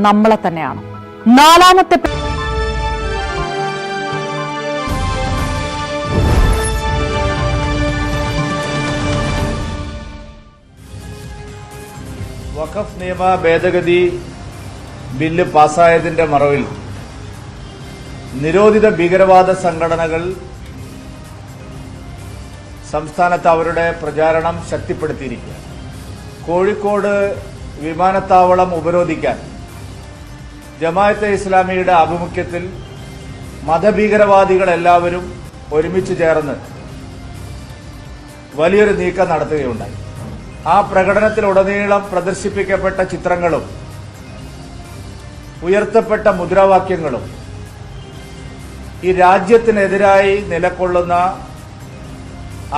നമ്മളെ തന്നെയാണ്. നാലാമത്തെ വഖഫ് നിയമ ഭേദഗതി ബില്ല് പാസ്സായതിന്റെ മറവിൽ നിരോധിത ഭീകരവാദ സംഘടനകൾ സംസ്ഥാനത്ത് അവരുടെ പ്രചാരണം ശക്തിപ്പെടുത്തിയിരിക്കുക. കോഴിക്കോട് വിമാനത്താവളം ഉപരോധിക്കാൻ ജമാഅത്തെ ഇസ്ലാമിയുടെ ആഭിമുഖ്യത്തിൽ മതഭീകരവാദികളെല്ലാവരും ഒരുമിച്ച് ചേർന്ന് വലിയൊരു നീക്കം നടത്തുകയുണ്ടായി. ആ പ്രകടനത്തിലുടനീളം പ്രദർശിപ്പിക്കപ്പെട്ട ചിത്രങ്ങളും ഉയർത്തപ്പെട്ട മുദ്രാവാക്യങ്ങളും ഈ രാജ്യത്തിനെതിരായി നിലകൊള്ളുന്ന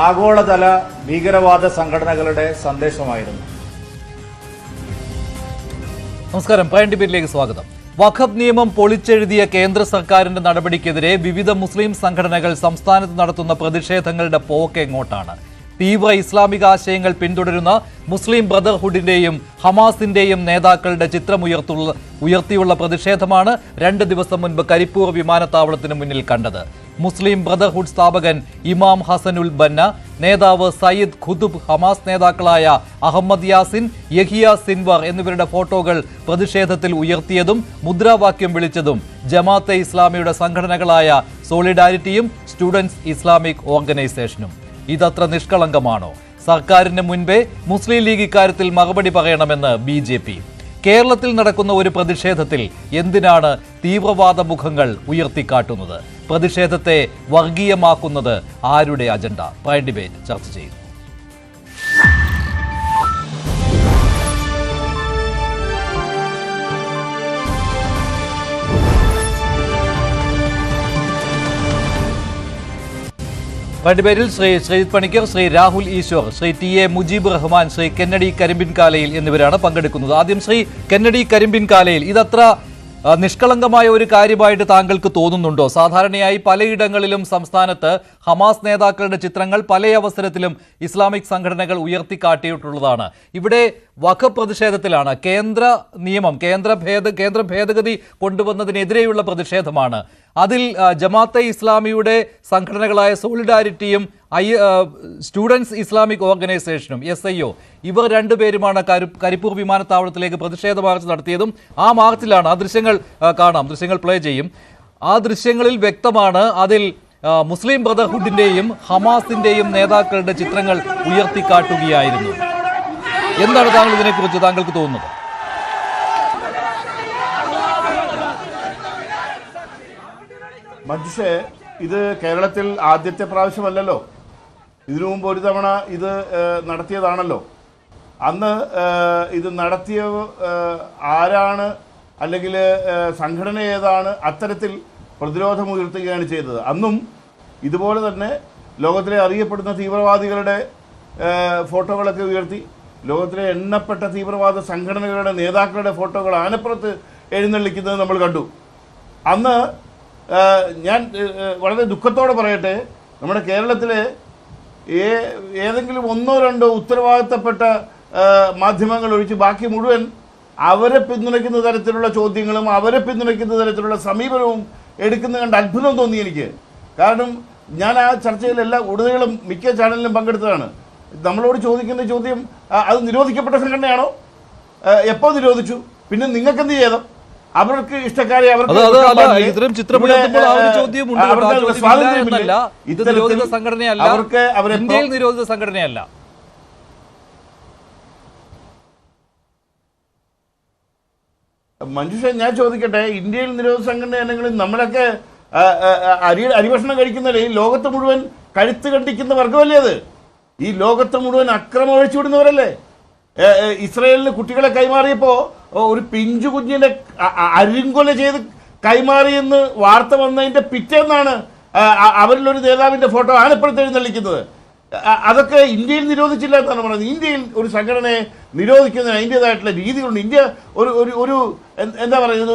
ആഗോളതല ഭീകരവാദ സംഘടനകളുടെ സന്ദേശമായിരുന്നു. നമസ്കാരം, പ്രൈം ഡിബേറ്റിലേക്ക് സ്വാഗതം. വഖഫ് നിയമം പൊളിച്ചെഴുതിയ കേന്ദ്ര സർക്കാരിന്റെ നടപടിക്കെതിരെ വിവിധ മുസ്ലിം സംഘടനകൾ സംസ്ഥാനത്ത് നടത്തുന്ന പ്രതിഷേധങ്ങളുടെ പോക്ക് എങ്ങോട്ടാണ്? തീവ്ര ഇസ്ലാമിക ആശയങ്ങൾ പിന്തുടരുന്ന മുസ്ലിം ബ്രദർഹുഡിന്റെയും ഹമാസിന്റെയും നേതാക്കളുടെ ഉയർത്തിയുള്ള പ്രതിഷേധമാണ് 2 ദിവസം മുൻപ് കരിപ്പൂർ വിമാനത്താവളത്തിന് മുന്നിൽ കണ്ടത്. മുസ്ലിം ബ്രദർഹുഡ് സ്ഥാപകൻ ഇമാം ഹസനുൽ ബന്ന, നേതാവ് സയ്യിദ് ഖുതുബ്, ഹമാസ് നേതാക്കളായ അഹമ്മദ് യാസിൻ, യഹിയ സിൻവർ എന്നിവരുടെ ഫോട്ടോകൾ പ്രതിഷേധത്തിൽ ഉയർത്തിയതും മുദ്രാവാക്യം വിളിച്ചതും ജമാഅത്തെ ഇസ്ലാമിയുടെ സംഘടനകളായ സോളിഡാരിറ്റിയും സ്റ്റുഡൻസ് ഇസ്ലാമിക് ഓർഗനൈസേഷനും. ഇതത്ര നിഷ്കളങ്കമാണോ? സർക്കാരിന് മുൻപേ മുസ്ലിം ലീഗ് ഇക്കാര്യത്തിൽ മറുപടി പറയണമെന്ന് BJP. കേരളത്തിൽ നടക്കുന്ന ഒരു പ്രതിഷേധത്തിൽ എന്തിനാണ് തീവ്രവാദ മുഖങ്ങൾ ഉയർത്തിക്കാട്ടുന്നത്? പ്രതിഷേധത്തെ വർഗീയമാക്കുന്നത് ആരുടെ അജണ്ട? പ്രൈം ഡിബേറ്റ് ചർച്ച ചെയ്യുന്നു. ഡിബേറ്റിൽ ശ്രീ ശ്രീജിത് പണിക്കർ, ശ്രീ രാഹുൽ ഈശ്വർ, ശ്രീ TA മുജീബ് റഹ്മാൻ, ശ്രീ കെന്നഡി കരിമ്പിൻകാലയിൽ എന്നിവരാണ് പങ്കെടുക്കുന്നത്. ആദ്യം ശ്രീ കെന്നഡി കരിമ്പിൻകാലയിൽ, ഇതത്ര നിഷ്കളങ്കമായ ഒരു കാര്യമായിട്ട് താങ്കൾക്ക് തോന്നുന്നുണ്ടോ? സാധാരണയായി പലയിടങ്ങളിലും സംസ്ഥാനത്ത് ഹമാസ് നേതാക്കളുടെ ചിത്രങ്ങൾ പല അവസരത്തിലും ഇസ്ലാമിക് സംഘടനകൾ ഉയർത്തിക്കാട്ടിയിട്ടുള്ളതാണ്. ഇവിടെ വഖഫ് പ്രതിഷേധത്തിലാണ്. കേന്ദ്ര ഭേദഗതി കൊണ്ടുവന്നതിനെതിരെയുള്ള പ്രതിഷേധമാണ്. അതിൽ ജമാഅത്തെ ഇസ്ലാമിയുടെ സംഘടനകളായ സോളിഡാരിറ്റിയും സ്റ്റുഡൻസ് ഇസ്ലാമിക് ഓർഗനൈസേഷനും SIO ഇവർ രണ്ടുപേരുമാണ് കരിപ്പൂർ വിമാനത്താവളത്തിലേക്ക് പ്രതിഷേധ മാർച്ച് നടത്തിയതും. ആ മാർച്ചിലാണ്, ആ ദൃശ്യങ്ങൾ കാണാം, ദൃശ്യങ്ങൾ പ്ലേ ചെയ്യും. ആ ദൃശ്യങ്ങളിൽ വ്യക്തമാണ് അതിൽ മുസ്ലിം ബ്രദർഹുഡിന്റെയും ഹമാസിന്റെയും നേതാക്കളുടെ ചിത്രങ്ങൾ ഉയർത്തിക്കാട്ടുകയായിരുന്നു. എന്താണ് ഇതിനെക്കുറിച്ച് താങ്കൾക്ക് തോന്നുന്നത്? മഞ്ജുഷേ, ഇത് കേരളത്തിൽ ആദ്യത്തെ പ്രാവശ്യമല്ലല്ലോ. ഇതിനു മുമ്പ് ഒരു തവണ ഇത് നടത്തിയതാണല്ലോ. അന്ന് ഇത് നടത്തിയ ആരാണ്, അല്ലെങ്കിൽ സംഘടന ഏതാണ്, അത്തരത്തിൽ പ്രതിരോധമുയർത്തുകയാണ് ചെയ്തത്. അന്നും ഇതുപോലെ തന്നെ ലോകത്തിലെ അറിയപ്പെടുന്ന തീവ്രവാദികളുടെ ഫോട്ടോകളൊക്കെ ഉയർത്തി, ലോകത്തിലെ എണ്ണപ്പെട്ട തീവ്രവാദ സംഘടനകളുടെ നേതാക്കളുടെ ഫോട്ടോകൾ ആനപ്പുറത്ത് എഴുന്നള്ളിക്കുന്നത് നമ്മൾ കണ്ടു. അന്ന് ഞാൻ വളരെ ദുഃഖത്തോടെ പറയട്ടെ, നമ്മുടെ കേരളത്തിലെ ഏതെങ്കിലും 1-2 ഉത്തരവാദിത്തപ്പെട്ട മാധ്യമങ്ങൾ ഒഴിച്ച് ബാക്കി മുഴുവൻ അവരെ പിന്തുണയ്ക്കുന്ന തരത്തിലുള്ള ചോദ്യങ്ങളും അവരെ പിന്തുണയ്ക്കുന്ന തരത്തിലുള്ള സമീപനവും എടുക്കുന്നത് കണ്ട് അത്ഭുതം തോന്നി എനിക്ക്. കാരണം ഞാൻ ആ ചർച്ചയിലെല്ലാം ഉടനീളം മിക്ക ചാനലിലും പങ്കെടുത്തതാണ്. നമ്മളോട് ചോദിക്കുന്ന ചോദ്യം, അത് നിരോധിക്കപ്പെട്ട സംഘടനയാണോ? എപ്പോൾ നിരോധിച്ചു? പിന്നെ നിങ്ങൾക്ക് എന്ത് ചെയ്തോ? അവർക്ക് ഇഷ്ടക്കാരെ ഇന്ത്യയിൽ നിരോധിത സംഘടനയല്ല. മഞ്ജുഷ, ഞാൻ ചോദിക്കട്ടെ, ഇന്ത്യയിൽ നിരോധിത സംഘടന അല്ലെങ്കിൽ നമ്മളൊക്കെ അരിഭക്ഷണം കഴിക്കുന്നവരെ ഈ ലോകത്ത് മുഴുവൻ കഴുത്ത് കണ്ടിക്കുന്ന വർഗമല്ലേ അത്? ഈ ലോകത്ത് മുഴുവൻ അക്രമം ഒഴിച്ചുവിടുന്നവരല്ലേ? ഇസ്രയേലിന് കുട്ടികളെ കൈമാറിയപ്പോൾ ഒരു പിഞ്ചു കുഞ്ഞിനെ അരിങ്കൊല ചെയ്ത് കൈമാറിയെന്ന് വാർത്ത വന്നതിന്റെ പിറ്റേന്നാണ് അവരിലൊരു നേതാവിന്റെ ഫോട്ടോ ആനപ്പുറത്ത് എഴുന്നള്ളിക്കുന്നത്. അതൊക്കെ ഇന്ത്യയിൽ നിരോധിച്ചില്ല എന്നാണ് പറയുന്നത്. ഇന്ത്യയിൽ ഒരു സംഘടനയെ നിരോധിക്കുന്നതിന് അതിൻ്റെതായിട്ടുള്ള രീതികളുണ്ട്. ഇന്ത്യ ഒരു ഒരു ഒരു എന്താ പറയുന്നത്,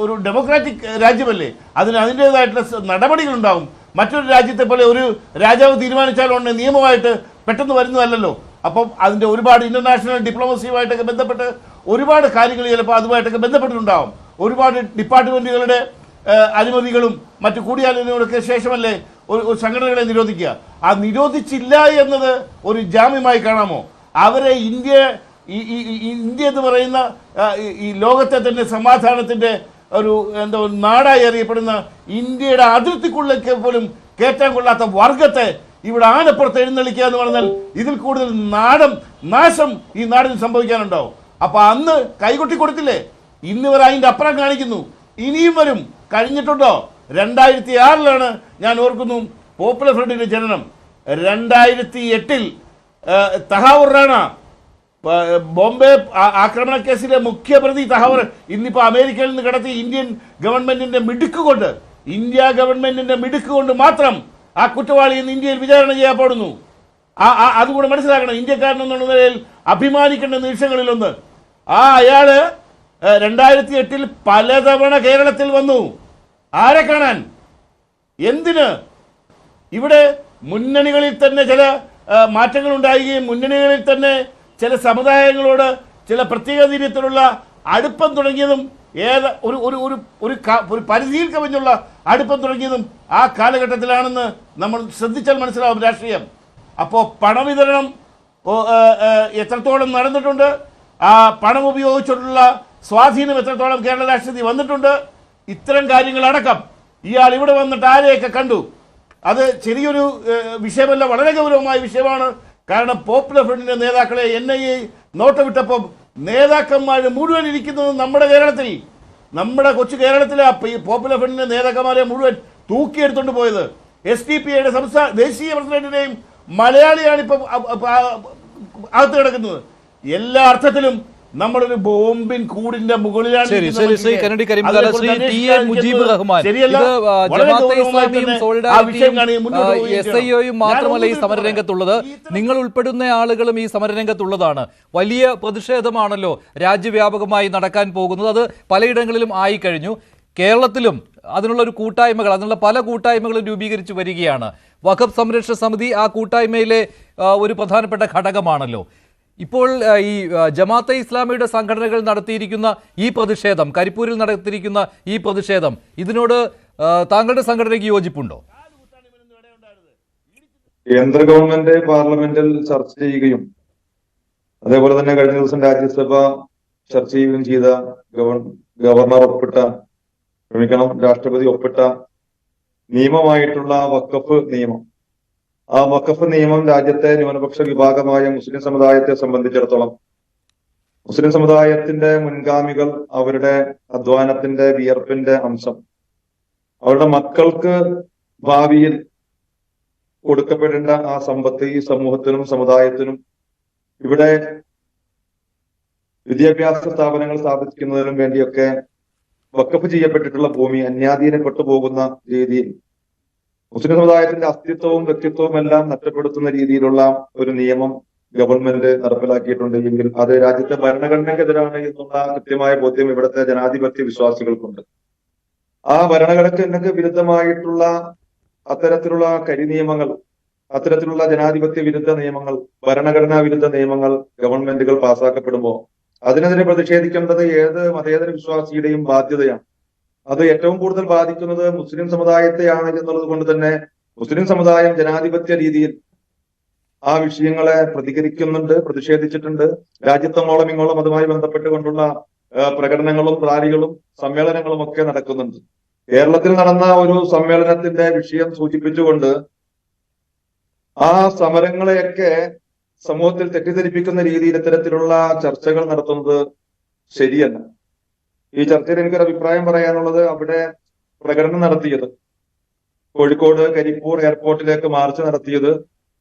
ഒരു ഡെമോക്രാറ്റിക് രാജ്യമല്ലേ. അതിൻ്റെതായിട്ടുള്ള നടപടികളുണ്ടാവും. മറ്റൊരു രാജ്യത്തെ പോലെ ഒരു രാജാവ് തീരുമാനിച്ചാലുണ്ട് നിയമമായിട്ട് പെട്ടെന്ന് വരുന്നതല്ലല്ലോ. അപ്പം അതിൻ്റെ ഒരുപാട് ഇന്റർനാഷണൽ ഡിപ്ലോമസിയുമായിട്ടൊക്കെ ബന്ധപ്പെട്ട് ഒരുപാട് കാര്യങ്ങൾ ചിലപ്പോൾ അതുമായിട്ടൊക്കെ ബന്ധപ്പെട്ടിട്ടുണ്ടാവും. ഒരുപാട് ഡിപ്പാർട്ട്മെന്റുകളുടെ അനുമതികളും മറ്റു കൂടിയാലോചനകളൊക്കെ ശേഷമല്ലേ ഒരു സംഘടനകളെ നിരോധിക്കുക. ആ നിരോധിച്ചില്ല എന്നത് ഒരു ജാമ്യമായി കാണാമോ? അവരെ ഇന്ത്യ എന്ന് പറയുന്ന ഈ ലോകത്തെ തന്നെ സമാധാനത്തിന്റെ ഒരു നാടായി അറിയപ്പെടുന്ന ഇന്ത്യയുടെ അതിർത്തിക്കുള്ളിലേക്ക് പോലും കയറ്റാൻ കൊള്ളാത്ത വർഗത്തെ ഇവിടെ ആനപ്പുറത്ത് എഴുന്നള്ളിക്കുക എന്ന് പറഞ്ഞാൽ ഇതിൽ കൂടുതൽ നാശം ഈ നാടിന് സംഭവിക്കാനുണ്ടാവും. അപ്പൊ അന്ന് കൈകൊട്ടി കൊടുത്തില്ലേ, ഇന്നിവർ അതിന്റെ അപ്പുറം കാണിക്കുന്നു. ഇനിയും വരും. കഴിഞ്ഞിട്ടുണ്ടോ? 2006 ഞാൻ ഓർക്കുന്നു പോപ്പുലർ ഫ്രണ്ടിന്റെ ജനനം. 2008 തഹാവൂർ റാണ ബോംബെ ആക്രമണ കേസിലെ മുഖ്യപ്രതി തഹാവൂർ ഇന്നിപ്പോ അമേരിക്കയിൽ നിന്ന് കടത്തി ഇന്ത്യ ഗവൺമെന്റിന്റെ മിടുക്ക് കൊണ്ട് മാത്രം ആ കുറ്റവാളി ഇന്ന് ഇന്ത്യയിൽ വിചാരണ ചെയ്യപ്പെടുന്നു. അതുകൂടെ മനസ്സിലാക്കണം. ഇന്ത്യക്കാരനെന്നുള്ള നിലയിൽ അഭിമാനിക്കേണ്ട നിമിഷങ്ങളിലൊന്ന്. അയാള് 2008 പലതവണ കേരളത്തിൽ വന്നു. ആരെ കാണാൻ? എന്തിന്? ഇവിടെ മുന്നണികളിൽ തന്നെ ചില മാറ്റങ്ങൾ ഉണ്ടാവുകയും മുന്നണികളിൽ തന്നെ ചില സമുദായങ്ങളോട് ചില പ്രത്യേക രീതിയിലുള്ള അടുപ്പം തുടങ്ങിയതും ഒരു പരിധിയിൽ കവിഞ്ഞുള്ള അടുപ്പം തുടങ്ങിയതും ആ കാലഘട്ടത്തിലാണെന്ന് നമ്മൾ ശ്രദ്ധിച്ചാൽ മനസ്സിലാവും രാഷ്ട്രീയം. അപ്പോൾ പണവിതരണം എത്രത്തോളം നടന്നിട്ടുണ്ട്, ആ പണം ഉപയോഗിച്ചിട്ടുള്ള സ്വാധീനം എത്രത്തോളം കേരള രാഷ്ട്രീയത്തിൽ വന്നിട്ടുണ്ട്, ഇത്തരം കാര്യങ്ങളടക്കം ഇയാൾ ഇവിടെ വന്നിട്ട് ആരെയൊക്കെ കണ്ടു. അത് ചെറിയൊരു വിഷയമല്ല, വളരെ ഗൗരവമായ വിഷയമാണ്. കാരണം പോപ്പുലർ ഫ്രണ്ടിന്റെ നേതാക്കളെ NIA നോട്ടമിട്ടപ്പോൾ നേതാക്കന്മാർ മുഴുവൻ ഇരിക്കുന്നത് നമ്മുടെ കേരളത്തിൽ, നമ്മുടെ കൊച്ചു കേരളത്തിലെ ഈ പോപ്പുലർ ഫ്രണ്ടിന്റെ നേതാക്കന്മാരെ മുഴുവൻ തൂക്കിയെടുത്തോണ്ട് പോയത്. SDPIയുടെ ദേശീയ പ്രസിഡന്റിനെയും മലയാളിയാണ് ഇപ്പൊ അകത്ത് കിടക്കുന്നത്. എല്ലാ അർത്ഥത്തിലും നമ്മളൊരു ബോംബിൻ കൂടിന്റെ മുകളിലാണ്. മാത്രമല്ല ഈ സമരരംഗത്തുള്ളത്, നിങ്ങൾ ഉൾപ്പെടുന്ന ആളുകളും ഈ സമരരംഗത്തുള്ളതാണ്. വലിയ പ്രതിഷേധമാണല്ലോ രാജ്യവ്യാപകമായി നടക്കാൻ പോകുന്നത്. അത് പലയിടങ്ങളിലും ആയിക്കഴിഞ്ഞു. കേരളത്തിലും അതിനുള്ള പല കൂട്ടായ്മകളും രൂപീകരിച്ചു വരികയാണ്. വഖഫ് സംരക്ഷണ സമിതി ആ കൂട്ടായ്മയിലെ ഒരു പ്രധാനപ്പെട്ട ഘടകമാണല്ലോ. ഇപ്പോൾ ഈ ജമാഅത്തെ ഇസ്ലാമിയുടെ സംഘടനകൾ നടത്തിയിരിക്കുന്ന ഈ പ്രതിഷേധം, കരിപ്പൂരിൽ നടത്തിയിരിക്കുന്ന ഈ പ്രതിഷേധം, ഇതിനോട് താങ്കളുടെ സംഘടനയ്ക്ക് യോജിപ്പുണ്ടോ? കേന്ദ്ര ഗവൺമെന്റ് പാർലമെന്റിൽ ചർച്ച ചെയ്യുകയും അതേപോലെ തന്നെ കഴിഞ്ഞ ദിവസം രാജ്യസഭ ചർച്ച ചെയ്യുകയും ചെയ്ത രാഷ്ട്രപതി ഒപ്പിട്ട നിയമമായിട്ടുള്ള വഖഫ് നിയമം, ആ വഖഫ് നിയമം രാജ്യത്തെ ന്യൂനപക്ഷ വിഭാഗമായ മുസ്ലിം സമുദായത്തെ സംബന്ധിച്ചിടത്തോളം, മുസ്ലിം സമുദായത്തിന്റെ മുൻഗാമികൾ അവരുടെ അധ്വാനത്തിന്റെ വിയർപ്പിന്റെ അംശം അവരുടെ മക്കൾക്ക് ഭാവിയിൽ കൊടുക്കപ്പെടേണ്ട ആ സമ്പത്ത് ഈ സമൂഹത്തിനും സമുദായത്തിനും ഇവിടെ വിദ്യാഭ്യാസ സ്ഥാപനങ്ങൾ സ്ഥാപിക്കുന്നതിനും വേണ്ടിയൊക്കെ വഖഫ് ചെയ്യപ്പെട്ടിട്ടുള്ള ഭൂമി അന്യാധീനപ്പെട്ടു പോകുന്ന രീതിയിൽ മുസ്ലിം സമുദായത്തിന്റെ അസ്തിത്വവും വ്യക്തിത്വവും എല്ലാം നഷ്ടപ്പെടുത്തുന്ന രീതിയിലുള്ള ഒരു നിയമം ഗവൺമെന്റ് നടപ്പിലാക്കിയിട്ടുണ്ട് എങ്കിൽ അത് രാജ്യത്തെ ഭരണഘടനയ്ക്കെതിരാണ് എന്നുള്ള കൃത്യമായ ബോധ്യം ഇവിടുത്തെ ജനാധിപത്യ വിശ്വാസികൾക്കുണ്ട്. ആ ഭരണഘടനയ്ക്ക് വിരുദ്ധമായിട്ടുള്ള അത്തരത്തിലുള്ള കരിനിയമങ്ങൾ, അത്തരത്തിലുള്ള ജനാധിപത്യ വിരുദ്ധ നിയമങ്ങൾ, ഭരണഘടനാ വിരുദ്ധ നിയമങ്ങൾ ഗവൺമെന്റുകൾ പാസ്സാക്കപ്പെടുമ്പോൾ അതിനെതിരെ പ്രതിഷേധിക്കേണ്ടത് ഏത് മതേതര വിശ്വാസിയുടെയും ബാധ്യതയാണ്. അത് ഏറ്റവും കൂടുതൽ ബാധിക്കുന്നത് മുസ്ലിം സമുദായത്തെയാണ് എന്നുള്ളത് കൊണ്ട് തന്നെ മുസ്ലിം സമുദായം ജനാധിപത്യ രീതിയിൽ ആ വിഷയങ്ങളെ പ്രതികരിക്കുന്നുണ്ട്, പ്രതിഷേധിച്ചിട്ടുണ്ട്. രാജ്യത്തങ്ങോളം ഇങ്ങോളം അതുമായി ബന്ധപ്പെട്ടുകൊണ്ടുള്ള പ്രകടനങ്ങളും റാലികളും സമ്മേളനങ്ങളും ഒക്കെ നടക്കുന്നുണ്ട്. കേരളത്തിൽ നടന്ന ഒരു സമ്മേളനത്തിന്റെ വിഷയം സൂചിപ്പിച്ചുകൊണ്ട് ആ സമരങ്ങളെയൊക്കെ സമൂഹത്തിൽ തെറ്റിദ്ധരിപ്പിക്കുന്ന രീതിയിൽ ഇത്തരത്തിലുള്ള ചർച്ചകൾ നടത്തുന്നത് ശരിയല്ല. ഈ ചർച്ചയിൽ എനിക്കൊരു അഭിപ്രായം പറയാനുള്ളത്, അവിടെ പ്രകടനം നടത്തിയത്, കോഴിക്കോട് കരിപ്പൂർ എയർപോർട്ടിലേക്ക് മാർച്ച് നടത്തിയത്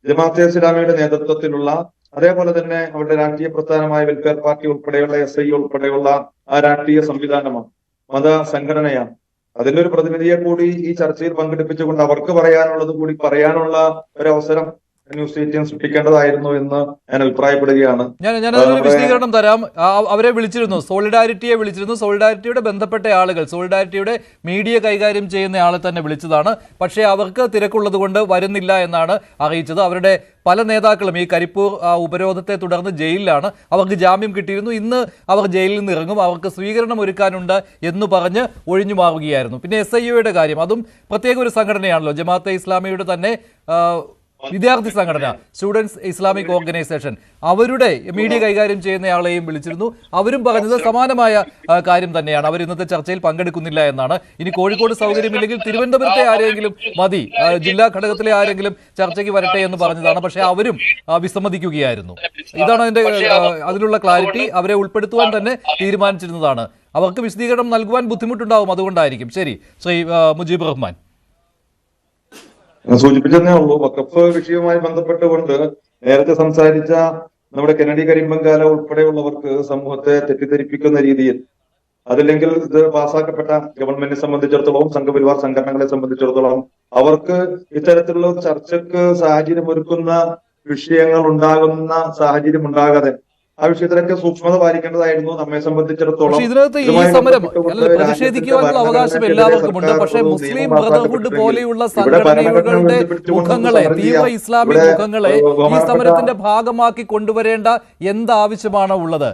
ജമാഅത്തെ ഇസ്ലാമിയുടെ നേതൃത്വത്തിലുള്ള, അതേപോലെ തന്നെ അവരുടെ രാഷ്ട്രീയ പ്രസ്ഥാനമായ വെൽഫെയർ പാർട്ടി ഉൾപ്പെടെയുള്ള SI ഉൾപ്പെടെയുള്ള ആ രാഷ്ട്രീയ സംവിധാനമാണ്, മത സംഘടനയാണ്. അതിന്റെ ഒരു പ്രതിനിധിയെ കൂടി ഈ ചർച്ചയിൽ പങ്കെടുപ്പിച്ചുകൊണ്ട് അവർക്ക് പറയാനുള്ളത് കൂടി പറയാനുള്ള ഒരു അവസരം ന്യൂസ് സ്റ്റേഷൻ സൃഷ്ടിക്കേണ്ടതായിരുന്നു എന്ന് ഞാൻ അഭിപ്രായപ്പെടുകയാണ്. ഞാനൊരു വിശദീകരണം തരാം. അവരെ വിളിച്ചിരുന്നു, സോളിഡാരിറ്റിയെ വിളിച്ചിരുന്നു. സോളിഡാരിറ്റിയുടെ ബന്ധപ്പെട്ട ആളുകൾ, സോളിഡാരിറ്റിയുടെ മീഡിയ കൈകാര്യം ചെയ്യുന്ന ആളെ തന്നെ വിളിച്ചതാണ്. പക്ഷേ അവർക്ക് തിരക്കുള്ളത് കൊണ്ട് വരുന്നില്ല എന്നാണ് അറിയിച്ചത്. അവരുടെ പല നേതാക്കളും ഈ കരിപ്പൂർ ഉപരോധത്തെ തുടർന്ന് ജയിലിലാണ്. അവർക്ക് ജാമ്യം കിട്ടിയിരുന്നു. ഇന്ന് അവർ ജയിലിൽ നിന്ന് ഇറങ്ങും. അവർക്ക് സ്വീകരണം ഒരുക്കാനുണ്ട് എന്ന് പറഞ്ഞ് ഒഴിഞ്ഞു മാറുകയായിരുന്നു. പിന്നെ SIOയുടെ കാര്യം, അതും പ്രത്യേക ഒരു സംഘടനയാണല്ലോ. ജമാഅത്തെ ഇസ്ലാമിയുടെ തന്നെ വിദ്യാർത്ഥി സംഘടന, സ്റ്റുഡൻസ് ഇസ്ലാമിക് ഓർഗനൈസേഷൻ, അവരുടെ മീഡിയ കൈകാര്യം ചെയ്യുന്നയാളെയും വിളിച്ചിരുന്നു. അവരും പറഞ്ഞത് സമാനമായ കാര്യം തന്നെയാണ്. അവർ ഇന്നത്തെ ചർച്ചയിൽ പങ്കെടുക്കുന്നില്ല എന്നാണ്. ഇനി കോഴിക്കോട് സൗകര്യമില്ലെങ്കിൽ തിരുവനന്തപുരത്തെ ആരെങ്കിലും മതി, ജില്ലാ ഘടകത്തിലെ ആരെങ്കിലും ചർച്ചയ്ക്ക് വരട്ടെ എന്ന് പറഞ്ഞതാണ്. പക്ഷേ അവരും വിസമ്മതിക്കുകയായിരുന്നു. ഇതാണ് അതിനുള്ള ക്ലാരിറ്റി. അവരെ ഉൾപ്പെടുത്തുവാൻ തന്നെ തീരുമാനിച്ചിരുന്നതാണ്. അവർക്ക് വിശദീകരണം നൽകുവാൻ ബുദ്ധിമുട്ടുണ്ടാവും, അതുകൊണ്ടായിരിക്കും. ശരി, ശ്രീ മുജീബ് റഹ്മാൻ. സൂചിപ്പിച്ചതേ ഉള്ളൂ. വഖഫ് വിഷയവുമായി ബന്ധപ്പെട്ടുകൊണ്ട് നേരത്തെ സംസാരിച്ച നമ്മുടെ കെന്നഡി കരിമ്പങ്കാല ഉൾപ്പെടെയുള്ളവർക്ക് സമൂഹത്തെ തെറ്റിദ്ധരിപ്പിക്കുന്ന രീതിയിൽ, അതല്ലെങ്കിൽ ഇത് പാസ്സാക്കപ്പെട്ട ഗവൺമെന്റിനെ സംബന്ധിച്ചിടത്തോളം, സംഘപരിവാർ സംഘടനകളെ സംബന്ധിച്ചിടത്തോളം അവർക്ക് ഇത്തരത്തിലുള്ള ചർച്ചയ്ക്ക് സാഹചര്യം ഒരുക്കുന്ന വിഷയങ്ങൾ ഉണ്ടാകുന്ന സാഹചര്യം ഉണ്ടാകാതെ ആ വിഷയത്തിലൊക്കെ സൂക്ഷ്മത പാലിക്കേണ്ടതായിരുന്നു നമ്മെ സംബന്ധിച്ചിടത്തോളം. ഇതിനകത്ത് ഈ സമരം പ്രതിഷേധിക്കുവാനുള്ള അവകാശം എല്ലാവർക്കുമുണ്ട്. പക്ഷേ മുസ്ലിം ബ്രദർഹുഡ് പോലെയുള്ള സംഘടനകളുടെ മുഖങ്ങളെ, തീവ്ര ഇസ്ലാമിക് മുഖങ്ങളെ ഈ സമരത്തിന്റെ ഭാഗമാക്കി കൊണ്ടുവരേണ്ട എന്താവശ്യമാണ് ഉള്ളത്?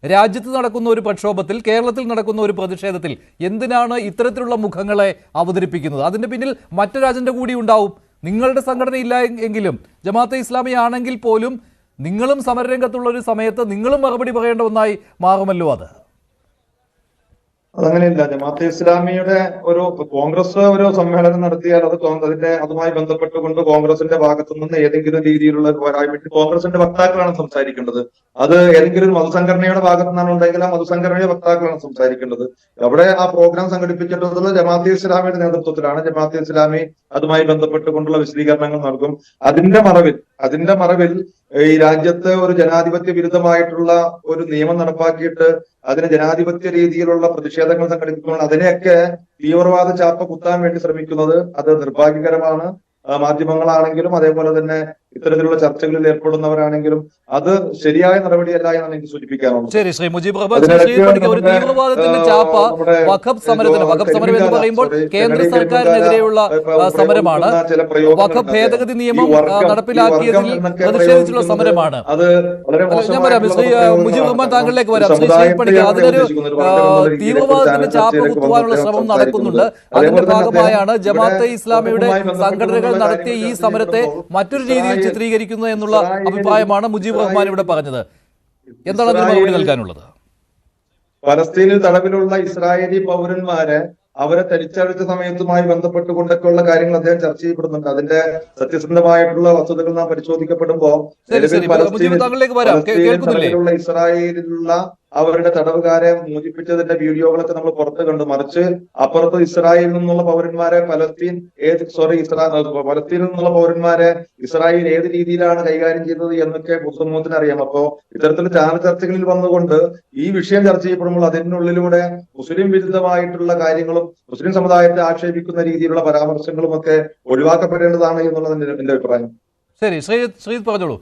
രാജ്യത്ത് നടക്കുന്ന ഒരു പ്രക്ഷോഭത്തിൽ, കേരളത്തിൽ നടക്കുന്ന ഒരു പ്രതിഷേധത്തിൽ എന്തിനാണ് ഇത്തരത്തിലുള്ള മുഖങ്ങളെ അവതരിപ്പിക്കുന്നത്? അതിന്റെ പിന്നിൽ മറ്റൊരു അജണ്ട കൂടി ഉണ്ടാവും. നിങ്ങളുടെ സംഘടന ഇല്ല എങ്കിലും, ജമാഅത്തെ ഇസ്ലാമി ആണെങ്കിൽ പോലും നിങ്ങളും സമരരംഗത്തുള്ള ഒരു സമയത്ത് നിങ്ങളും മറുപടി പറയേണ്ട ഒന്നായി മാറുമല്ലോ അത്. അതങ്ങനെയില്ല. ജമാഅത്തെ ഇസ്ലാമിയുടെ കോൺഗ്രസ് ഒരു സമ്മേളനം നടത്തിയാൽ അതുമായി ബന്ധപ്പെട്ടുകൊണ്ട് കോൺഗ്രസിന്റെ ഭാഗത്തു നിന്ന് ഏതെങ്കിലും രീതിയിലുള്ള കോൺഗ്രസിന്റെ വക്താക്കളാണ് സംസാരിക്കേണ്ടത്. അത് ഏതെങ്കിലും ഒരു മതസംഘടനയുടെ ഭാഗത്തു നിന്നാണ് ഉണ്ടെങ്കിൽ ആ മതസംഘടനയുടെ വക്താക്കളാണ് സംസാരിക്കേണ്ടത്. അവിടെ ആ പ്രോഗ്രാം സംഘടിപ്പിച്ചിട്ടുള്ളത് ജമാഅത്തെ ഇസ്ലാമിയുടെ നേതൃത്വത്തിലാണ്. ജമാഅത്തെ ഇസ്ലാമി അതുമായി ബന്ധപ്പെട്ടുകൊണ്ടുള്ള വിശദീകരണങ്ങൾ നൽകും. അതിന്റെ മറവിൽ ഈ രാജ്യത്ത് ഒരു ജനാധിപത്യ വിരുദ്ധമായിട്ടുള്ള ഒരു നിയമം നടപ്പാക്കിയിട്ട് അതിന് ജനാധിപത്യ രീതിയിലുള്ള പ്രതിഷേധങ്ങൾ സംഘടിപ്പിക്കുമ്പോൾ അതിനെയൊക്കെ തീവ്രവാദ ചാപ്പ കുത്താൻ വേണ്ടി ശ്രമിക്കുന്നത് അത് നിർഭാഗ്യകരമാണ്. മാധ്യമങ്ങളാണെങ്കിലും അതേപോലെ തന്നെ ഇത്തരത്തിലുള്ള ചർച്ചകളിൽ ഏർപ്പെടുന്നവരാണെങ്കിലും അത് ശരിയായ നടപടിയല്ല എന്നാണ് എനിക്ക് സൂചിപ്പിക്കാനുള്ളത്. ശരി, ശ്രീ മുജീബ് റഹ്മാൻ, ഒരു തീവ്രവാദത്തിന്റെ ചാപ്പ വഖഫ് സമരത്തിന്, വഖഫ് സമരം എന്ന് പറയുമ്പോൾ കേന്ദ്ര സർക്കാരിനെതിരെയുള്ള സമരമാണ്. വഖഫ് ഭേദഗതി നിയമം നടപ്പിലാക്കിയതിൽ പ്രതിഷേധിച്ചുള്ള സമരമാണ്. ഞാൻ വരാം, ശ്രീ മുജീബ് റഹ്മാൻ താങ്കളിലേക്ക് വരാം. ശ്രീ ശ്രീ പണിക്കർ, അതിനൊരു തീവ്രവാദത്തിന്റെ ചാപ്പ കുത്തുവാനുള്ള ശ്രമം നടക്കുന്നുണ്ട്. അതിന്റെ ഭാഗമായാണ് ജമാഅത്തെ ഇസ്ലാമിയുടെ സംഘടനകൾ നടത്തിയ ഈ സമരത്തെ മറ്റൊരു രീതിയിൽ ചിത്രീകരിക്കുന്നത് എന്നുള്ള അഭിപ്രായമാണ് മുജീബ് റഹ്മാൻ ഇവിടെ പറഞ്ഞത്. എന്താണ് അതിന് മറുപടി നൽകാനുള്ളത്? പലസ്തീനിൽ തടവിലുള്ള ഇസ്രായേലി പൗരന്മാരെ അവരെ തിരിച്ചറിച്ച സമയത്തുമായി ബന്ധപ്പെട്ടുകൊണ്ടൊക്കെയുള്ള കാര്യങ്ങൾ അദ്ദേഹം ചർച്ച ചെയ്യപ്പെടുന്നുണ്ട്. അതിന്റെ സത്യസന്ധമായിട്ടുള്ള വസ്തുതകൾ നാം പരിശോധിക്കപ്പെടുമ്പോൾ തടവിലുള്ള ഇസ്രായേലിലുള്ള അവരുടെ തടവുകാരെ മോചിപ്പിച്ചതിന്റെ വീഡിയോകളൊക്കെ നമ്മൾ പുറത്ത് കണ്ടു. മറിച്ച് അപ്പുറത്ത് ഇസ്രായേലിൽ നിന്നുള്ള പൗരന്മാരെ പലസ്തീനിൽ നിന്നുള്ള പൗരന്മാരെ ഇസ്രായേൽ ഏത് രീതിയിലാണ് കൈകാര്യം ചെയ്തത് എന്നൊക്കെ പൊതുസമൂഹത്തിന് അറിയാം. അപ്പോ ഇത്തരത്തിലുള്ള ചാനൽ ചർച്ചകളിൽ വന്നുകൊണ്ട് ഈ വിഷയം ചർച്ച ചെയ്യപ്പെടുമ്പോൾ അതിനുള്ളിലൂടെ മുസ്ലിം വിരുദ്ധമായിട്ടുള്ള കാര്യങ്ങളും മുസ്ലിം സമുദായത്തെ ആക്ഷേപിക്കുന്ന രീതിയിലുള്ള പരാമർശങ്ങളും ഒക്കെ ഒഴിവാക്കപ്പെടേണ്ടതാണ് എന്നുള്ളത് എന്റെ അഭിപ്രായം. ശരി, ശ്രീജിത്ത് പറഞ്ഞോളൂ.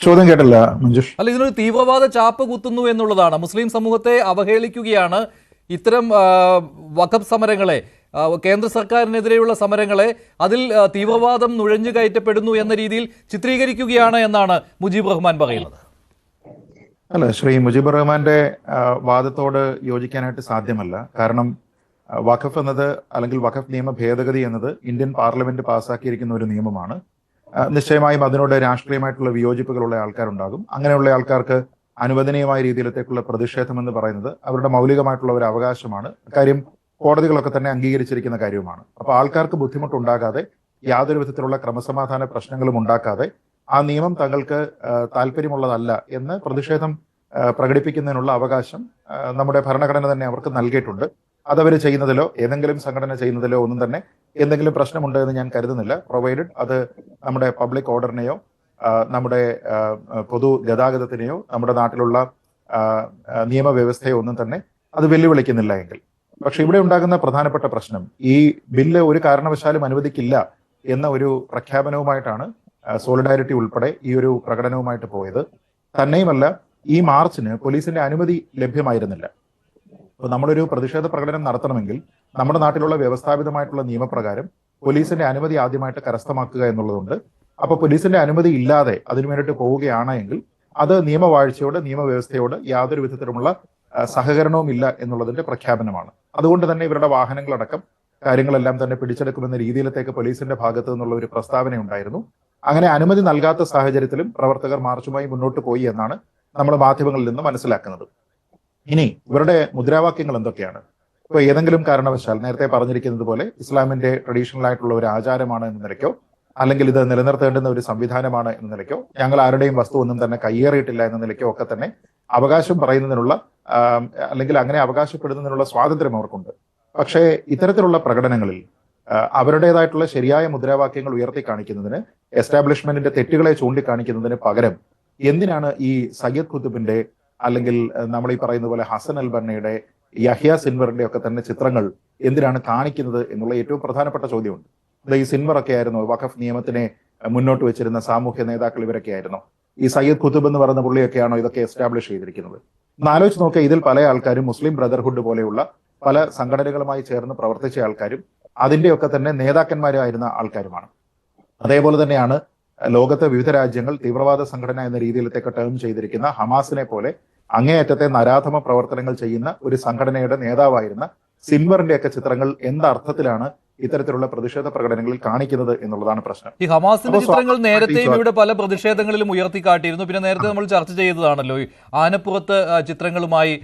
ചോദ്യം കേട്ടില്ല മഞ്ജുഷ്. അല്ല, ഇതിനൊരു തീവ്രവാദ ചാപ്പ് കുത്തുന്നു എന്നുള്ളതാണ്. മുസ്ലിം സമൂഹത്തെ അവഹേളിക്കുകയാണ്. ഇത്തരം വഖഫ് സമരങ്ങളെ, കേന്ദ്ര സർക്കാരിനെതിരെയുള്ള സമരങ്ങളെ അതിൽ തീവ്രവാദം നുഴഞ്ഞു കയറ്റപ്പെടുന്നു എന്ന രീതിയിൽ ചിത്രീകരിക്കുകയാണ് എന്നാണ് മുജീബ് റഹ്മാൻ പറയുന്നത്. അല്ല, ശ്രീ മുജീബ് റഹ്മാന്റെ വാദത്തോട് യോജിക്കാനായിട്ട് സാധ്യമല്ല. കാരണം വഖഫ് എന്നത്, അല്ലെങ്കിൽ വഖഫ് നിയമ ഭേദഗതി എന്നത് ഇന്ത്യൻ പാർലമെന്റ് പാസ്സാക്കിയിരിക്കുന്ന ഒരു നിയമമാണ്. നിശ്ചയമായും അതിനോട് രാഷ്ട്രീയമായിട്ടുള്ള വിയോജിപ്പുകളുള്ള ആൾക്കാരുണ്ടാകും. അങ്ങനെയുള്ള ആൾക്കാർക്ക് അനുവദനീയമായ രീതിയിലത്തേക്കുള്ള പ്രതിഷേധം എന്ന് പറയുന്നത് അവരുടെ മൗലികമായിട്ടുള്ള ഒരു അവകാശമാണ്. കാര്യം കോടതികളൊക്കെ തന്നെ അംഗീകരിച്ചിരിക്കുന്ന കാര്യവുമാണ്. അപ്പോൾ ആൾക്കാർക്ക് ബുദ്ധിമുട്ടുണ്ടാകാതെ, യാതൊരു വിധത്തിലുള്ള ക്രമസമാധാന പ്രശ്നങ്ങളും ഉണ്ടാക്കാതെ ആ നിയമം തങ്ങൾക്ക് താല്പര്യമുള്ളതല്ല എന്ന് പ്രതിഷേധം പ്രകടിപ്പിക്കുന്നതിനുള്ള അവകാശം നമ്മുടെ ഭരണഘടന തന്നെ അവർക്ക് നൽകിയിട്ടുണ്ട്. അതവർ ചെയ്യുന്നതിലോ ഏതെങ്കിലും സംഘടന ചെയ്യുന്നതിലോ ഒന്നും തന്നെ എന്തെങ്കിലും പ്രശ്നമുണ്ട് എന്ന് ഞാൻ കരുതുന്നില്ല. പ്രൊവൈഡഡ് അത് നമ്മുടെ പബ്ലിക് ഓർഡറിനെയോ നമ്മുടെ പൊതു ഗതാഗതത്തിനെയോ നമ്മുടെ നാട്ടിലുള്ള നിയമവ്യവസ്ഥയോ ഒന്നും തന്നെ അത് വെല്ലുവിളിക്കുന്നില്ല എങ്കിൽ. പക്ഷെ ഇവിടെ ഉണ്ടാകുന്ന പ്രധാനപ്പെട്ട പ്രശ്നം, ഈ ബില്ല് ഒരു കാരണവശാലും അനുവദിക്കില്ല എന്ന ഒരു പ്രഖ്യാപനവുമായിട്ടാണ് സോളിഡാരിറ്റി ഉൾപ്പെടെ ഈ ഒരു പ്രകടനവുമായിട്ട് പോയത്. തന്നെയുമല്ല, ഈ മാർച്ചിന് പോലീസിന്റെ അനുമതി ലഭ്യമായിരുന്നില്ല. അപ്പോൾ നമ്മളൊരു പ്രതിഷേധ പ്രകടനം നടത്തണമെങ്കിൽ നമ്മുടെ നാട്ടിലുള്ള വ്യവസ്ഥാപിതമായിട്ടുള്ള നിയമപ്രകാരം പോലീസിന്റെ അനുമതി ആദ്യമായിട്ട് കരസ്ഥമാക്കുക എന്നുള്ളതുണ്ട്. അപ്പൊ പോലീസിന്റെ അനുമതി ഇല്ലാതെ അതിനു വേണ്ടിയിട്ട് പോവുകയാണ് എങ്കിൽ അത് നിയമവാഴ്ചയോട് നിയമവ്യവസ്ഥയോട് യാതൊരു വിധത്തിലുമുള്ള സഹകരണവും ഇല്ല എന്നുള്ളതിന്റെ പ്രഖ്യാപനമാണ്. അതുകൊണ്ട് തന്നെ ഇവരുടെ വാഹനങ്ങളടക്കം കാര്യങ്ങളെല്ലാം തന്നെ പിടിച്ചെടുക്കുമെന്ന രീതിയിലത്തേക്ക് പോലീസിന്റെ ഭാഗത്തു നിന്നുള്ള ഒരു പ്രസ്താവന ഉണ്ടായിരുന്നു. അങ്ങനെ അനുമതി നൽകാത്ത സാഹചര്യത്തിലും പ്രവർത്തകർ മാർച്ചുമായി മുന്നോട്ട് പോയി എന്നാണ് നമ്മൾ മാധ്യമങ്ങളിൽ നിന്ന് മനസ്സിലാക്കുന്നത്. ഇനി ഇവരുടെ മുദ്രാവാക്യങ്ങൾ എന്തൊക്കെയാണ്? ഇപ്പൊ ഏതെങ്കിലും കാരണവശാൽ നേരത്തെ പറഞ്ഞിരിക്കുന്നത് പോലെ ഇസ്ലാമിന്റെ ട്രഡീഷണൽ ആയിട്ടുള്ള ഒരു ആചാരമാണ് എന്ന നിലയ്ക്കോ, അല്ലെങ്കിൽ ഇത് നിലനിർത്തേണ്ടുന്ന ഒരു സംവിധാനമാണ് എന്ന നിലയ്ക്കോ, ഞങ്ങൾ ആരുടെയും വസ്തു ഒന്നും തന്നെ കയ്യേറിയിട്ടില്ല എന്ന നിലയ്ക്കോ ഒക്കെ തന്നെ അവകാശം പറയുന്നതിനുള്ള അല്ലെങ്കിൽ അങ്ങനെ അവകാശപ്പെടുന്നതിനുള്ള സ്വാതന്ത്ര്യം അവർക്കുണ്ട്. പക്ഷേ ഇത്തരത്തിലുള്ള പ്രകടനങ്ങളിൽ അവരുടേതായിട്ടുള്ള ശരിയായ മുദ്രാവാക്യങ്ങൾ ഉയർത്തി കാണിക്കുന്നതിന്, എസ്റ്റാബ്ലിഷ്മെന്റിന്റെ തെറ്റുകളെ ചൂണ്ടിക്കാണിക്കുന്നതിന് പകരം എന്തിനാണ് ഈ സയ്യദ് ഖുതുബിന്റെ അല്ലെങ്കിൽ നമ്മൾ ഈ പറയുന്ന പോലെ ഹസൻ അൽ ബന്നയുടെ, യഹ്യ സിൻവറിന്റെ ഒക്കെ തന്നെ ചിത്രങ്ങൾ എന്തിനാണ് കാണിക്കുന്നത് എന്നുള്ള ഏറ്റവും പ്രധാനപ്പെട്ട ചോദ്യമുണ്ട്. ഈ സിൻവർ ഒക്കെ ആയിരുന്നു വഖഫ് നിയമത്തിനെ മുന്നോട്ട് വെച്ചിരുന്ന സാമൂഹ്യ നേതാക്കൾ, ഇവരൊക്കെ ആയിരുന്നു. ഈ സയ്യദ് ഖുതുബ് എന്ന് പറയുന്ന പുള്ളിയൊക്കെയാണോ ഇതൊക്കെ എസ്റ്റാബ്ലിഷ് ചെയ്തിരിക്കുന്നത്? ആലോചിച്ച് നോക്കുക, ഇതിൽ പല ആൾക്കാരും മുസ്ലിം ബ്രദർഹുഡ് പോലെയുള്ള പല സംഘടനകളുമായി ചേർന്ന് പ്രവർത്തിച്ച ആൾക്കാരും അതിന്റെയൊക്കെ തന്നെ നേതാക്കന്മാരായിരുന്ന ആൾക്കാരുമാണ്. അതേപോലെ തന്നെയാണ് ലോകത്തെ വിവിധ രാജ്യങ്ങൾ തീവ്രവാദ സംഘടന എന്ന രീതിയിലത്തേക്ക് ടേം ചെയ്തിരിക്കുന്ന ഹമാസിനെ പോലെ അങ്ങേയറ്റത്തെ നരാധമ പ്രവർത്തനങ്ങൾ ചെയ്യുന്ന ഒരു സംഘടനയുടെ നേതാവായിരുന്ന സിൻവറിന്റെ ഒക്കെ ചിത്രങ്ങൾ എന്തർത്ഥത്തിലാണ് ഇത്തരത്തിലുള്ള പ്രതിഷേധ പ്രകടനങ്ങളിൽ കാണിക്കുന്നത് എന്നുള്ളതാണ് പ്രശ്നം. ഈ ഹമാസിന്റെ ചിത്രങ്ങൾ നേരത്തെയും ഇവിടെ പല പ്രതിഷേധങ്ങളിലും ഉയർത്തിക്കാട്ടിയിരുന്നു. പിന്നെ നേരത്തെ നമ്മൾ ചർച്ച ചെയ്തതാണല്ലോ ഈ ആനപ്പുറത്ത് ചിത്രങ്ങളുമായി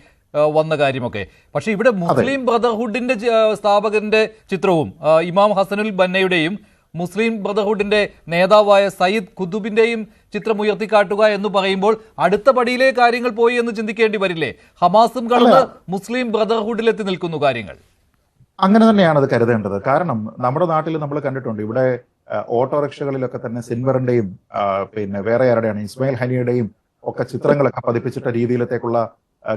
വന്ന കാര്യമൊക്കെ. പക്ഷെ ഇവിടെ മുസ്ലിം ബ്രദർഹുഡിന്റെ സ്ഥാപകന്റെ ചിത്രവും ഇമാം ഹസനുൽ ബന്നയുടെയും മുസ്ലിം ബ്രദർഹുഡിന്റെ നേതാവായ സയ്യിദ് ഖുതുബിന്റെയും ചിത്രം ഉയർത്തിക്കാട്ടുക എന്ന് പറയുമ്പോൾ അടുത്ത പടിയിലെ കാര്യങ്ങൾ പോയി എന്ന് ചിന്തിക്കേണ്ടി വരില്ലേ? ഹമാസും കടന്ന് മുസ്ലിം ബ്രദർഹുഡിലെത്തി നിൽക്കുന്നു കാര്യങ്ങൾ. അങ്ങനെ തന്നെയാണ് അത് കരുതേണ്ടത്. കാരണം നമ്മുടെ നാട്ടിൽ നമ്മൾ കണ്ടിട്ടുണ്ട്, ഇവിടെ ഓട്ടോറിക്ഷകളിലൊക്കെ തന്നെ സിൻവറിന്റെയും പിന്നെ വേറെ ആരുടെയാണ് ഇസ്മായിൽ ഹനിയുടെയും ഒക്കെ ചിത്രങ്ങളൊക്കെ പതിപ്പിച്ചിട്ട രീതിയിലത്തേക്കുള്ള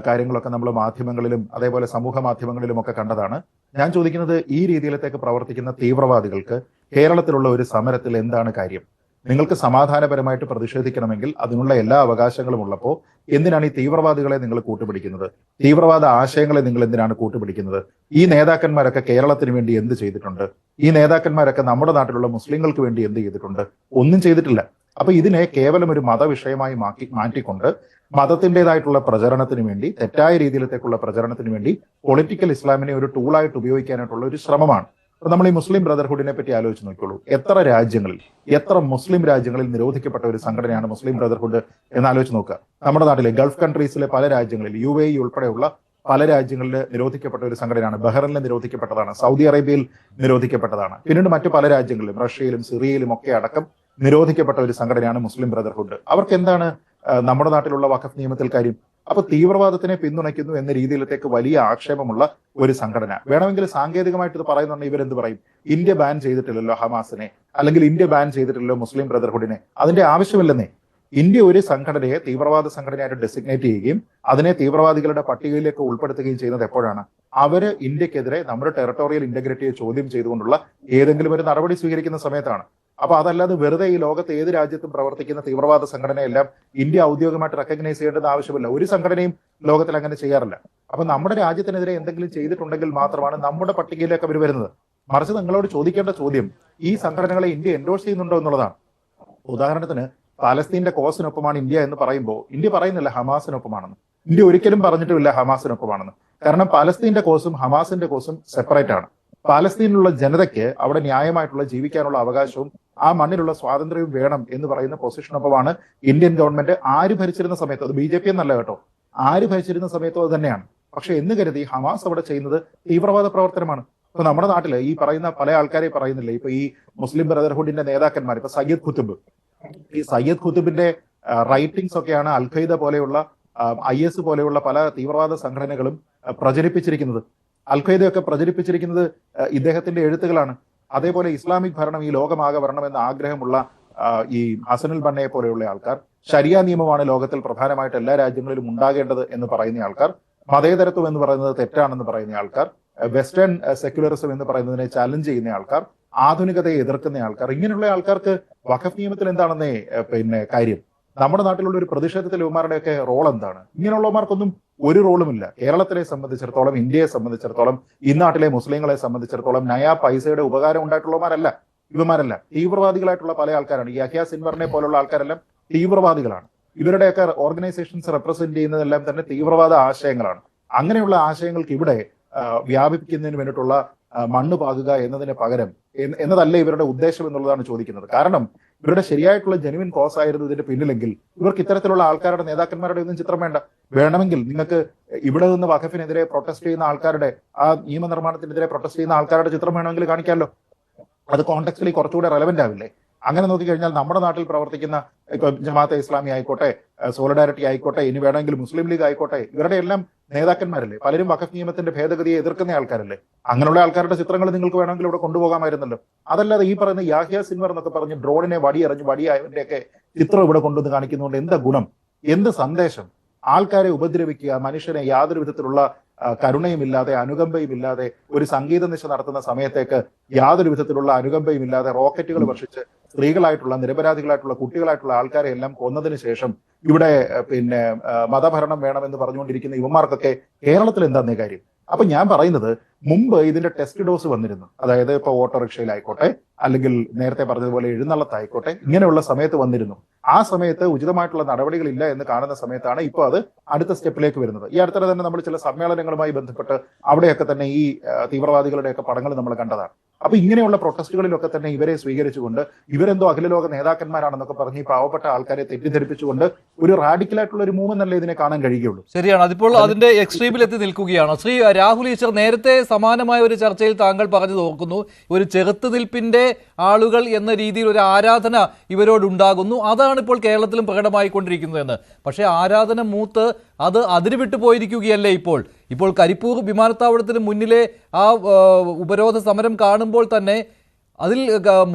കാര്യങ്ങളൊക്കെ നമ്മൾ മാധ്യമങ്ങളിലും അതേപോലെ സമൂഹ മാധ്യമങ്ങളിലും ഒക്കെ കണ്ടതാണ്. ഞാൻ ചോദിക്കുന്നത്, ഈ രീതിയിലത്തേക്ക് പ്രവർത്തിക്കുന്ന തീവ്രവാദികൾക്ക് കേരളത്തിലുള്ള ഒരു സമരത്തിൽ എന്താണ് കാര്യം? നിങ്ങൾക്ക് സമാധാനപരമായിട്ട് പ്രതിഷേധിക്കണമെങ്കിൽ അതിനുള്ള എല്ലാ അവകാശങ്ങളും ഉള്ളപ്പോൾ എന്തിനാണ് ഈ തീവ്രവാദികളെ നിങ്ങൾ കൂട്ടുപിടിക്കുന്നത്? തീവ്രവാദ ആശയങ്ങളെ നിങ്ങൾ എന്തിനാണ് കൂട്ടുപിടിക്കുന്നത്? ഈ നേതാക്കന്മാരൊക്കെ കേരളത്തിന് വേണ്ടി എന്ത് ചെയ്തിട്ടുണ്ട്? ഈ നേതാക്കന്മാരൊക്കെ നമ്മുടെ നാട്ടിലുള്ള മുസ്ലിങ്ങൾക്ക് വേണ്ടി എന്ത് ചെയ്തിട്ടുണ്ട്? ഒന്നും ചെയ്തിട്ടില്ല. അപ്പൊ ഇതിനെ കേവലം ഒരു മതവിഷയമായി മാറ്റിക്കൊണ്ട് മതത്തിൻ്റെതായിട്ടുള്ള പ്രചരണത്തിന് വേണ്ടി, തെറ്റായ രീതിയിലത്തേക്കുള്ള പ്രചരണത്തിന് വേണ്ടി പൊളിറ്റിക്കൽ ഇസ്ലാമിനെ ഒരു ടൂളായിട്ട് ഉപയോഗിക്കാനായിട്ടുള്ള ഒരു ശ്രമമാണ്. അപ്പൊ നമ്മൾ ഈ മുസ്ലിം ബ്രദർഹുഡിനെ പറ്റി ആലോചിച്ച് നോക്കിയുള്ളൂ. എത്ര രാജ്യങ്ങളിൽ, എത്ര മുസ്ലിം രാജ്യങ്ങളിൽ നിരോധിക്കപ്പെട്ട ഒരു സംഘടനയാണ് മുസ്ലിം ബ്രദർഹുഡ് എന്ന് ആലോചിച്ച് നോക്കുക. നമ്മുടെ നാട്ടിലെ ഗൾഫ് കൺട്രീസിലെ പല രാജ്യങ്ങളിൽ, UAE ഉൾപ്പെടെയുള്ള പല രാജ്യങ്ങളിൽ നിരോധിക്കപ്പെട്ട ഒരു സംഘടനയാണ്. ബഹ്റൈനിൽ നിരോധിക്കപ്പെട്ടതാണ്, സൗദി അറേബ്യയിൽ നിരോധിക്കപ്പെട്ടതാണ്, പിന്നീട് മറ്റു പല രാജ്യങ്ങളിലും റഷ്യയിലും സിറിയയിലും ഒക്കെ അടക്കം നിരോധിക്കപ്പെട്ട ഒരു സംഘടനയാണ് മുസ്ലിം ബ്രദർഹുഡ്. അവർക്ക് എന്താണ് നമ്മുടെ നാട്ടിലുള്ള വഖഫ് നിയമത്തിൽ കാര്യം? അപ്പൊ തീവ്രവാദത്തിനെ പിന്തുണയ്ക്കുന്നു എന്ന രീതിയിലത്തേക്ക് വലിയ ആക്ഷേപമുള്ള ഒരു സംഘടന വേണമെങ്കിൽ സാങ്കേതികമായിട്ട് ഇത് പറയുന്നുണ്ട്. ഇവരെന്ത് പറയും? ഇന്ത്യ ബാൻ ചെയ്തിട്ടില്ലല്ലോ ഹമാസിനെ, അല്ലെങ്കിൽ ഇന്ത്യ ബാൻ ചെയ്തിട്ടില്ലല്ലോ മുസ്ലിം ബ്രദർഹുഡിനെ. അതിന്റെ ആവശ്യമില്ലെന്നേ. ഇന്ത്യ ഒരു സംഘടനയെ തീവ്രവാദ സംഘടനയായിട്ട് ഡെസിഗ്നേറ്റ് ചെയ്യുകയും അതിനെ തീവ്രവാദികളുടെ പട്ടികയിലേക്ക് ഉൾപ്പെടുത്തുകയും ചെയ്യുന്നത് എപ്പോഴാണ്? അവര് ഇന്ത്യക്കെതിരെ നമ്മുടെ ടെറിട്ടോറിയൽ ഇന്റഗ്രിറ്റിയെ ചോദ്യം ചെയ്തുകൊണ്ടുള്ള ഏതെങ്കിലും ഒരു നടപടി സ്വീകരിക്കുന്ന സമയത്താണ്. അപ്പൊ അതല്ലാതെ വെറുതെ ഈ ലോകത്ത് ഏത് രാജ്യത്തും പ്രവർത്തിക്കുന്ന തീവ്രവാദ സംഘടനയെല്ലാം ഇന്ത്യ ഔദ്യോഗികമായിട്ട് റെക്കഗ്നൈസ് ചെയ്യേണ്ടത് ആവശ്യമില്ല. ഒരു സംഘടനയും ലോകത്തിൽ അങ്ങനെ ചെയ്യാറില്ല. അപ്പൊ നമ്മുടെ രാജ്യത്തിനെതിരെ എന്തെങ്കിലും ചെയ്തിട്ടുണ്ടെങ്കിൽ മാത്രമാണ് നമ്മുടെ പട്ടികയിലേക്ക് അവർ വരുന്നത്. മറിച്ച് നിങ്ങളോട് ചോദിക്കേണ്ട ചോദ്യം, ഈ സംഘടനകളെ ഇന്ത്യ എൻഡോഴ്സ് ചെയ്യുന്നുണ്ടോ എന്നുള്ളതാണ്. ഉദാഹരണത്തിന്, പാലസ്തീന്റെ കോസിനൊപ്പമാണ് ഇന്ത്യ എന്ന് പറയുമ്പോൾ ഇന്ത്യ പറയുന്നില്ല ഹമാസിനൊപ്പമാണെന്ന്. ഇന്ത്യ ഒരിക്കലും പറഞ്ഞിട്ടുമില്ല ഹമാസിനൊപ്പമാണെന്ന്. കാരണം പാലസ്തീന്റെ കോസും ഹമാസിന്റെ കോസും സെപ്പറേറ്റ് ആണ്. പാലസ്തീനിലുള്ള ജനതയ്ക്ക് അവിടെ ന്യായമായിട്ടുള്ള ജീവിക്കാനുള്ള അവകാശവും ആ മണ്ണിലുള്ള സ്വാതന്ത്ര്യവും വേണം എന്ന് പറയുന്ന പൊസിഷനൊപ്പമാണ് ഇന്ത്യൻ ഗവൺമെന്റ് ആര് ഭരിച്ചിരുന്ന സമയത്ത്, അത് BJP എന്നല്ല കേട്ടോ, ആര് ഭരിച്ചിരുന്ന സമയത്തും അത് തന്നെയാണ്. പക്ഷെ എന്ന് കരുതി ഹമാസ് അവിടെ ചെയ്യുന്നത് തീവ്രവാദ പ്രവർത്തനമാണ്. ഇപ്പൊ നമ്മുടെ നാട്ടില് ഈ പറയുന്ന പല ആൾക്കാരെ പറയുന്നില്ലേ, ഇപ്പൊ ഈ മുസ്ലിം ബ്രദർഹുഡിന്റെ നേതാക്കന്മാർ, ഇപ്പൊ സയ്യദ് ഖുതുബ്, ഈ സയ്യദ് ഖുതുബിന്റെ റൈറ്റിംഗ്സ് ഒക്കെയാണ് അൽ ഖയ്ദ പോലെയുള്ള IS പോലെയുള്ള പല തീവ്രവാദ സംഘടനകളും പ്രചരിപ്പിച്ചിരിക്കുന്നത്. അൽ ഖയ്ദയൊക്കെ പ്രചരിപ്പിച്ചിരിക്കുന്നത് ഇദ്ദേഹത്തിന്റെ എഴുത്തുകളാണ്. അതേപോലെ ഇസ്ലാമിക് ഭരണം ഈ ലോകമാകെ വരണമെന്ന ആഗ്രഹമുള്ള ഈ ഹസനുൽ ബന്നയെ പോലെയുള്ള ആൾക്കാർ, ശരിയ നിയമമാണ് ലോകത്തിൽ പ്രധാനമായിട്ട് എല്ലാ രാജ്യങ്ങളിലും ഉണ്ടാകേണ്ടത് എന്ന് പറയുന്ന ആൾക്കാർ, മതേതരത്വം എന്ന് പറയുന്നത് തെറ്റാണെന്ന് പറയുന്ന ആൾക്കാർ, വെസ്റ്റേൺ സെക്യുലറിസം എന്ന് പറയുന്നതിനെ ചാലഞ്ച് ചെയ്യുന്ന ആൾക്കാർ, ആധുനികതയെ എതിർക്കുന്ന ആൾക്കാർ, ഇങ്ങനെയുള്ള ആൾക്കാർക്ക് വഖഫ് നിയമത്തിൽ എന്താണെന്നേ കാര്യം. നമ്മുടെ നാട്ടിലുള്ള ഒരു പ്രതിഷേധത്തിൽ ഇവന്മാരുടെയൊക്കെ റോൾ എന്താണ്? ഇങ്ങനെയുള്ളവന്മാർക്കൊന്നും ഒരു റോളുമില്ല. കേരളത്തിലെ സംബന്ധിച്ചിടത്തോളം, ഇന്ത്യയെ സംബന്ധിച്ചിടത്തോളം, ഈ നാട്ടിലെ മുസ്ലിങ്ങളെ സംബന്ധിച്ചിടത്തോളം നയാ പൈസയുടെ ഉപകാരം ഉണ്ടായിട്ടുള്ളവന്മാരല്ല ഇവന്മാരല്ല. തീവ്രവാദികളായിട്ടുള്ള പല ആൾക്കാരാണ്. ഈ യഹ്യ സിൻവറിനെ പോലുള്ള ആൾക്കാരെല്ലാം തീവ്രവാദികളാണ്. ഇവരുടെയൊക്കെ ഓർഗനൈസേഷൻസ് റെപ്രസെന്റ് ചെയ്യുന്നതെല്ലാം തന്നെ തീവ്രവാദ ആശയങ്ങളാണ്. അങ്ങനെയുള്ള ആശയങ്ങൾക്ക് ഇവിടെ വ്യാപിപ്പിക്കുന്നതിന് വേണ്ടിയിട്ടുള്ള മണ്ണ് പാകുക എന്നതിന് പകരം എന്നതല്ല ഇവരുടെ ഉദ്ദേശം എന്നുള്ളതാണ് ചോദിക്കുന്നത്. കാരണം ഇവരുടെ ശരിയായിട്ടുള്ള ജെനുവിൻ കോസ് ആയിരുന്നു ഇതിന്റെ പിന്നിലെങ്കിൽ ഇവർക്ക് ഇത്തരത്തിലുള്ള ആൾക്കാരുടെ നേതാക്കന്മാരുടെ ഒന്നും ചിത്രം വേണ്ട. വേണമെങ്കിൽ നിങ്ങൾക്ക് ഇവിടെ നിന്ന് വഖഫിനെതിരെ പ്രൊട്ടസ്റ്റ് ചെയ്യുന്ന ആൾക്കാരുടെ, ആ നിയമനിർമ്മാണത്തിനെതിരെ പ്രൊട്ടസ്റ്റ് ചെയ്യുന്ന ആൾക്കാരുടെ ചിത്രം വേണമെങ്കിൽ കാണിക്കാമല്ലോ. അത് കോണ്ടെക്സ്റ്റിൽ കുറച്ചുകൂടെ റെലവെന്റ് ആവില്ലേ? അങ്ങനെ നോക്കിക്കഴിഞ്ഞാൽ നമ്മുടെ നാട്ടിൽ പ്രവർത്തിക്കുന്ന ഇപ്പൊ ജമാഅത്തെ ഇസ്ലാമി ആയിക്കോട്ടെ, സോളിഡാരിറ്റി ആയിക്കോട്ടെ, ഇനി വേണമെങ്കിൽ മുസ്ലിം ലീഗ് ആയിക്കോട്ടെ, ഇവരുടെ എല്ലാം നേതാക്കന്മാരല്ലേ? പലരും വഖഫ് നിയമത്തിന്റെ ഭേദഗതിയെ എതിർക്കുന്ന ആൾക്കാരല്ലേ? അങ്ങനെയുള്ള ആൾക്കാരുടെ ചിത്രങ്ങൾ നിങ്ങൾക്ക് വേണമെങ്കിൽ ഇവിടെ കൊണ്ടുപോകാമായിരുന്നല്ലോ. അതല്ലാതെ ഈ പറയുന്ന യാഹ്യ സിൻവർ എന്നൊക്കെ പറഞ്ഞ് ഡ്രോണിനെ വടിയെറിഞ്ഞ് വടിയായവന്റെയൊക്കെ ചിത്രം ഇവിടെ കൊണ്ടുവന്ന് കാണിക്കുന്നതുകൊണ്ട് എന്താ ഗുണം? എന്ത് സന്ദേശം? ആൾക്കാരെ ഉപദ്രവിക്കുക, മനുഷ്യനെ യാതൊരു വിധത്തിലുള്ള കരുണയുമില്ലാതെ അനുകമ്പയുമില്ലാതെ ഒരു സംഗീത നിശ നടത്തുന്ന സമയത്തേക്ക് യാതൊരു വിധത്തിലുള്ള അനുകമ്പയുമില്ലാതെ റോക്കറ്റുകൾ വർഷിച്ച് സ്ത്രീകളായിട്ടുള്ള, നിരപരാധികളായിട്ടുള്ള, കുട്ടികളായിട്ടുള്ള ആൾക്കാരെ എല്ലാം കൊന്നതിന് ശേഷം ഇവിടെ മതഭരണം വേണമെന്ന് പറഞ്ഞുകൊണ്ടിരിക്കുന്ന ഇവന്മാർക്കൊക്കെ കേരളത്തിൽ എന്താന്നേ കാര്യം? അപ്പൊ ഞാൻ പറയുന്നത്, മുമ്പ് ഇതിന്റെ ടെസ്റ്റ് ഡോസ് വന്നിരുന്നു. അതായത് ഇപ്പൊ ഓട്ടോറിക്ഷയിലായിക്കോട്ടെ, അല്ലെങ്കിൽ നേരത്തെ പറഞ്ഞതുപോലെ എഴുന്നള്ളത്തായിക്കോട്ടെ, ഇങ്ങനെയുള്ള സമയത്ത് വന്നിരുന്നു. ആ സമയത്ത് ഉചിതമായിട്ടുള്ള നടപടികളില്ല എന്ന് കാണുന്ന സമയത്താണ് ഇപ്പോൾ അത് അടുത്ത സ്റ്റെപ്പിലേക്ക് വരുന്നത്. ഈ അടുത്തിടെ തന്നെ നമ്മൾ ചില സമ്മേളനങ്ങളുമായി ബന്ധപ്പെട്ട് അവിടെയൊക്കെ തന്നെ ഈ തീവ്രവാദികളുടെയൊക്കെ പടങ്ങൾ നമ്മൾ കണ്ടതാണ്. അപ്പൊ ഇങ്ങനെയുള്ള പ്രൊട്ടസ്റ്റുകളിലൊക്കെ തന്നെ ഇവരെ സ്വീകരിച്ചുകൊണ്ട് ഇവരെന്തോ അഖിലലോക നേതാക്കന്മാരാണെന്നൊക്കെ പറഞ്ഞ് ഈ പാവപ്പെട്ട ആൾക്കാരെ തെറ്റിദ്ധരിപ്പിച്ചുകൊണ്ട് ഒരു റാഡിക്കലായിട്ടുള്ള ഒരു മൂവ്മെന്റ് അല്ലേ ഇതിനെ കാണാൻ കഴിയുള്ളൂ. ശരിയാണ്, അതിപ്പോൾ അതിന്റെ എക്സ്ട്രീമിൽ എത്തി നിൽക്കുകയാണ്. ശ്രീ രാഹുൽ ഈശ്വർ, നേരത്തെ സമാനമായ ഒരു ചർച്ചയിൽ താങ്കൾ പറഞ്ഞു നോക്കുന്നു, ഒരു ചെറുത്തുനിൽപ്പിന്റെ ആളുകൾ എന്ന രീതിയിൽ ഒരു ആരാധന ഇവരോടുണ്ടാകുന്നു. അതാണ് ഇപ്പോൾ കേരളത്തിലും പ്രകടമായിക്കൊണ്ടിരിക്കുന്നത് എന്ന്. പക്ഷേ ആരാധന മൂത്ത് അത് അതിര് വിട്ടു പോയിരിക്കുകയല്ലേ ഇപ്പോൾ കരിപ്പൂർ വിമാനത്താവളത്തിന് മുന്നിലെ ആ ഉപരോധ സമരം കാണുമ്പോൾ തന്നെ അതിൽ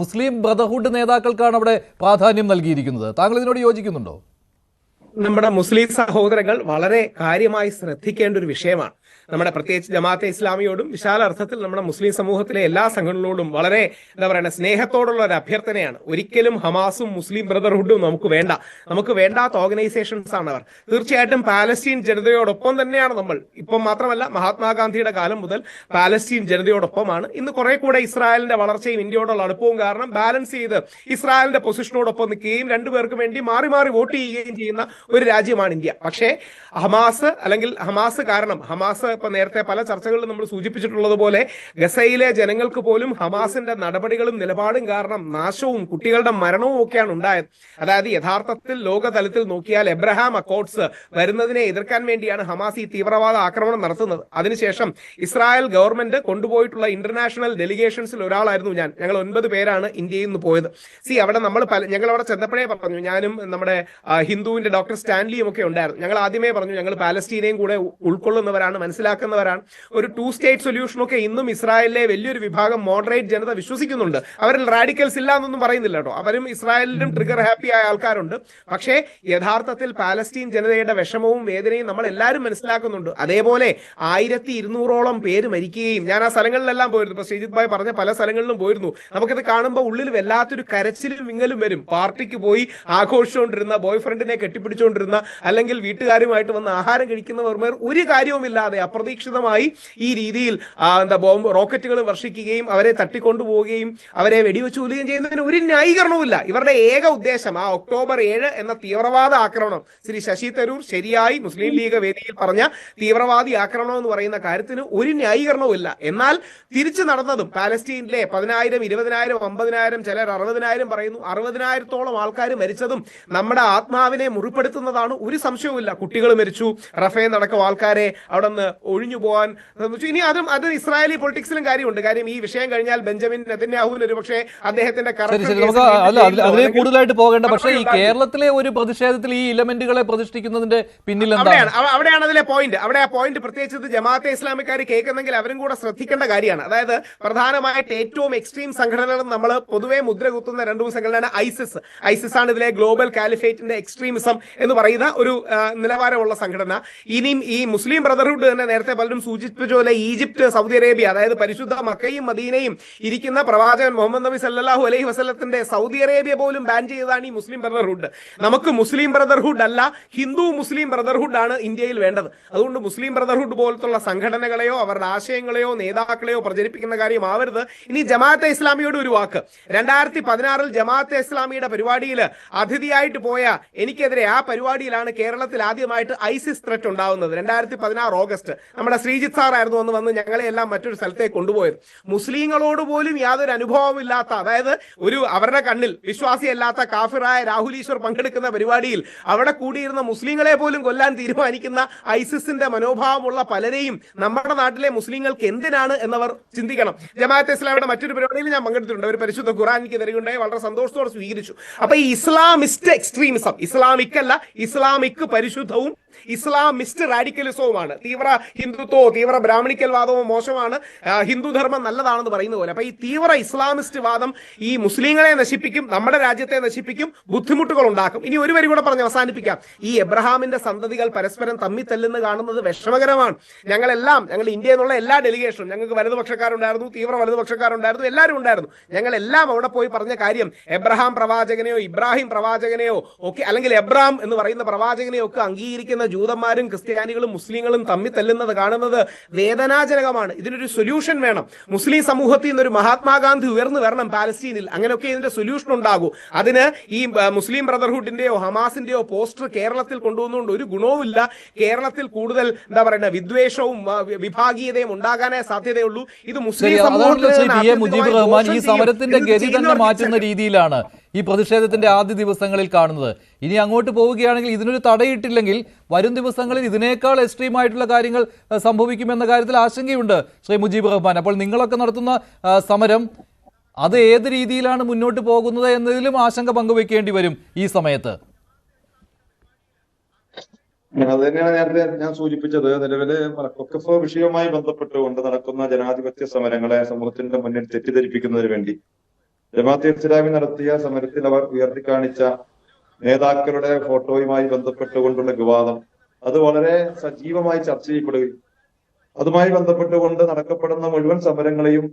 മുസ്ലിം ബ്രദർഹുഡ് നേതാക്കൾക്കാണ് അവിടെ പ്രാധാന്യം നൽകിയിരിക്കുന്നത്. താങ്കൾ ഇതിനോട് യോജിക്കുന്നുണ്ടോ? നമ്മുടെ മുസ്ലിം സഹോദരങ്ങൾ വളരെ കാര്യമായി ശ്രദ്ധിക്കേണ്ട ഒരു വിഷയമാണ്. നമ്മുടെ പ്രത്യേകിച്ച് ജമാഅത്തെ ഇസ്ലാമിയോടും വിശാല അർത്ഥത്തിൽ നമ്മുടെ മുസ്ലിം സമൂഹത്തിലെ എല്ലാ സംഘടനകളോടും വളരെ സ്നേഹത്തോടുള്ള ഒരു അഭ്യർത്ഥനയാണ്. ഒരിക്കലും ഹമാസും മുസ്ലിം ബ്രദർഹുഡും നമുക്ക് വേണ്ടാത്ത ഓർഗനൈസേഷൻസ് ആണ് അവർ. തീർച്ചയായിട്ടും പാലസ്തീൻ ജനതയോടൊപ്പം തന്നെയാണ് നമ്മൾ. ഇപ്പം മാത്രമല്ല, മഹാത്മാഗാന്ധിയുടെ കാലം മുതൽ പാലസ്തീൻ ജനതയോടൊപ്പമാണ്. ഇന്ന് കുറെ കൂടെ ഇസ്രായേലിന്റെ വളർച്ചയും ഇന്ത്യയോടുള്ള അടുപ്പവും കാരണം ബാലൻസ് ചെയ്ത് ഇസ്രായേലിന്റെ പൊസിഷനോടൊപ്പം നിൽക്കുകയും രണ്ടുപേർക്കും വേണ്ടി മാറി മാറി വോട്ട് ചെയ്യുകയും ചെയ്യുന്ന ഒരു രാജ്യമാണ് ഇന്ത്യ. പക്ഷേ ഹമാസ് കാരണം ഇപ്പൊ നേരത്തെ പല ചർച്ചകളിലും നമ്മൾ സൂചിപ്പിച്ചിട്ടുള്ളതുപോലെ ഗസയിലെ ജനങ്ങൾക്ക് പോലും ഹമാസിന്റെ നടപടികളും നിലപാടും കാരണം നാശവും കുട്ടികളുടെ മരണവും ഒക്കെയാണ് ഉണ്ടായത്. അതായത് യഥാർത്ഥത്തിൽ ലോകതലത്തിൽ നോക്കിയാൽ എബ്രഹാം അക്കോർഡ്സ് വരുന്നതിനെ എതിർക്കാൻ വേണ്ടിയാണ് ഹമാസ് ഈ തീവ്രവാദ ആക്രമണം നടത്തുന്നത്. അതിനുശേഷം ഇസ്രായേൽ ഗവൺമെന്റ് കൊണ്ടുപോയിട്ടുള്ള ഇന്റർനാഷണൽ ഡെലിഗേഷൻസിൽ ഒരാളായിരുന്നു ഞാൻ. ഞങ്ങൾ 9 പേരാണ് ഇന്ത്യയിൽ നിന്ന് പോയത്. അവിടെ ഞങ്ങൾ അവിടെ ചെന്നപ്പോഴേ പറഞ്ഞു, ഞാനും നമ്മുടെ ഹിന്ദുവിന്റെ ഡോക്ടർ സ്റ്റാൻലിയും ഒക്കെ ഉണ്ടായിരുന്നു. ഞങ്ങൾ ആദ്യമേ പറഞ്ഞു, ഞങ്ങൾ പാലസ്തീനെയും കൂടെ ഉൾക്കൊള്ളുന്നവരാണ്, മനസ്സിലാക്കുന്നവരാണ്. ഒരു 2 സ്റ്റേറ്റ് സൊല്യൂഷൻ ഒക്കെ ഇന്നും ഇസ്രായേലിലെ വലിയൊരു വിഭാഗം മോഡറേറ്റ് ജനത വിശ്വസിക്കുന്നുണ്ട്. അവരിൽ റാഡിക്കൽസ് ഇല്ല എന്നൊന്നും പറയുന്നില്ല കേട്ടോ. അവരും ഇസ്രായേലിലും ട്രിഗർ ഹാപ്പി ആയ ആൾക്കാരുണ്ട്. പക്ഷേ യഥാർത്ഥത്തിൽ പാലസ്തീൻ ജനതയുടെ വിഷമവും വേദനയും നമ്മൾ എല്ലാവരും മനസ്സിലാക്കുന്നുണ്ട്. അതേപോലെ 1200ഓളം പേര് മരിക്കുകയും, ഞാൻ ആ സ്ഥലങ്ങളിലെല്ലാം പോയിരുന്നു. ഇപ്പൊ ശ്രീജിത് ഭായ് പറഞ്ഞ പല സ്ഥലങ്ങളിലും പോയിരുന്നു. നമുക്കത് കാണുമ്പോൾ ഉള്ളിൽ വല്ലാത്തൊരു കരച്ചിലും വിങ്ങലും വരും. പാർട്ടിക്ക് പോയി ആഘോഷിച്ചുകൊണ്ടിരുന്ന, ബോയ് ഫ്രണ്ടിനെ കെട്ടിപ്പിടിച്ചുകൊണ്ടിരുന്ന, അല്ലെങ്കിൽ വീട്ടുകാരുമായിട്ട് വന്ന് ആഹാരം കഴിക്കുന്നവർ ഒരു കാര്യവുമില്ലാതെ അപ്രതീക്ഷിതമായി ഈ രീതിയിൽ റോക്കറ്റുകൾ വർഷിക്കുകയും അവരെ തട്ടിക്കൊണ്ടുപോവുകയും അവരെ വെടിവെച്ച് കൊല്ലുകയും ചെയ്യുന്നതിന് ഒരു ന്യായീകരണവുമില്ല. ഇവരുടെ ഏക ഉദ്ദേശം ആ ഒക്ടോബർ 7 എന്ന തീവ്രവാദ ആക്രമണം, ശ്രീ ശശി തരൂർ ശരിയായി മുസ്ലിം ലീഗ് വേദിയിൽ പറഞ്ഞ തീവ്രവാദി ആക്രമണം എന്ന് പറയുന്ന കാര്യത്തിന് ഒരു ന്യായീകരണവുമില്ല. എന്നാൽ തിരിച്ചു നടന്നതും പാലസ്തീനിലെ 10,000, 20,000, 50,000, ചിലർ 60,000 പറയുന്നു, 60,000-ഓളം ആൾക്കാർ മരിച്ചതും നമ്മുടെ ആത്മാവിനെ മുറിപ്പെടുത്തുന്നതാണ്. ഒരു സംശയവുമില്ല. കുട്ടികൾ മരിച്ചു, റഫേൽ നടക്കം ആൾക്കാരെ അവിടെ നിന്ന് ഒഴിഞ്ഞു പോകാൻ. ഇനി അത് ഇസ്രായേലി പൊളിറ്റിക്സിലും കാര്യമുണ്ട്. കാര്യം ഈ വിഷയം കഴിഞ്ഞാൽ ബെഞ്ചമിൻ നെതന്യാഹുവിന് ഒരു പക്ഷേ അദ്ദേഹത്തിന്റെ അതിലേക്ക് കൂടുതലായിട്ട് പോകേണ്ട. പക്ഷേ ഈ കേരളത്തിലെ ഒരു പ്രതിഷേധത്തിൽ ഈ എലമെന്റുകളെ പ്രതിഷ്ഠിക്കുന്നതിന്റെ പിന്നിൽ അവിടെയാണ് അതിലെ പോയിന്റ്. അവിടെ ആ പോയിന്റ് പ്രത്യേകിച്ച് ജമാഅത്തെ ഇസ്ലാമിക്കാർ കേൾക്കുന്നെങ്കിൽ അവരും കൂടെ ശ്രദ്ധിക്കേണ്ട കാര്യമാണ്. അതായത് പ്രധാനമായിട്ട് ഏറ്റവും എക്സ്ട്രീം സംഘടനകൾ നമ്മൾ പൊതുവെ മുദ്ര കുത്തുന്ന 2 സംഘടനയാണ് ഐസിസ് ആണ് ഇതിലെ ഗ്ലോബൽ കാലിഫേറ്റിന്റെ എക്സ്ട്രീമിസം എന്ന് പറയുന്ന ഒരു നിലവാരമുള്ള സംഘടന. ഇനിയും ഈ മുസ്ലിം ബ്രദർഹുഡ് തന്നെ നേരത്തെ പലരും സൂചിപ്പിച്ച പോലെ ഈജിപ്ത്, സൗദി അറേബ്യ, അതായത് പരിശുദ്ധ മക്കയും മദീനയും ഇരിക്കുന്ന പ്രവാചകൻ മുഹമ്മദ് നബി സല്ലല്ലാഹു അലൈഹി വസല്ലത്തിന്റെ സൗദി അറേബ്യ പോലും ബാൻ ചെയ്തതാണ് ഈ മുസ്ലിം ബ്രദർഹുഡ്. നമുക്ക് മുസ്ലിം ബ്രദർഹുഡ് അല്ല, ഹിന്ദു മുസ്ലിം ബ്രദർഹുഡ് ആണ് ഇന്ത്യയിൽ വേണ്ടത്. അതുകൊണ്ട് മുസ്ലിം ബ്രദർഹുഡ് പോലത്തുള്ള സംഘടനകളെയോ അവരുടെ ആശയങ്ങളെയോ നേതാക്കളെയോ പ്രചരിപ്പിക്കുന്ന കാര്യം ആവരുത്. ഇനി ജമാഅത്തെ ഇസ്ലാമിയോട് ഒരു വാക്ക്. 2016 ജമാഅത്തെ ഇസ്ലാമിയുടെ പരിപാടിയിൽ അതിഥിയായിട്ട് പോയ എനിക്കെതിരെ ആ പരിപാടിയിലാണ് കേരളത്തിൽ ആദ്യമായിട്ട് ഐസിസ് ത്രെറ്റ് ഉണ്ടാവുന്നത്. 2016 ഓഗസ്റ്റ് നമ്മുടെ ശ്രീജിത്ത് സാറായിരുന്നു ഒന്ന് വന്ന് ഞങ്ങളെ എല്ലാം മറ്റൊരു സ്ഥലത്തേക്ക് കൊണ്ടുപോയത്. മുസ്ലിങ്ങളോട് പോലും യാതൊരു അനുഭവമില്ലാത്ത, അതായത് അവരുടെ കണ്ണിൽ വിശ്വാസിയല്ലാത്ത കാഫിറായ രാഹുൽ ഈശ്വർ പങ്കെടുക്കുന്ന പരിപാടിയിൽ അവിടെ കൂടിയിരുന്ന മുസ്ലിങ്ങളെ പോലും കൊല്ലാൻ തീരുമാനിക്കുന്ന ഐസിസിന്റെ മനോഭാവമുള്ള പലരെയും നമ്മുടെ നാട്ടിലെ മുസ്ലിങ്ങൾക്ക് എന്തിനാണ് എന്നവർ ചിന്തിക്കണം. ജമാഅത്തെ ഇസ്ലാമിയുടെ മറ്റൊരു പരിപാടിയിൽ ഞാൻ പങ്കെടുത്തിട്ടുണ്ട്. ഒരു പരിശുദ്ധ ഖുർആൻ എനിക്ക് തരികയുണ്ടായി, വളരെ സന്തോഷത്തോടെ സ്വീകരിച്ചു. അപ്പൊ ഈ ഇസ്ലാമിസ്റ്റ് എക്സ്ട്രീമിസം, ഇസ്ലാമിക് അല്ല, ഇസ്ലാമിക് പരിശുദ്ധവും ഇസ്ലാമിസ്റ്റ് റാഡിക്കലിസവുമാണ്. തീവ്ര ഹിന്ദുത്വവും തീവ്ര ബ്രാഹ്മണിക്കൽവാദവും മോശമാണ്, ഹിന്ദുധർമ്മം നല്ലതാണെന്ന് പറയുന്ന പോലെ. അപ്പൊ ഈ തീവ്ര ഇസ്ലാമിസ്റ്റ് വാദം ഈ മുസ്ലിങ്ങളെ നശിപ്പിക്കും, നമ്മുടെ രാജ്യത്തെ നശിപ്പിക്കും, ബുദ്ധിമുട്ടുകൾ ഉണ്ടാക്കും. ഇനി ഒരു വരി കൂടെ പറഞ്ഞ് അവസാനിപ്പിക്കാം. ഈ എബ്രഹാമിന്റെ സന്തതികൾ പരസ്പരം തമ്മിൽ തല്ലുന്ന കാണുന്നത് വിഷമകരമാണ്. ഞങ്ങൾ ഇന്ത്യയിൽ നിന്നുള്ള എല്ലാ ഡെലിഗേഷനും, ഞങ്ങൾക്ക് വലതുപക്ഷക്കാരുണ്ടായിരുന്നു, തീവ്ര വലതുപക്ഷക്കാരുണ്ടായിരുന്നു, എല്ലാവരും ഉണ്ടായിരുന്നു. ഞങ്ങളെല്ലാം അവിടെ പോയി പറഞ്ഞ കാര്യം എബ്രഹാം പ്രവാചകനെയോ ഇബ്രാഹിം പ്രവാചകനെയോ ഒക്കെ, അല്ലെങ്കിൽ എബ്രാം എന്ന് പറയുന്ന പ്രവാചകനെയോ ഒക്കെ അംഗീകരിക്കുന്ന ജൂതന്മാരും ക്രിസ്ത്യാനികളും മുസ്ലിങ്ങളും തമ്മിൽ തല്ലുന്നത് കാണുന്നത് വേദനാജനകമാണ്. ഇതിനൊരു സൊല്യൂഷൻ വേണം. മുസ്ലിം സമൂഹത്തിൽ നിന്നൊരു മഹാത്മാഗാന്ധി ഉയർന്നു വരണം പാലസ്തീനിൽ. അങ്ങനെയൊക്കെ ഇതിന്റെ സൊല്യൂഷൻ ഉണ്ടാകൂ. അതിന് ഈ മുസ്ലിം ബ്രദർഹുഡിന്റെയോ ഹമാസിന്റെയോ പോസ്റ്റർ കേരളത്തിൽ കൊണ്ടുവന്നുകൊണ്ട് ഒരു ഗുണവുമില്ല. കേരളത്തിൽ കൂടുതൽ വിദ്വേഷവും വിഭാഗീയതയും ഉണ്ടാകാനേ സാധ്യതയുള്ളൂ. ഇത് മുസ്ലിം മുജീബ് റഹ്മാൻ ഈ സമരത്തിന്റെ ഗതി തന്നെ മാറ്റുന്ന രീതിയിലാണ് ഈ പ്രതിഷേധത്തിന്റെ ആദ്യ ദിവസങ്ങളിൽ കാണുന്നത്. ഇനി അങ്ങോട്ട് പോവുകയാണെങ്കിൽ ഇതിനൊരു തടയിട്ടില്ലെങ്കിൽ വരും ദിവസങ്ങളിൽ ഇതിനേക്കാൾ എക്സ്ട്രീം ആയിട്ടുള്ള കാര്യങ്ങൾ സംഭവിക്കുമെന്ന കാര്യത്തിൽ ആശങ്കയുണ്ട് ശ്രീ മുജീബ് റഹ്മാൻ. അപ്പോൾ നിങ്ങളൊക്കെ നടത്തുന്ന സമരം അത് ഏത് രീതിയിലാണ് മുന്നോട്ട് പോകുന്നത് എന്നതിലും ആശങ്ക പങ്കുവെക്കേണ്ടി വരും ഈ സമയത്ത്. അത് തന്നെയാണ് നേരത്തെ ഞാൻ സൂചിപ്പിച്ചത്. നിലവില് വഖഫ് വിഷയവുമായി ബന്ധപ്പെട്ടുകൊണ്ട് നടക്കുന്ന ജനാധിപത്യ സമരങ്ങളെ സമൂഹത്തിന്റെ മുന്നിൽ തെറ്റിദ്ധരിപ്പിക്കുന്നതിന് വേണ്ടി ജമാഅത്തെ ഇസ്ലാമി നടത്തിയ സമരത്തിൽ അവർ ഉയർത്തിക്കാണിച്ച നേതാക്കളുടെ ഫോട്ടോയുമായി ബന്ധപ്പെട്ടുകൊണ്ടുള്ള വിവാദം അത് വളരെ സജീവമായി ചർച്ച ചെയ്യപ്പെടുകയും അതുമായി ബന്ധപ്പെട്ടുകൊണ്ട് നടക്കപ്പെടുന്ന മുഴുവൻ സമരങ്ങളെയും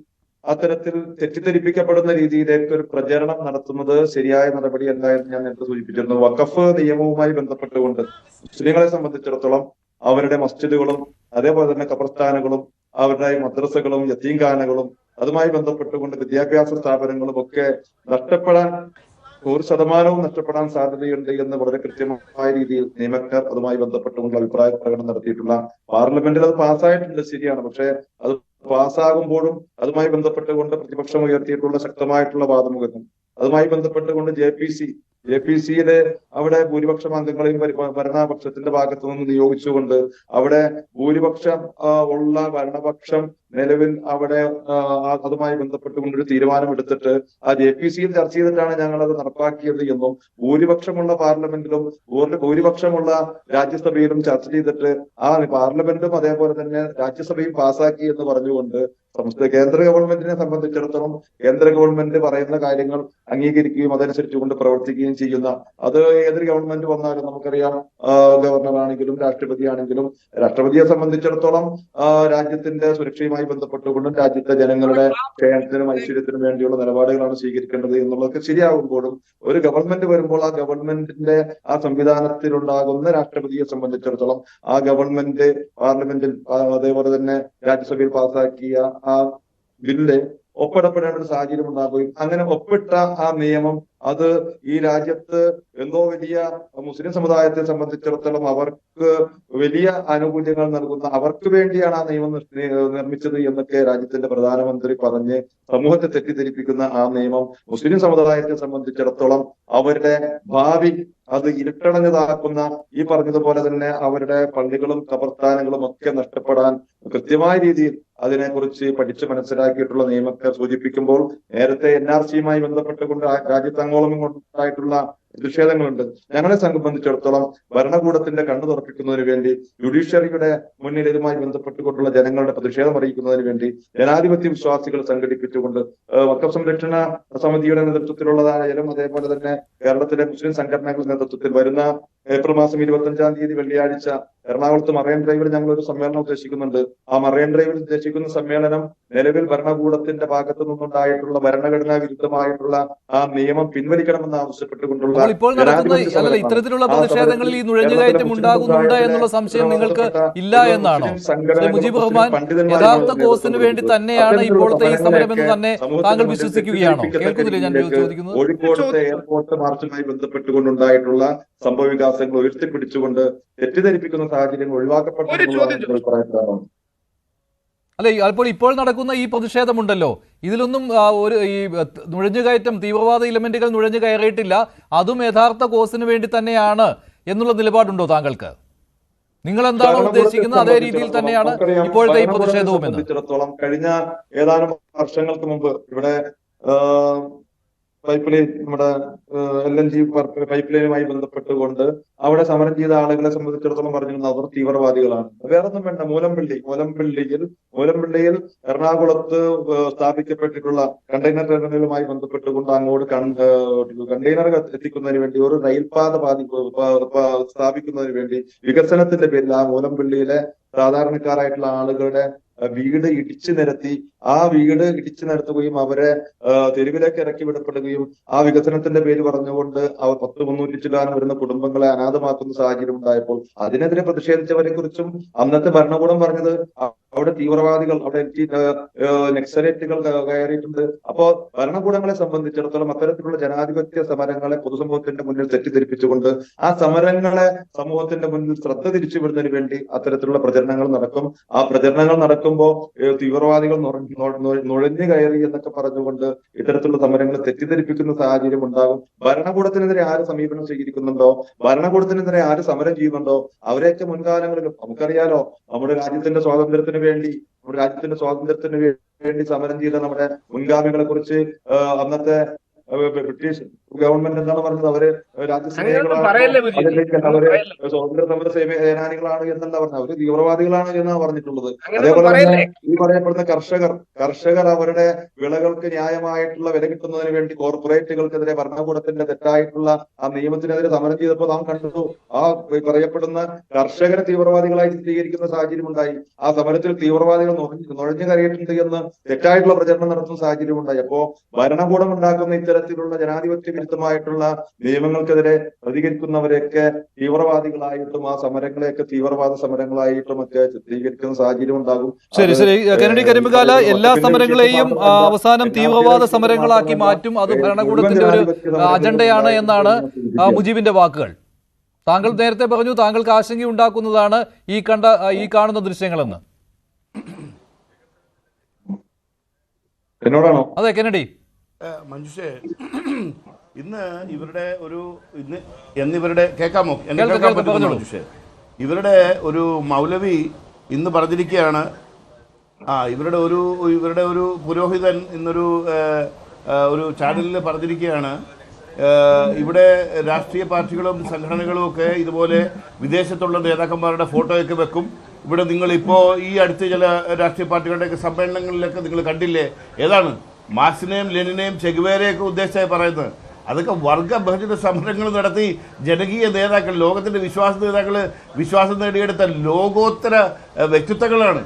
അത്തരത്തിൽ തെറ്റിദ്ധരിപ്പിക്കപ്പെടുന്ന രീതിയിലേക്ക് ഒരു പ്രചരണം നടത്തുന്നത് ശരിയായ നടപടിയല്ല എന്ന് ഞാൻ നേരത്തെ സൂചിപ്പിച്ചിരുന്നു. വഖഫ് നിയമവുമായി ബന്ധപ്പെട്ടുകൊണ്ട് മുസ്ലിങ്ങളെ സംബന്ധിച്ചിടത്തോളം അവരുടെ മസ്ജിദുകളും അതേപോലെ തന്നെ ഖബർസ്ഥാനുകളും അവരുടെ മദ്രസകളും യതീംഖാനകളും അതുമായി ബന്ധപ്പെട്ടുകൊണ്ട് വിദ്യാഭ്യാസ സ്ഥാപനങ്ങളും ഒക്കെ നഷ്ടപ്പെടാൻ 100% നഷ്ടപ്പെടാൻ സാധ്യതയുണ്ട് എന്ന് വളരെ കൃത്യമായ രീതിയിൽ നിയമജ്ഞർ അതുമായി ബന്ധപ്പെട്ടുകൊണ്ട് അഭിപ്രായ പ്രകടനം നടത്തിയിട്ടുള്ള പാർലമെന്റിൽ അത് പാസ്സായിട്ടുണ്ട്, ശരിയാണ്. പക്ഷെ അത് പാസ്സാകുമ്പോഴും അതുമായി ബന്ധപ്പെട്ടുകൊണ്ട് പ്രതിപക്ഷം ഉയർത്തിയിട്ടുള്ള ശക്തമായിട്ടുള്ള വാദമുഖങ്ങൾ അതുമായി ബന്ധപ്പെട്ടുകൊണ്ട് ജെ പി സിയിലെ അവിടെ ഭൂരിപക്ഷം അംഗങ്ങളെയും ഭരണപക്ഷത്തിന്റെ ഭാഗത്തു നിന്ന് നിയോഗിച്ചുകൊണ്ട് അവിടെ ഭൂരിപക്ഷം ഉള്ള ഭരണപക്ഷം നിലവിൽ അവിടെ അതുമായി ബന്ധപ്പെട്ടുകൊണ്ടൊരു തീരുമാനം എടുത്തിട്ട് ആ ജെ പി സിയിൽ ചർച്ച ചെയ്തിട്ടാണ് ഞങ്ങൾ അത് നടപ്പാക്കിയത് എന്നും ഭൂരിപക്ഷമുള്ള പാർലമെന്റിലും ഭൂരിപക്ഷമുള്ള രാജ്യസഭയിലും ചർച്ച ചെയ്തിട്ട് ആ പാർലമെന്റും അതേപോലെ തന്നെ രാജ്യസഭയും പാസ്സാക്കി എന്ന് പറഞ്ഞുകൊണ്ട് കേന്ദ്ര ഗവൺമെന്റിനെ സംബന്ധിച്ചിടത്തോളം കേന്ദ്ര ഗവൺമെന്റ് പറയുന്ന കാര്യങ്ങൾ അംഗീകരിക്കുകയും അതനുസരിച്ചുകൊണ്ട് പ്രവർത്തിക്കുകയും ചെയ്യുന്ന, അത് ഏതൊരു ഗവൺമെന്റ് വന്നാലും നമുക്കറിയാം, ഗവർണറാണെങ്കിലും രാഷ്ട്രപതിയെ സംബന്ധിച്ചിടത്തോളം രാജ്യത്തിന്റെ സുരക്ഷയുമായി ബന്ധപ്പെട്ടുകൊണ്ടും രാജ്യത്തെ ജനങ്ങളുടെ ക്ഷേമത്തിനും ഐശ്വര്യത്തിനും വേണ്ടിയുള്ള നിലപാടുകളാണ് സ്വീകരിക്കേണ്ടത് എന്നുള്ളതൊക്കെ ശരിയാകുമ്പോഴും ഒരു ഗവൺമെന്റ് വരുമ്പോൾ ആ ഗവൺമെന്റിന്റെ ആ സംവിധാനത്തിലുണ്ടാകുന്ന രാഷ്ട്രപതിയെ സംബന്ധിച്ചിടത്തോളം ആ ഗവൺമെന്റ് പാർലമെന്റിൽ അതേപോലെ തന്നെ രാജ്യസഭയിൽ പാസ്സാക്കിയ ആ ബില്ല് ഒപ്പിടപ്പെടേണ്ട ഒരു സാഹചര്യം ഉണ്ടാകുകയും അങ്ങനെ ഒപ്പിട്ട ആ നിയമം അത് ഈ രാജ്യത്ത് എന്തോ വലിയ മുസ്ലിം സമുദായത്തെ സംബന്ധിച്ചിടത്തോളം അവർക്ക് വലിയ ആനുകൂല്യങ്ങൾ നൽകുന്ന, അവർക്ക് വേണ്ടിയാണ് ആ നിയമം നിർമ്മിച്ചത് എന്നൊക്കെ രാജ്യത്തിന്റെ പ്രധാനമന്ത്രി പറഞ്ഞ് സമൂഹത്തെ തെറ്റിദ്ധരിപ്പിക്കുന്ന ആ നിയമം മുസ്ലിം സമുദായത്തെ സംബന്ധിച്ചിടത്തോളം അവരുടെ ഭാവി അത് ഇരുട്ടടഞ്ഞതാക്കുന്ന, ഈ പറഞ്ഞതുപോലെ തന്നെ അവരുടെ പള്ളികളും ഖബർസ്ഥാനങ്ങളും ഒക്കെ നഷ്ടപ്പെടാൻ കൃത്യമായ രീതിയിൽ അതിനെക്കുറിച്ച് പഠിച്ച് മനസ്സിലാക്കിയിട്ടുള്ള നിയമത്തെ സൂചിപ്പിക്കുമ്പോൾ നേരത്തെ NRCയുമായി ബന്ധപ്പെട്ടുകൊണ്ട് രാജ്യത്തങ്ങോളം ഉണ്ടായിട്ടുള്ള പ്രതിഷേധങ്ങളുണ്ട്. ഞങ്ങളെ സംബന്ധിച്ചിടത്തോളം ഭരണകൂടത്തിന്റെ കണ്ണു തുറപ്പിക്കുന്നതിന് വേണ്ടി ജുഡീഷ്യറിയുടെ മുന്നിൽ ഇതുമായി ബന്ധപ്പെട്ടുകൊണ്ടുള്ള ജനങ്ങളുടെ പ്രതിഷേധം അറിയിക്കുന്നതിന് വേണ്ടി ജനാധിപത്യ വിശ്വാസികൾ സംഘടിപ്പിച്ചുകൊണ്ട് വഖഫ് സംരക്ഷണ സമിതിയുടെ നേതൃത്വത്തിലുള്ളതായാലും അതേപോലെ തന്നെ കേരളത്തിലെ മുസ്ലിം സംഘടനകളുടെ നേതൃത്വത്തിൽ വരുന്ന ഏപ്രിൽ മാസം 25 വെള്ളിയാഴ്ച എറണാകുളത്ത് മറൈൻ ഡ്രൈവിൽ ഞങ്ങൾ ഒരു സമ്മേളനം ഉദ്ദേശിക്കുന്നുണ്ട്. ആ മറൈൻ ഡ്രൈവിൽ ഉദ്ദേശിക്കുന്ന സമ്മേളനം നിലവിൽ ഭരണകൂടത്തിന്റെ ഭാഗത്തു നിന്നുണ്ടായിട്ടുള്ള ഭരണഘടനാ വിരുദ്ധമായിട്ടുള്ള ആ നിയമം പിൻവലിക്കണമെന്ന് ആവശ്യപ്പെട്ടുകൊണ്ടുള്ള ഇപ്പോൾ നടക്കുന്ന ഇത്തരത്തിലുള്ള പ്രതിഷേധങ്ങളിൽ ഈ നുഴഞ്ഞുകയറ്റം ഉണ്ടാകുന്നുണ്ട് എന്നുള്ള സംശയം നിങ്ങൾക്ക് ഇല്ല എന്നാണോ? മുജീബ് റഹ്മാൻ, യഥാർത്ഥ കോസിന് വേണ്ടി തന്നെയാണ് ഇപ്പോഴത്തെ ഈ സമരം എന്ന് തന്നെ താങ്കൾ വിശ്വസിക്കുകയാണോ? കേൾക്കുന്നില്ലേ ഞാൻ ചോദിക്കുന്നത്? കോഴിക്കോടത്തെ എയർപോർട്ട് മാർച്ചുമായി ബന്ധപ്പെട്ടുകൊണ്ടുണ്ടായിട്ടുള്ള സംഭവ വികാസങ്ങൾ ഉയർത്തിപ്പിടിച്ചുകൊണ്ട് തെറ്റിദ്ധരിപ്പിക്കുന്ന സാഹചര്യങ്ങൾ ഒഴിവാക്കപ്പെട്ടു. അല്ലെ, അപ്പോൾ ഇപ്പോൾ നടക്കുന്ന ഈ പ്രതിഷേധമുണ്ടല്ലോ, ഇതിലൊന്നും ഒരു ഈ നുഴഞ്ഞുകയറ്റം, തീവ്രവാദ ഇലമെന്റുകൾ നുഴഞ്ഞു കയറിയിട്ടില്ല, അതും യഥാർത്ഥ കോസിന് വേണ്ടി തന്നെയാണ് എന്നുള്ള നിലപാടുണ്ടോ താങ്കൾക്ക്? നിങ്ങൾ എന്താണോ ഉദ്ദേശിക്കുന്നത് അതേ രീതിയിൽ തന്നെയാണ് ഇപ്പോഴത്തെ ഈ പ്രതിഷേധവും എന്ന്? കഴിഞ്ഞ ഏതാനും വർഷങ്ങൾക്ക് മുമ്പ് ഇവിടെ പൈപ്പ് ലൈൻ, നമ്മുടെ LNG പൈപ്പ് ലൈനുമായി ബന്ധപ്പെട്ടുകൊണ്ട് അവിടെ സമരം ചെയ്ത ആളുകളെ സംബന്ധിച്ചിടത്തോളം പറഞ്ഞിരുന്നത് അവർ തീവ്രവാദികളാണ്. വേറൊന്നും വേണ്ട, മൂലംപള്ളിയിൽ എറണാകുളത്ത് സ്ഥാപിക്കപ്പെട്ടിട്ടുള്ള കണ്ടെയ്നർ ടെർമിനലുമായി ബന്ധപ്പെട്ടുകൊണ്ട് അങ്ങോട്ട് കണ്ടെയ്നർ എത്തിക്കുന്നതിന് വേണ്ടി ഒരു റെയിൽപാത സ്ഥാപിക്കുന്നതിന് വേണ്ടി വികസനത്തിന്റെ പേരിൽ ആ മൂലംപള്ളിയിലെ സാധാരണക്കാരായിട്ടുള്ള ആളുകളുടെ വീട് ഇടിച്ചു നിരത്തി, ആ വീട് ഇടിച്ചു നിരത്തുകയും അവരെ തെരുവിലേക്ക് ഇറക്കി വിടപ്പെടുകയും ആ വികസനത്തിന്റെ പേര് പറഞ്ഞുകൊണ്ട് അവർ 100-300 ചില്ലാനം വരുന്ന കുടുംബങ്ങളെ അനാഥമാക്കുന്ന സാഹചര്യം ഉണ്ടായപ്പോൾ അതിനെതിരെ പ്രതിഷേധിച്ചവരെ കുറിച്ചും അന്നത്തെ ഭരണകൂടം പറഞ്ഞത് അവിടെ തീവ്രവാദികൾ, അവിടെ നക്സലേറ്റുകൾ കയറിയിട്ടുണ്ട്. അപ്പോ ഭരണകൂടങ്ങളെ സംബന്ധിച്ചിടത്തോളം അത്തരത്തിലുള്ള ജനാധിപത്യ സമരങ്ങളെ പൊതുസമൂഹത്തിന്റെ മുന്നിൽ തെറ്റിദ്ധരിപ്പിച്ചുകൊണ്ട് ആ സമരങ്ങളെ സമൂഹത്തിന്റെ മുന്നിൽ ശ്രദ്ധ തിരിച്ചുവിടുന്നതിന് വേണ്ടി അത്തരത്തിലുള്ള പ്രചരണങ്ങൾ നടക്കും. ആ പ്രചരണങ്ങൾ നടക്കുമ്പോൾ തീവ്രവാദികൾ നുഴഞ്ഞു കയറി എന്നൊക്കെ പറഞ്ഞുകൊണ്ട് ഇത്തരത്തിലുള്ള സമരങ്ങൾ തെറ്റിദ്ധരിപ്പിക്കുന്ന സാഹചര്യം ഉണ്ടാകും. ഭരണകൂടത്തിനെതിരെ ആര് സമീപനം സ്വീകരിക്കുന്നുണ്ടോ, ഭരണകൂടത്തിനെതിരെ ആര് സമരം ചെയ്യുന്നുണ്ടോ, അവരെയൊക്കെ മുൻകാലങ്ങളിലും നമുക്കറിയാലോ, നമ്മുടെ രാജ്യത്തിന്റെ സ്വാതന്ത്ര്യത്തിന് വേണ്ടി സമരം ചെയ്ത നമ്മുടെ മുൻഗാമികളെ കുറിച്ച് അന്നത്തെ ബ്രിട്ടീഷ് ഗവൺമെന്റ് എന്താണ് പറഞ്ഞത്? അവര് രാജ്യസ്നേഹികളാണ്, അവര് സ്വാതന്ത്ര്യ സമര സേനാനികളാണ് എന്നല്ല പറഞ്ഞത്, അവര് തീവ്രവാദികളാണ് എന്നാണ് പറഞ്ഞിട്ടുള്ളത്. അതേപോലെ തന്നെ ഈ പറയപ്പെടുന്ന കർഷകർ അവരുടെ വിളകൾക്ക് ന്യായമായിട്ടുള്ള വില കിട്ടുന്നതിന് വേണ്ടി കോർപ്പറേറ്റുകൾക്കെതിരെ ഭരണകൂടത്തിന്റെ തെറ്റായിട്ടുള്ള ആ നിയമത്തിനെതിരെ സമരം ചെയ്തപ്പോൾ നാം കണ്ടു ആ പറയപ്പെടുന്ന കർഷകരെ തീവ്രവാദികളായി ചിത്രീകരിക്കുന്ന സാഹചര്യം ഉണ്ടായി. ആ സമരത്തിൽ തീവ്രവാദികൾ നുഴഞ്ഞു കയറിയിട്ടുണ്ട് എന്ന് തെറ്റായിട്ടുള്ള പ്രചരണം നടത്തുന്ന സാഹചര്യം ഉണ്ടായി. അപ്പോ ഭരണകൂടം ഉണ്ടാക്കുന്ന ഇത്തരത്തിലുള്ള ജനാധിപത്യ വിരുദ്ധമായിട്ടുള്ള നിയമങ്ങൾക്കെതിരെ പ്രതികരിക്കുന്നവരെയൊക്കെ തീവ്രവാദികളായിട്ടും ആ സമരങ്ങളെയൊക്കെ തീവ്രവാദ സമരങ്ങളായിട്ടും ഒക്കെ ചിത്രീകരിക്കുന്ന സാഹചര്യം ഉണ്ടാകും. ശരി ശരി, കെനഡി കരിമ്പുകാല, എല്ലാ സമരങ്ങളെയും അവസാനം തീവ്രവാദ സമരങ്ങളാക്കി മാറ്റും, അത് ഭരണകൂടത്തിന്റെ ഒരു അജണ്ടയാണ് എന്നാണ് മുജീബിന്റെ വാക്കുകൾ. താങ്കൾ നേരത്തെ പറഞ്ഞു താങ്കൾക്ക് ആശങ്കയുണ്ടാക്കുന്നതാണ് ഈ കാണുന്ന ദൃശ്യങ്ങളെന്ന്. എന്നോടാണോ? അതെ കെനഡി. മഞ്ജുഷേ, ഇവരുടെ കേൾക്കാമോ? എന്നെ കേൾക്കാൻ പറ്റുന്നു മഞ്ജുഷേ? ഇവരുടെ ഒരു മൗലവി ഇന്ന് പറഞ്ഞിരിക്കുകയാണ്, ഇവരുടെ ഒരു പുരോഹിതൻ ഇന്നൊരു ഒരു ചാനലിൽ പറഞ്ഞിരിക്കുകയാണ്, ഇവിടെ രാഷ്ട്രീയ പാർട്ടികളും സംഘടനകളും ഒക്കെ ഇതുപോലെ വിദേശത്തുള്ള നേതാക്കന്മാരുടെ ഫോട്ടോയൊക്കെ വെക്കും. ഇവിടെ നിങ്ങളിപ്പോൾ ഈ അടുത്ത് ചില രാഷ്ട്രീയ പാർട്ടികളുടെയൊക്കെ സമ്മേളനങ്ങളിലൊക്കെ നിങ്ങൾ കണ്ടില്ലേ, ഏതാണ് മാർക്സിനെയും ലെനിനെയും ചെഗുവേരയൊക്കെ ഉദ്ദേശിച്ചായി പറയുന്നത്? അതൊക്കെ വർഗബഹുജന സമരങ്ങൾ നടത്തി ജനകീയ നേതാക്കൾ, ലോകത്തിൻ്റെ വിശ്വാസം നേടിയെടുത്ത ലോകോത്തര വ്യക്തിത്വങ്ങളാണ്.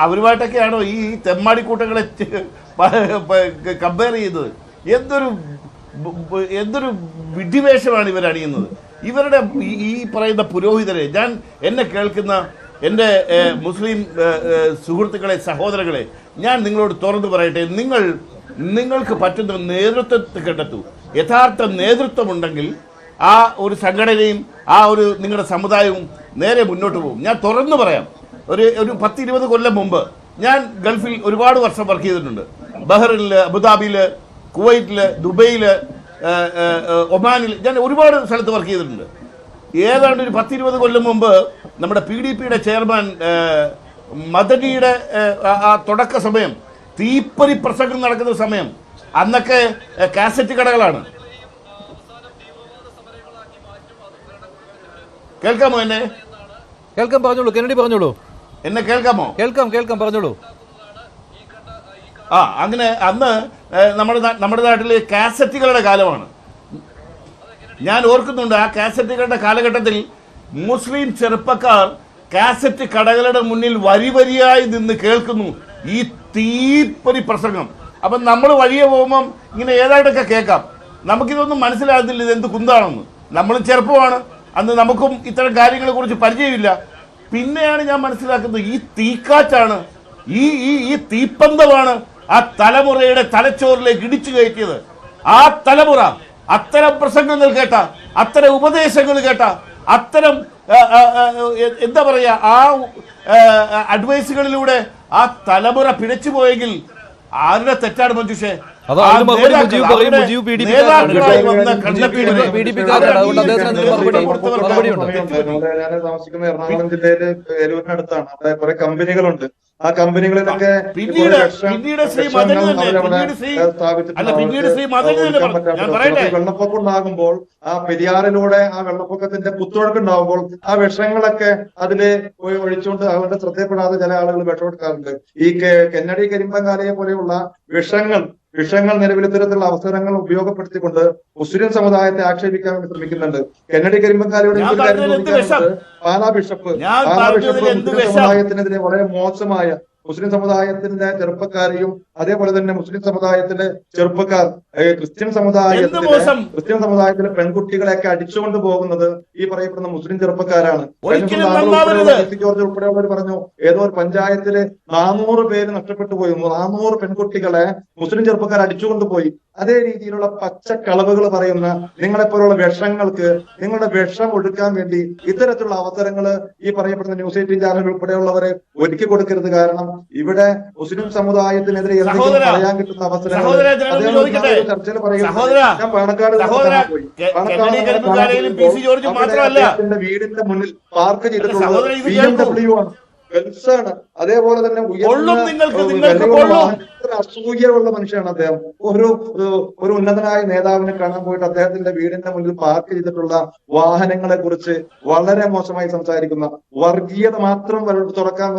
അവരുമായിട്ടൊക്കെയാണോ ഈ തെമ്മാടിക്കൂട്ടങ്ങളെ കമ്പയർ ചെയ്യുന്നത്? എന്തൊരു വിഡ്ഢിവേഷമാണ് ഇവരണിയുന്നത്. ഇവരുടെ ഈ പറയുന്ന പുരോഹിതരെ, എന്നെ കേൾക്കുന്ന എൻ്റെ മുസ്ലിം സുഹൃത്തുക്കളെ, സഹോദരങ്ങളെ, ഞാൻ നിങ്ങളോട് തുറന്നു പറയട്ടെ, നിങ്ങൾക്ക് പറ്റുന്ന നേതൃത്വത്തെ കണ്ടെത്തൂ. യഥാർത്ഥ നേതൃത്വമുണ്ടെങ്കിൽ ആ ഒരു സംഘടനയും ആ ഒരു നിങ്ങളുടെ സമുദായവും നേരെ മുന്നോട്ട് പോകും. ഞാൻ തുറന്നു പറയാം, ഒരു 10-20 കൊല്ലം മുമ്പ് ഞാൻ ഗൾഫിൽ ഒരുപാട് വർഷം വർക്ക് ചെയ്തിട്ടുണ്ട്. ബഹ്റിനിൽ, അബുദാബിയിൽ, കുവൈറ്റിൽ, ദുബൈയിൽ, ഒമാനിൽ, ഞാൻ ഒരുപാട് സ്ഥലത്ത് വർക്ക് ചെയ്തിട്ടുണ്ട്. ഏതാണ്ട് ഒരു 10-20 കൊല്ലം മുമ്പ് നമ്മുടെ PDPയുടെ ചെയർമാൻ മദനിയുടെ ആ തുടക്ക സമയം, തീപ്പൊരി പ്രസംഗം നടക്കുന്ന സമയം, അന്നൊക്കെ കാസറ്റ് കടകളാണ്. കേൾക്കാമോ? എന്നെ കേൾക്കാം, പറഞ്ഞോളൂ കെനഡി, പറഞ്ഞോളൂ. എന്നെ കേൾക്കാമോ? കേൾക്കാം, പറഞ്ഞോളൂ. അങ്ങനെ അന്ന് നമ്മുടെ നാട്ടിൽ കാസറ്റുകളുടെ കാലമാണ്. ഞാൻ ഓർക്കുന്നുണ്ട് ആ കാസറ്റുകളുടെ കാലഘട്ടത്തിൽ മുസ്ലിം ചെറുപ്പക്കാർ കാസറ്റ് കടകളുടെ മുന്നിൽ വരിയായി നിന്ന് കേൾക്കുന്നു ഈ തീപ്പൊരി പ്രസംഗം. അപ്പം നമ്മൾ വഴിയെ പോകുമ്പം ഇങ്ങനെ ഏതായിട്ടൊക്കെ കേൾക്കാം. നമുക്കിതൊന്നും മനസ്സിലാകുന്നില്ല ഇതെന്ത് കുന്താണെന്ന്. നമ്മളും ചെറുപ്പമാണ്, അന്ന് നമുക്കും ഇത്തരം കാര്യങ്ങളെ കുറിച്ച് പരിചയമില്ല. പിന്നെയാണ് ഞാൻ മനസ്സിലാക്കുന്നത് ഈ തീക്കാറ്റാണ്, ഈ തീപ്പന്തമാണ് ആ തലമുറയുടെ തലച്ചോറിലേക്ക് ഇടിച്ചു കയറ്റിയത്. ആ തലമുറ അത്തരം പ്രസംഗങ്ങൾ കേട്ട, അത്തരം ഉപദേശങ്ങൾ കേട്ട, അത്തരം എന്താ പറയുക ആ അഡ്വൈസുകളിലൂടെ ആ തലമുറ പിഴച്ചു പോയെങ്കിൽ ആരുടെ തെറ്റാണ് മഞ്ജുഷേ? ഞാൻ താമസിക്കുന്ന എറണാകുളം ജില്ലയില് ഏലൂരിനടുത്താണ്. അവിടെ കുറെ കമ്പനികളുണ്ട്. ആ കമ്പനികളിലൊക്കെ വെള്ളപ്പൊക്കം ഉണ്ടാകുമ്പോൾ ആ പെരിയാറിലൂടെ ആ വെള്ളപ്പൊക്കത്തിന്റെ കുത്തൊഴുക്കുണ്ടാകുമ്പോൾ ആ വിഷങ്ങളൊക്കെ അതില് ഒഴിച്ചുകൊണ്ട് അവരുടെ ശ്രദ്ധയപ്പെടാതെ ചില ആളുകൾ വിഷമെടുക്കാറുണ്ട്. ഈ കെന്നഡി കരിമ്പങ്കാലയെ പോലെയുള്ള വിഷങ്ങൾ നിലവിൽ ഇത്തരത്തിലുള്ള അവസരങ്ങൾ ഉപയോഗപ്പെടുത്തിക്കൊണ്ട് മുസ്ലിം സമുദായത്തെ ആക്ഷേപിക്കാൻ വേണ്ടി ശ്രമിക്കുന്നുണ്ട്. കെന്നഡി കരിമ്പങ്കാലയുടെ പാലാ ബിഷപ്പ് മുസ്ലിം സമുദായത്തിനെതിരെ വളരെ മോശമായ മുസ്ലിം സമുദായത്തിന്റെ ചെറുപ്പക്കാരെയും അതേപോലെ തന്നെ മുസ്ലിം സമുദായത്തിലെ ചെറുപ്പക്കാർ ക്രിസ്ത്യൻ സമുദായത്തിലെ പെൺകുട്ടികളെയൊക്കെ അടിച്ചുകൊണ്ട് പോകുന്നത് ഈ പറയപ്പെടുന്ന മുസ്ലിം ചെറുപ്പക്കാരാണ്. ജോർജ് ഉൾപ്പെടെയുള്ളവർ പറഞ്ഞു ഏതോ ഒരു പഞ്ചായത്തില് 400 പേര് നഷ്ടപ്പെട്ടു പോയി, 400 പെൺകുട്ടികളെ മുസ്ലിം ചെറുപ്പക്കാർ അടിച്ചുകൊണ്ട് പോയി. അതേ രീതിയിലുള്ള പച്ചക്കളവുകൾ പറയുന്ന നിങ്ങളെപ്പോലുള്ള വിഷങ്ങൾക്ക് നിങ്ങളുടെ വിഷം ഒടുക്കാൻ വേണ്ടി ഇത്തരത്തിലുള്ള അവസരങ്ങൾ ഈ പറയപ്പെടുന്ന ന്യൂസ് 18 ചാനൽ ഉൾപ്പെടെയുള്ളവരെ ഒരുക്കി കൊടുക്കരുത്. കാരണം ഇവിടെ മുസ്ലിം സമുദായത്തിനെതിരെ എന്തെങ്കിലും പറയാൻ കിട്ടുന്ന അവസരങ്ങൾ ചർച്ചയിൽ പറയുന്നത് ഞാൻ പാണക്കാട് അദ്ദേഹത്തിന്റെ വീടിന്റെ മുന്നിൽ പാർക്ക് ചെയ്തിട്ടുള്ളത് BMW ആണ്, ബെൻസാണ്. അതേപോലെ തന്നെ അസൂയുള്ള മനുഷ്യനാണ് അദ്ദേഹം. ഒരു ഉന്നതനായ നേതാവിനെ കാണാൻ പോയിട്ട് അദ്ദേഹത്തിന്റെ വീടിന്റെ മുന്നിൽ പാർക്ക് ചെയ്തിട്ടുള്ള വാഹനങ്ങളെ കുറിച്ച് വളരെ മോശമായി സംസാരിക്കുന്ന, വർഗീയത മാത്രം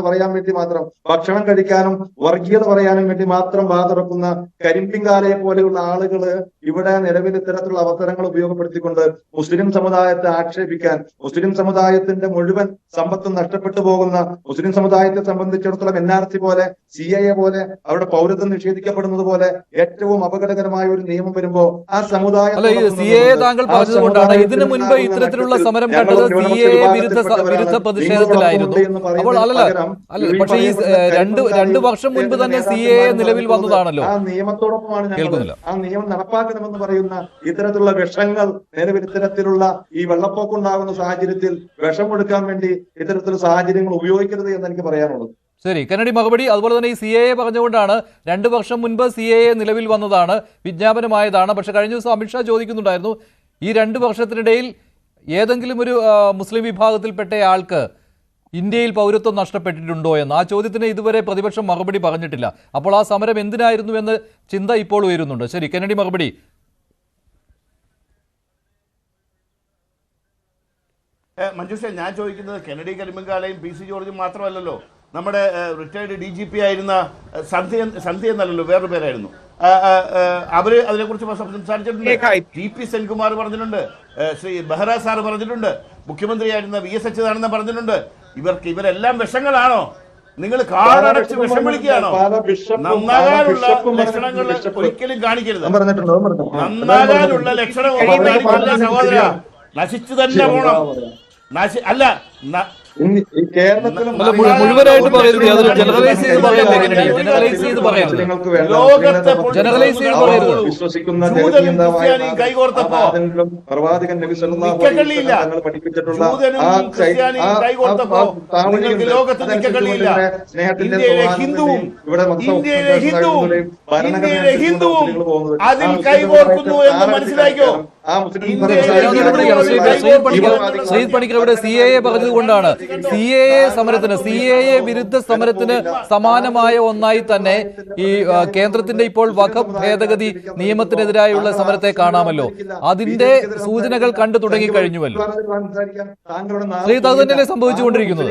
പറയാൻ വേണ്ടി മാത്രം, ഭക്ഷണം കഴിക്കാനും വർഗീയത പറയാനും വേണ്ടി മാത്രം തുറക്കുന്ന കരിമ്പിങ്കാലയെ പോലെയുള്ള ആളുകള് ഇവിടെ നിലവിൽ ഇത്തരത്തിലുള്ള അവസരങ്ങൾ ഉപയോഗപ്പെടുത്തിക്കൊണ്ട് മുസ്ലിം സമുദായത്തെ ആക്ഷേപിക്കാൻ, മുസ്ലിം സമുദായത്തിന്റെ മുഴുവൻ സമ്പത്തും നഷ്ടപ്പെട്ടു പോകുന്ന, മുസ്ലിം സമുദായത്തെ സംബന്ധിച്ചിടത്തോളം NRC പോലെ CAA പോലെ അവരുടെ പൗരത്വം നിഷേധിക്കപ്പെടുന്നത് പോലെ ഏറ്റവും അപകടകരമായ ഒരു നിയമം വരുമ്പോ ആ സമുദായം താങ്കൾ പറഞ്ഞതുകൊണ്ടാണ് ഇതിനു മുൻപ് ഇത്തരത്തിലുള്ള സമരം കണ്ടത് CAA വിരുദ്ധ പ്രതിഷേധത്തിലായിരുന്നു. അപ്പോൾ പക്ഷേ ഈ രണ്ടു വർഷം മുൻപ് തന്നെ CAA നിലവിൽ വന്നതാണല്ലോ. ആ നിയമത്തോടൊപ്പമാണ് ഞങ്ങൾ ആ നിയമം നടപ്പാക്കണമെന്ന് പറയുന്ന ഇത്തരത്തിലുള്ള വിഷങ്ങൾ നിലവിൽ ഇത്തരത്തിലുള്ള ഈ വെള്ളപ്പൊക്കം ഉണ്ടാകുന്ന സാഹചര്യത്തിൽ വിഷം കൊടുക്കാൻ വേണ്ടി ഇത്തരത്തിലുള്ള സാഹചര്യങ്ങൾ ഉപയോഗിക്കരുത് എന്ന് എനിക്ക് പറയാനുള്ളത്. ശരി, കെന്നഡി മറുപടി. അതുപോലെ തന്നെ ഈ CAA പറഞ്ഞുകൊണ്ടാണ് 2 വർഷം മുൻപ് CAA നിലവിൽ വന്നതാണ്, വിജ്ഞാപനമായതാണ്. പക്ഷെ കഴിഞ്ഞ ദിവസം അമിത്ഷാ ചോദിക്കുന്നുണ്ടായിരുന്നു ഈ 2 വർഷത്തിനിടയിൽ ഏതെങ്കിലും ഒരു മുസ്ലിം വിഭാഗത്തിൽപ്പെട്ട ആൾക്ക് ഇന്ത്യയിൽ പൗരത്വം നഷ്ടപ്പെട്ടിട്ടുണ്ടോ എന്ന്. ആ ചോദ്യത്തിന് ഇതുവരെ പ്രതിപക്ഷം മറുപടി പറഞ്ഞിട്ടില്ല. അപ്പോൾ ആ സമരം എന്തിനായിരുന്നു എന്ന ചിന്ത ഇപ്പോൾ ഉയരുന്നുണ്ട്. ശരി, കെന്നഡി മറുപടി. മഞ്ജുഷ, ഞാൻ ചോദിക്കുന്നത് കെന്നഡി കരിമ്പങ്കാലയും PC ജോർജും മാത്രമല്ലല്ലോ. നമ്മുടെ റിട്ടയർഡ് DGP ആയിരുന്ന സന്ധ്യ എന്നല്ലല്ലോ, വേറൊരു പേരായിരുന്നു. അവര് അതിനെക്കുറിച്ച് സംസാരിച്ചിട്ടുണ്ട്. TP സെൻകുമാർ പറഞ്ഞിട്ടുണ്ട്, ശ്രീ ബെഹ്റ സാർ പറഞ്ഞിട്ടുണ്ട്, മുഖ്യമന്ത്രിയായിരുന്ന VS അച്യുതാനന്ദൻ പറഞ്ഞിട്ടുണ്ട്. ഇവരെല്ലാം വിഷങ്ങളാണോ? നിങ്ങൾ കാടടച്ച് വിഷം വിളിക്കുകയാണോ? നന്നാകാനുള്ള ലക്ഷണങ്ങൾ ഒരിക്കലും കാണിക്കരുത്. നന്നാകാനുള്ള ലക്ഷണം കാണിക്കില്ല സഹോദര. നശിച്ചു തന്നെ പോണം. അല്ല മുഴുവനായിട്ട് പറയുന്നത് അതൊരു ജനറലൈസ് ചെയ്ത് പറയരുത്. വിശ്വസിക്കുന്ന കൈകോർത്തപ്പോ ലോകത്ത് നിൽക്കകളിയില്ല. ഇന്ത്യയിലെ ഹിന്ദുവും അതിൽ കൈകോർക്കുന്നു എന്ന് മനസ്സിലാക്കിയോ? ശ്രീത് പണിക്കർ ഇവിടെ CAA പറഞ്ഞതുകൊണ്ടാണ് CAA സമരത്തിന്, CAA വിരുദ്ധ സമരത്തിന് സമാനമായ ഒന്നായി തന്നെ ഈ കേന്ദ്രത്തിന്റെ ഇപ്പോൾ വഖഫ് ഭേദഗതി നിയമത്തിനെതിരായുള്ള സമരത്തെ കാണാമല്ലോ. അതിന്റെ സൂചനകൾ കണ്ടു തുടങ്ങിക്കഴിഞ്ഞുവല്ലോ. ശ്രീത് അത് തന്നെയല്ലേ സംഭവിച്ചുകൊണ്ടിരിക്കുന്നത്?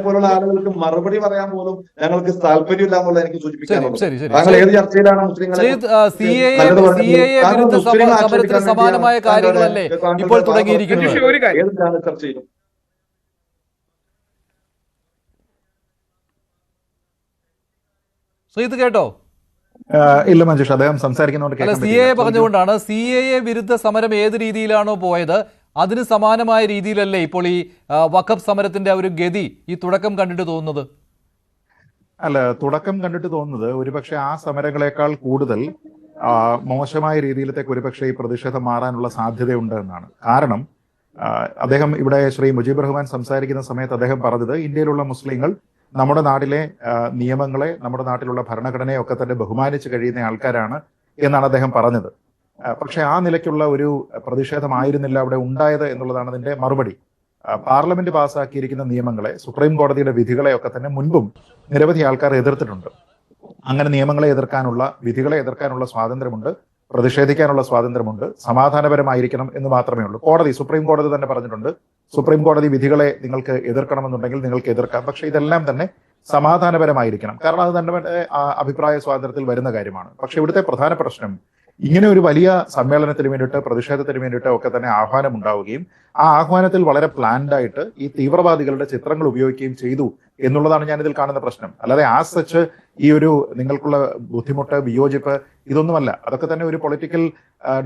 പോലുള്ള ആളുകൾക്ക് മറുപടി പറയാൻ പോലും ഞങ്ങൾക്ക് താല്പര്യമില്ല എന്നുള്ളത് എനിക്ക് സൂചിപ്പിക്കാനുള്ളത്. ശരി, ശരി. താങ്കൾ ഏത് ചർച്ചയിലാണ് മുസ്ലിങ്ങളെ വിരുദ്ധ സമരത്തിന് സമാനമായ കാര്യങ്ങളല്ലേ ഇപ്പോൾ തുടങ്ങിയിരിക്കുന്നത്? ഒരു കാര്യം ഏത് ചർച്ചയിലും ശ്രീത് കേട്ടോ? ഇല്ല മഞ്ജുഷ്, അദ്ദേഹം സംസാരിക്കുന്നതുകൊണ്ട് അല്ല, കേൾക്കാൻ CAA പറ്റില്ല. പറഞ്ഞുകൊണ്ടാണ്. CAA വിരുദ്ധ സമരം ഏത് രീതിയിലാണോ പോയത് അതിന് സമാനമായ രീതിയിലല്ലേ ഇപ്പോൾ ഈ വഖഫ് സമരത്തിന്റെ ഒരു ഗതി ഈ തുടക്കം കണ്ടിട്ട് തോന്നുന്നത്? അല്ല, തുടക്കം കണ്ടിട്ട് തോന്നുന്നത് ഒരുപക്ഷെ ആ സമരങ്ങളെക്കാൾ കൂടുതൽ മോശമായ രീതിയിലത്തേക്ക് ഒരുപക്ഷെ ഈ പ്രതിഷേധം മാറാനുള്ള സാധ്യതയുണ്ട് എന്നാണ്. കാരണം അദ്ദേഹം ഇവിടെ ശ്രീ മുജീബ് റഹ്മാൻ സംസാരിക്കുന്ന സമയത്ത് അദ്ദേഹം പറഞ്ഞത് ഇന്ത്യയിലുള്ള മുസ്ലിങ്ങൾ നമ്മുടെ നാട്ടിലെ നിയമങ്ങളെ, നമ്മുടെ നാട്ടിലുള്ള ഭരണഘടനയെ ഒക്കെ തന്നെ ബഹുമാനിച്ച് കഴിയുന്ന ആൾക്കാരാണ് എന്നാണ് അദ്ദേഹം പറഞ്ഞത്. പക്ഷെ ആ നിലയ്ക്കുള്ള ഒരു പ്രതിഷേധമായിരുന്നില്ല അവിടെ ഉണ്ടായത് എന്നുള്ളതാണ് അതിന്റെ മറുപടി. പാർലമെന്റ് പാസ്സാക്കിയിരിക്കുന്ന നിയമങ്ങളെ, സുപ്രീം കോടതിയുടെ വിധികളെ ഒക്കെ തന്നെ മുൻപും നിരവധി ആൾക്കാർ എതിർത്തിട്ടുണ്ട്. അങ്ങനെ നിയമങ്ങളെ എതിർക്കാനുള്ള, വിധികളെ എതിർക്കാനുള്ള സ്വാതന്ത്ര്യമുണ്ട്, പ്രതിഷേധിക്കാനുള്ള സ്വാതന്ത്ര്യമുണ്ട്, സമാധാനപരമായിരിക്കണം എന്ന് മാത്രമേ ഉള്ളൂ. സുപ്രീം കോടതി തന്നെ പറഞ്ഞിട്ടുണ്ട്, സുപ്രീം കോടതി വിധികളെ നിങ്ങൾക്ക് എതിർക്കണമെന്നുണ്ടെങ്കിൽ നിങ്ങൾക്ക് എതിർക്കാം, പക്ഷെ ഇതെല്ലാം തന്നെ സമാധാനപരമായിരിക്കണം. കാരണം അത് തന്നെ അഭിപ്രായ സ്വാതന്ത്ര്യത്തിൽ വരുന്ന കാര്യമാണ്. പക്ഷെ ഇവിടുത്തെ പ്രധാന പ്രശ്നം, ഇങ്ങനെ ഒരു വലിയ സമ്മേളനത്തിന് വേണ്ടിയിട്ട്, പ്രതിഷേധത്തിന് വേണ്ടിയിട്ട് ഒക്കെ തന്നെ ആഹ്വാനം ഉണ്ടാവുകയും ആ ആഹ്വാനത്തിൽ വളരെ പ്ലാൻഡ് ആയിട്ട് ഈ തീവ്രവാദികളുടെ ചിത്രങ്ങൾ ഉപയോഗിക്കുകയും ചെയ്തു എന്നുള്ളതാണ് ഞാനിതിൽ കാണുന്ന പ്രശ്നം. അല്ലാതെ ആ സച്ച് ഈ ഒരു നിങ്ങൾക്കുള്ള ബുദ്ധിമുട്ട്, വിയോജിപ്പ് ഇതൊന്നുമല്ല. അതൊക്കെ തന്നെ ഒരു പൊളിറ്റിക്കൽ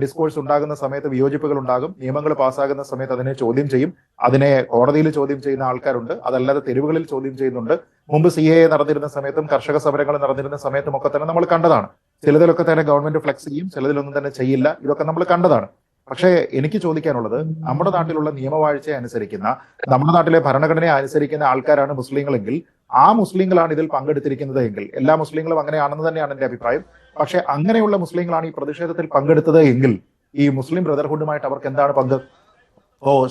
ഡിസ്കോഴ്സ് ഉണ്ടാകുന്ന സമയത്ത് വിയോജിപ്പുകൾ ഉണ്ടാകും. നിയമങ്ങൾ പാസ്സാകുന്ന സമയത്ത് അതിനെ ചോദ്യം ചെയ്യും. അതിനെ കോടതിയിൽ ചോദ്യം ചെയ്യുന്ന ആൾക്കാരുണ്ട്, അതല്ലാതെ തെരുവുകളിൽ ചോദ്യം ചെയ്യുന്നുണ്ട്. മുമ്പ് CAA നടന്നിരുന്ന സമയത്തും കർഷക സമരങ്ങൾ നടന്നിരുന്ന സമയത്തും ഒക്കെ തന്നെ നമ്മൾ കണ്ടതാണ്. ചിലതിലൊക്കെ തന്നെ ഗവൺമെന്റ് ഫ്ലെക്സ് ചെയ്യും, ചിലതിലൊന്നും തന്നെ ചെയ്യില്ല. ഇതൊക്കെ നമ്മൾ കണ്ടതാണ്. പക്ഷേ എനിക്ക് ചോദിക്കാനുള്ളത്, നമ്മുടെ നാട്ടിലുള്ള നിയമവാഴ്ചയെ അനുസരിക്കുന്ന, നമ്മുടെ നാട്ടിലെ ഭരണഘടനയെ അനുസരിക്കുന്ന ആൾക്കാരാണ് മുസ്ലിങ്ങളെങ്കിൽ, ആ മുസ്ലിങ്ങളാണ് ഇതിൽ പങ്കെടുത്തിരിക്കുന്നത് എങ്കിൽ, എല്ലാ മുസ്ലിങ്ങളും അങ്ങനെയാണെന്ന് തന്നെയാണ് എന്റെ അഭിപ്രായം. പക്ഷെ അങ്ങനെയുള്ള മുസ്ലിങ്ങളാണ് ഈ പ്രതിഷേധത്തിൽ പങ്കെടുത്തത് എങ്കിൽ ഈ മുസ്ലിം ബ്രദർഹുഡുമായിട്ട് അവർക്ക് എന്താണ് പങ്ക്?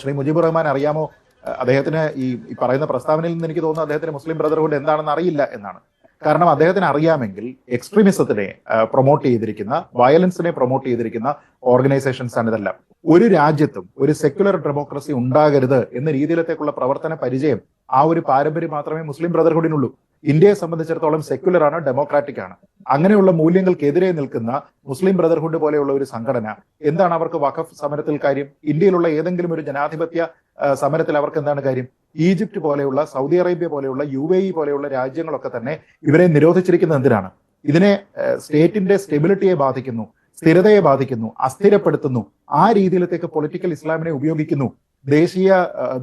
ശ്രീ മുജീബുർ റഹ്മാൻ അറിയാമോ? അദ്ദേഹത്തിന് ഈ പറയുന്ന പ്രസ്താവനയിൽ നിന്ന് എനിക്ക് തോന്നുന്നു അദ്ദേഹത്തിന് മുസ്ലിം ബ്രദർഹുഡ് എന്താണെന്ന് അറിയില്ല എന്നാണ്. കാരണം അദ്ദേഹത്തിന് അറിയാമെങ്കിൽ എക്സ്ട്രീമിസത്തിനെ പ്രൊമോട്ട് ചെയ്തിരിക്കുന്ന, വയലൻസിനെ പ്രൊമോട്ട് ചെയ്തിരിക്കുന്ന ഓർഗനൈസേഷൻസ് ആണ് ഇതെല്ലാം. ഒരു രാജ്യത്തും ഒരു സെക്യുലർ ഡെമോക്രസി ഉണ്ടാകരുത് എന്ന രീതിയിലത്തേക്കുള്ള പ്രവർത്തന പരിചയം, ആ ഒരു പാരമ്പര്യം മാത്രമേ മുസ്ലിം ബ്രദർഹുഡിനുള്ളൂ. ഇന്ത്യയെ സംബന്ധിച്ചിടത്തോളം സെക്യുലർ ആണ്, ഡെമോക്രാറ്റിക് ആണ്. അങ്ങനെയുള്ള മൂല്യങ്ങൾക്കെതിരെ നിൽക്കുന്ന മുസ്ലിം ബ്രദർഹുഡ് പോലെയുള്ള ഒരു സംഘടന, എന്താണ് അവർക്ക് വഖഫ് സമരത്തിൽ കാര്യം? ഇന്ത്യയിലുള്ള ഏതെങ്കിലും ഒരു ജനാധിപത്യ സമരത്തിൽ അവർക്ക് എന്താണ് കാര്യം? ഈജിപ്റ്റ് പോലെയുള്ള, സൗദി അറേബ്യ പോലെയുള്ള, UAE പോലെയുള്ള രാജ്യങ്ങളൊക്കെ തന്നെ ഇവരെ നിരോധിച്ചിരിക്കുന്നത് എന്തിനാണ്? ഇതിനെ സ്റ്റേറ്റിന്റെ സ്റ്റെബിലിറ്റിയെ ബാധിക്കുന്നു, സ്ഥിരതയെ ബാധിക്കുന്നു, അസ്ഥിരപ്പെടുത്തുന്നു. ആ രീതിയിലത്തേക്ക് പൊളിറ്റിക്കൽ ഇസ്ലാമിനെ ഉപയോഗിക്കുന്നു.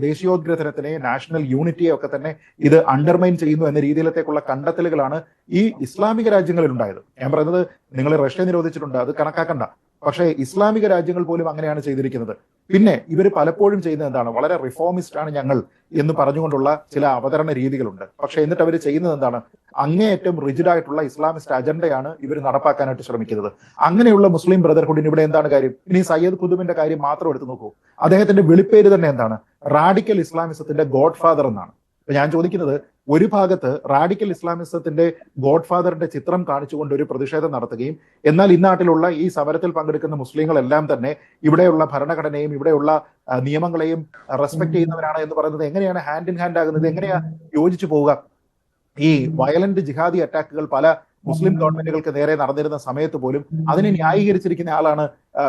ദേശീയോദ്ഗ്രഥനത്തിനെ, നാഷണൽ യൂണിറ്റിയെ ഒക്കെ തന്നെ ഇത് അണ്ടർമൈൻ ചെയ്യുന്നു എന്ന രീതിയിലത്തേക്കുള്ള കണ്ടെത്തലുകളാണ് ഈ ഇസ്ലാമിക രാജ്യങ്ങളിൽ ഉണ്ടായത്. ഞാൻ പറയുന്നത്, നിങ്ങൾ റഷ്യ നിരോധിച്ചിട്ടുണ്ട്, അത് കണക്കാക്കണ്ട. പക്ഷേ ഇസ്ലാമിക രാജ്യങ്ങൾ പോലും അങ്ങനെയാണ് ചെയ്തിരിക്കുന്നത്. പിന്നെ ഇവർ പലപ്പോഴും ചെയ്യുന്നത് എന്താണ്? വളരെ റിഫോമിസ്റ്റ് ആണ് ഞങ്ങൾ എന്ന് പറഞ്ഞുകൊണ്ടുള്ള ചില അവതരണ രീതികളുണ്ട്. പക്ഷെ എന്നിട്ട് അവർ ചെയ്യുന്നത് എന്താണ്? അങ്ങേയറ്റം റിജിഡായിട്ടുള്ള ഇസ്ലാമിസ്റ്റ് അജണ്ടയാണ് ഇവർ നടപ്പാക്കാനായിട്ട് ശ്രമിക്കുന്നത്. അങ്ങനെയുള്ള മുസ്ലിം ബ്രദർഹുഡിന് ഇവിടെ എന്താണ് കാര്യം? ഇനി സയ്യദ് ഖുതുബിന്റെ കാര്യം മാത്രം എടുത്തു നോക്കൂ. അദ്ദേഹത്തിന്റെ വിളിപ്പേര് തന്നെ എന്താണ്? റാഡിക്കൽ ഇസ്ലാമിസത്തിന്റെ ഗോഡ് ഫാദർ എന്നാണ്. അപ്പൊ ഞാൻ ചോദിക്കുന്നത്, ഒരു ഭാഗത്ത് റാഡിക്കൽ ഇസ്ലാമിസത്തിന്റെ ഗോഡ് ഫാദറിന്റെ ചിത്രം കാണിച്ചുകൊണ്ട് ഒരു പ്രതിഷേധം നടത്തുകയും, എന്നാൽ ഇന്നാട്ടിലുള്ള ഈ സമരത്തിൽ പങ്കെടുക്കുന്ന മുസ്ലിങ്ങളെല്ലാം തന്നെ ഇവിടെയുള്ള ഭരണഘടനയും ഇവിടെയുള്ള നിയമങ്ങളെയും റെസ്പെക്ട് ചെയ്യുന്നവരാണ് എന്ന് പറയുന്നത് എങ്ങനെയാണ് ഹാൻഡ് ഇൻ ഹാൻഡ് ആകുന്നത്? എങ്ങനെയാ യോജിച്ചു പോവുക? ഈ വയലന്റ് ജിഹാദി അറ്റാക്കുകൾ പല മുസ്ലിം ഗവൺമെന്റുകൾക്ക് നേരെ നടന്നിരുന്ന സമയത്ത് പോലും അതിനെ ന്യായീകരിച്ചിരിക്കുന്ന ആളാണ്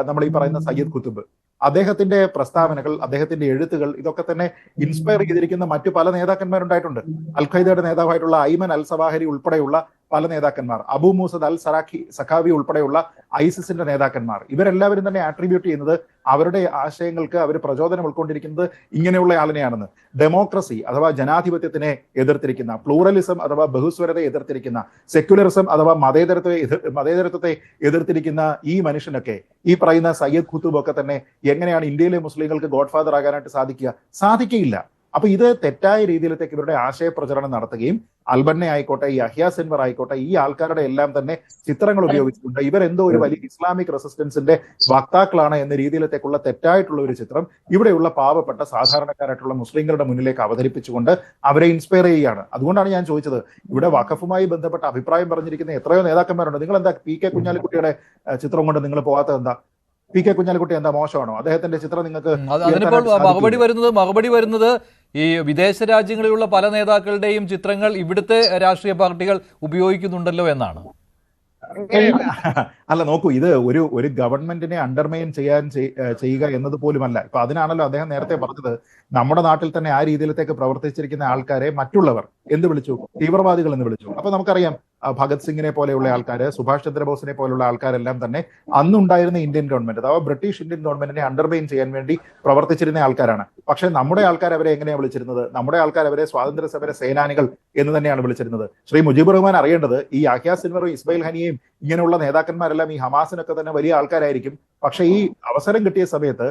നമ്മൾ ഈ പറയുന്ന സയ്യദ് ഖുതുബ്. അദ്ദേഹത്തിന്റെ പ്രസ്താവനകൾ, അദ്ദേഹത്തിന്റെ എഴുത്തുകൾ, ഇതൊക്കെ തന്നെ ഇൻസ്പയർ ചെയ്തിരിക്കുന്ന മറ്റു പല നേതാക്കന്മാരുണ്ടായിട്ടുണ്ട്. അൽ ഖൈദയുടെ നേതാവായിട്ടുള്ള ഐമൻ അൽ സവാഹരി ഉൾപ്പെടെയുള്ള പല നേതാക്കന്മാർ, അബു മൂസദ് അൽ സഖാവി ഉൾപ്പെടെയുള്ള ഐസിസിന്റെ നേതാക്കന്മാർ, ഇവരെല്ലാവരും തന്നെ ആട്രിബ്യൂട്ട് ചെയ്യുന്നത് അവരുടെ ആശയങ്ങൾക്ക് അവർ പ്രചോദനം ഉൾക്കൊണ്ടിരിക്കുന്നത് ഇങ്ങനെയുള്ള ആളിനെയാണെന്ന്. ഡെമോക്രസി അഥവാ ജനാധിപത്യത്തിനെ എതിർത്തിരിക്കുന്ന, പ്ലൂറലിസം അഥവാ ബഹുസ്വരതയെ എതിർത്തിരിക്കുന്ന, സെക്യുലറിസം അഥവാ മതേതരത്വത്തെ എതിർത്തിരിക്കുന്ന ഈ മനുഷ്യനൊക്കെ, ഈ പറയുന്ന സയ്യദ് ഖുതുബ് ഒക്കെ തന്നെ എങ്ങനെയാണ് ഇന്ത്യയിലെ മുസ്ലിങ്ങൾക്ക് ഗോഡ് ഫാദർ ആകാനായിട്ട് സാധിക്കുകയില്ല. അപ്പൊ ഇത് തെറ്റായ രീതിയിലത്തേക്ക് ഇവരുടെ ആശയപ്രചരണം നടത്തുകയും, അൽബന്നെ ആയിക്കോട്ടെ, യഹ്യ സിൻവർ ആയിക്കോട്ടെ, ഈ ആൾക്കാരുടെ എല്ലാം തന്നെ ചിത്രങ്ങൾ ഉപയോഗിച്ചുകൊണ്ട് ഇവരെന്തോ ഒരു വലിയ ഇസ്ലാമിക് റെസിസ്റ്റൻസിന്റെ വക്താക്കളാണ് എന്ന രീതിയിലത്തേക്കുള്ള തെറ്റായിട്ടുള്ള ഒരു ചിത്രം ഇവിടെയുള്ള പാവപ്പെട്ട സാധാരണക്കാരായിട്ടുള്ള മുസ്ലിങ്ങളുടെ മുന്നിലേക്ക് അവതരിപ്പിച്ചുകൊണ്ട് അവരെ ഇൻസ്പയർ ചെയ്യുകയാണ്. അതുകൊണ്ടാണ് ഞാൻ ചോദിച്ചത്, ഇവിടെ വഖഫുമായി ബന്ധപ്പെട്ട അഭിപ്രായം പറഞ്ഞിരിക്കുന്ന എത്രയോ നേതാക്കന്മാരുണ്ട്. നിങ്ങൾ എന്താ PK കുഞ്ഞാലിക്കുട്ടിയുടെ ചിത്രം കൊണ്ട് നിങ്ങൾ പോകാത്തത് എന്താ? PK കുഞ്ഞാലിക്കുട്ടി എന്താ മോശമാണോ? അദ്ദേഹത്തിന്റെ ചിത്രം നിങ്ങൾക്ക് അതിനിപ്പോൾ മറുപടി വരുന്നത് ഈ വിദേശ രാജ്യങ്ങളിലുള്ള പല നേതാക്കളുടെയും ചിത്രങ്ങൾ ഇവിടുത്തെ രാഷ്ട്രീയ പാർട്ടികൾ ഉപയോഗിക്കുന്നുണ്ടല്ലോ എന്നാണ്. അല്ല നോക്കൂ, ഇത് ഒരു ഗവൺമെന്റിനെ അണ്ടർമൈൻ ചെയ്യുക എന്നത് പോലുമല്ല. ഇപ്പൊ അതിനാണല്ലോ അദ്ദേഹം നേരത്തെ പറഞ്ഞത്, നമ്മുടെ നാട്ടിൽ തന്നെ ആ രീതിയിലത്തേക്ക് പ്രവർത്തിച്ചിരിക്കുന്ന ആൾക്കാരെ മറ്റുള്ളവർ എന്ത് വിളിച്ചു? തീവ്രവാദികൾ എന്ന് വിളിച്ചു. അപ്പൊ നമുക്കറിയാം ഭഗത് സിംഗിനെ പോലെയുള്ള ആൾക്കാര്, സുഭാഷ് ചന്ദ്രബോസിനെ പോലുള്ള ആൾക്കാരെല്ലാം തന്നെ അന്നുണ്ടായിരുന്ന ഇന്ത്യൻ ഗവൺമെന്റ് അഥവാ ബ്രിട്ടീഷ് ഇന്ത്യൻ ഗവൺമെന്റിനെ അണ്ടർമൈൻ ചെയ്യാൻ വേണ്ടി പ്രവർത്തിച്ചിരുന്ന ആൾക്കാരാണ്. പക്ഷെ നമ്മുടെ ആൾക്കാർ അവരെ എങ്ങനെയാണ് വിളിച്ചിരുന്നത്? നമ്മുടെ ആൾക്കാർ അവരെ സ്വാതന്ത്ര്യ സമര സേനാനികൾ എന്ന് തന്നെയാണ് വിളിച്ചിരുന്നത്. ശ്രീ മുജീബുർ റഹ്മാൻ അറിയേണ്ടത്, ഈ യാഹ്യാ സിൻവറും ഇസ്മായിൽ ഹനിയയും ഇങ്ങനെയുള്ള നേതാക്കന്മാരെല്ലാം ഈ ഹമാസിനൊക്കെ തന്നെ വലിയ ആൾക്കാരായിരിക്കും. പക്ഷെ ഈ അവസരം കിട്ടിയ സമയത്ത്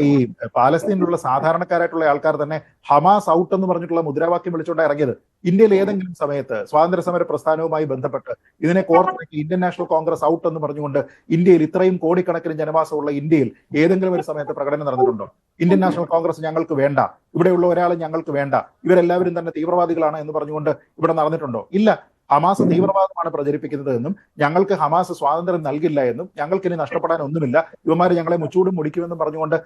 ഈ പാലസ്തീനിലുള്ള സാധാരണക്കാരായിട്ടുള്ള ആൾക്കാർ തന്നെ ഹമാസ് ഔട്ട് എന്ന് പറഞ്ഞിട്ടുള്ള മുദ്രാവാക്യം വിളിച്ചുകൊണ്ടാണ് ഇറങ്ങിയത്. ഇന്ത്യയിൽ ഏതെങ്കിലും സമയത്ത് സ്വാതന്ത്ര്യ സമര പ്രസ്ഥാനവുമായി ബന്ധപ്പെട്ട് ഇതിനെ കോർത്തിണക്കി ഇന്ത്യൻ നാഷണൽ കോൺഗ്രസ് ഔട്ട് എന്ന് പറഞ്ഞുകൊണ്ട് ഇന്ത്യയിൽ ഇത്രയും കോടിക്കണക്കിന് ജനവാസമുള്ള ഇന്ത്യയിൽ ഏതെങ്കിലും ഒരു സമയത്ത് പ്രകടനം നടന്നിട്ടുണ്ടോ? ഇന്ത്യൻ നാഷണൽ കോൺഗ്രസ് ഞങ്ങൾക്ക് വേണ്ട, ഇവിടെയുള്ള ഒരാളെ ഞങ്ങൾക്ക് വേണ്ട, ഇവരെല്ലാവരും തന്നെ തീവ്രവാദികളാണ് എന്ന് പറഞ്ഞുകൊണ്ട് ഇവിടെ നടന്നിട്ടുണ്ടോ? ഇല്ല. ഹമാസ് തീവ്രവാദമാണ് പ്രചരിപ്പിക്കുന്നത് എന്നും ഞങ്ങൾക്ക് ഹമാസ് സ്വാതന്ത്ര്യം നൽകില്ല എന്നും ഞങ്ങൾക്കിനി നഷ്ടപ്പെടാൻ ഒന്നുമില്ല, ഇവന്മാർ ഞങ്ങളെ മുച്ചൂടും മുടിക്കുമെന്നും പറഞ്ഞുകൊണ്ട്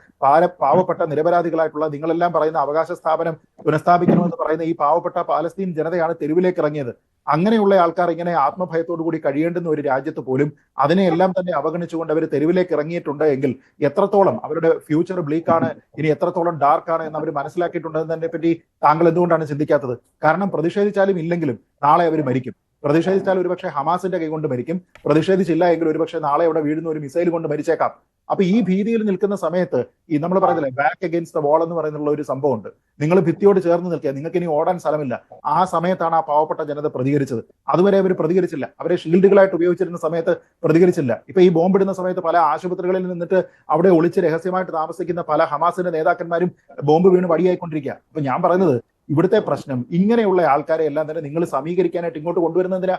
പാവപ്പെട്ട നിരപരാധികളായിട്ടുള്ള നിങ്ങളെല്ലാം പറയുന്ന അവകാശ സ്ഥാപനം പുനഃസ്ഥാപിക്കണമെന്ന് പറയുന്ന ഈ പാവപ്പെട്ട പാലസ്തീൻ ജനതയാണ് തെരുവിലേക്ക് ഇറങ്ങിയത്. അങ്ങനെയുള്ള ആൾക്കാർ ഇങ്ങനെ ആത്മഭയത്തോടു കൂടി കഴിയേണ്ടുന്ന ഒരു രാജ്യത്ത് പോലും അതിനെയെല്ലാം തന്നെ അവഗണിച്ചുകൊണ്ട് അവർ തെരുവിലേക്ക് ഇറങ്ങിയിട്ടുണ്ട് എങ്കിൽ എത്രത്തോളം അവരുടെ ഫ്യൂച്ചർ ബ്ലീക്കാണ്, ഇനി എത്രത്തോളം ഡാർക്കാണ് എന്ന് അവർ മനസ്സിലാക്കിയിട്ടുണ്ടെന്നതിനെ പറ്റി താങ്കൾ എന്തുകൊണ്ടാണ് ചിന്തിക്കാത്തത്? കാരണം പ്രതിഷേധിച്ചാലും ഇല്ലെങ്കിലും നാളെ അവർ മരിക്കും. പ്രതിഷേധിച്ചാൽ ഒരുപക്ഷെ ഹമാസിന്റെ കൈകൊണ്ട് മരിക്കും, പ്രതിഷേധിച്ചില്ല എങ്കിൽ ഒരുപക്ഷെ നാളെ അവിടെ വീഴുന്ന ഒരു മിസൈൽ കൊണ്ട് മരിച്ചേക്കാം. അപ്പൊ ഈ ഭീതിയിൽ നിൽക്കുന്ന സമയത്ത് ഈ നമ്മൾ പറയുന്നില്ലേ ബാക്ക് അഗെയിൻസ്റ്റ് ദ വാൾ എന്ന് പറയുന്നുള്ള ഒരു സംഭവം ഉണ്ട്. നിങ്ങൾ ഭിത്തിയോട് ചേർന്ന് നിൽക്കുക, നിങ്ങൾക്ക് ഇനി ഓടാൻ സ്ഥലമില്ല. ആ സമയത്താണ് ആ പാവപ്പെട്ട ജനത പ്രതികരിച്ചത്. അതുവരെ അവർ പ്രതികരിച്ചില്ല. അവരെ ഷീൽഡുകളായിട്ട് ഉപയോഗിച്ചിരുന്ന സമയത്ത് പ്രതികരിച്ചില്ല. ഇപ്പൊ ഈ ബോംബിടുന്ന സമയത്ത് പല ആശുപത്രികളിൽ നിന്നിട്ട് അവിടെ ഒളിച്ച് രഹസ്യമായിട്ട് താമസിക്കുന്ന പല ഹമാസിന്റെ നേതാക്കന്മാരും ബോംബ് വീണ് വടിയായിക്കൊണ്ടിരിക്കുക. അപ്പൊ ഞാൻ പറയുന്നത്, ഇവിടുത്തെ പ്രശ്നം ഇങ്ങനെയുള്ള ആൾക്കാരെ എല്ലാം തന്നെ നിങ്ങൾ സമീകരിക്കാനായിട്ട് ഇങ്ങോട്ട് കൊണ്ടുവരുന്നതിനാ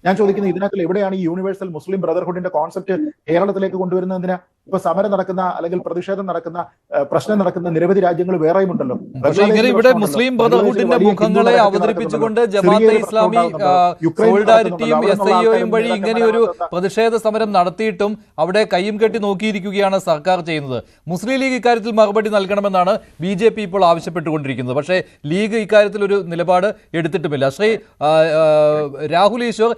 ഞാൻ ചോദിക്കുന്നത്. ഇതിനകത്ത് എവിടെയാണ് ഈ യൂണിവേഴ്സൽ മുസ്ലിം ബ്രദർഹുഡിന്റെ കോൺസെപ്റ്റ് കേരളത്തിലേക്ക് കൊണ്ടുവരുന്നതിനാ? ഇപ്പൊ സമരം നടക്കുന്ന അല്ലെങ്കിൽ പ്രതിഷേധം നടക്കുന്ന പ്രശ്നം നടക്കുന്ന നിരവധി രാജ്യങ്ങൾ വേറെയും ഉണ്ടല്ലോ. ഇവിടെ മുസ്ലിം ബ്രദർഹുഡിന്റെ മുഖങ്ങളെ അവതരിപ്പിച്ചുകൊണ്ട് ജമാഅത്തെ ഇസ്ലാമി സോളിഡാരിറ്റിയും SIOയും വഴി ഇങ്ങനെ ഒരു പ്രതിഷേധ സമരം നടത്തിയിട്ടും അവിടെ കയ്യും കെട്ടി നോക്കിയിരിക്കുകയാണ് സർക്കാർ ചെയ്യുന്നത്. മുസ്ലിം ലീഗ് ഇക്കാര്യത്തിൽ മറുപടി നൽകണമെന്നാണ് BJP ഇപ്പോൾ ആവശ്യപ്പെട്ടുകൊണ്ടിരിക്കുന്നത്. പക്ഷേ ലീഗ് ഇക്കാര്യത്തിൽ ഒരു നിലപാട് എടുത്തിട്ടുമില്ല. ശ്രീ രാഹുൽ ഈശ്വർ,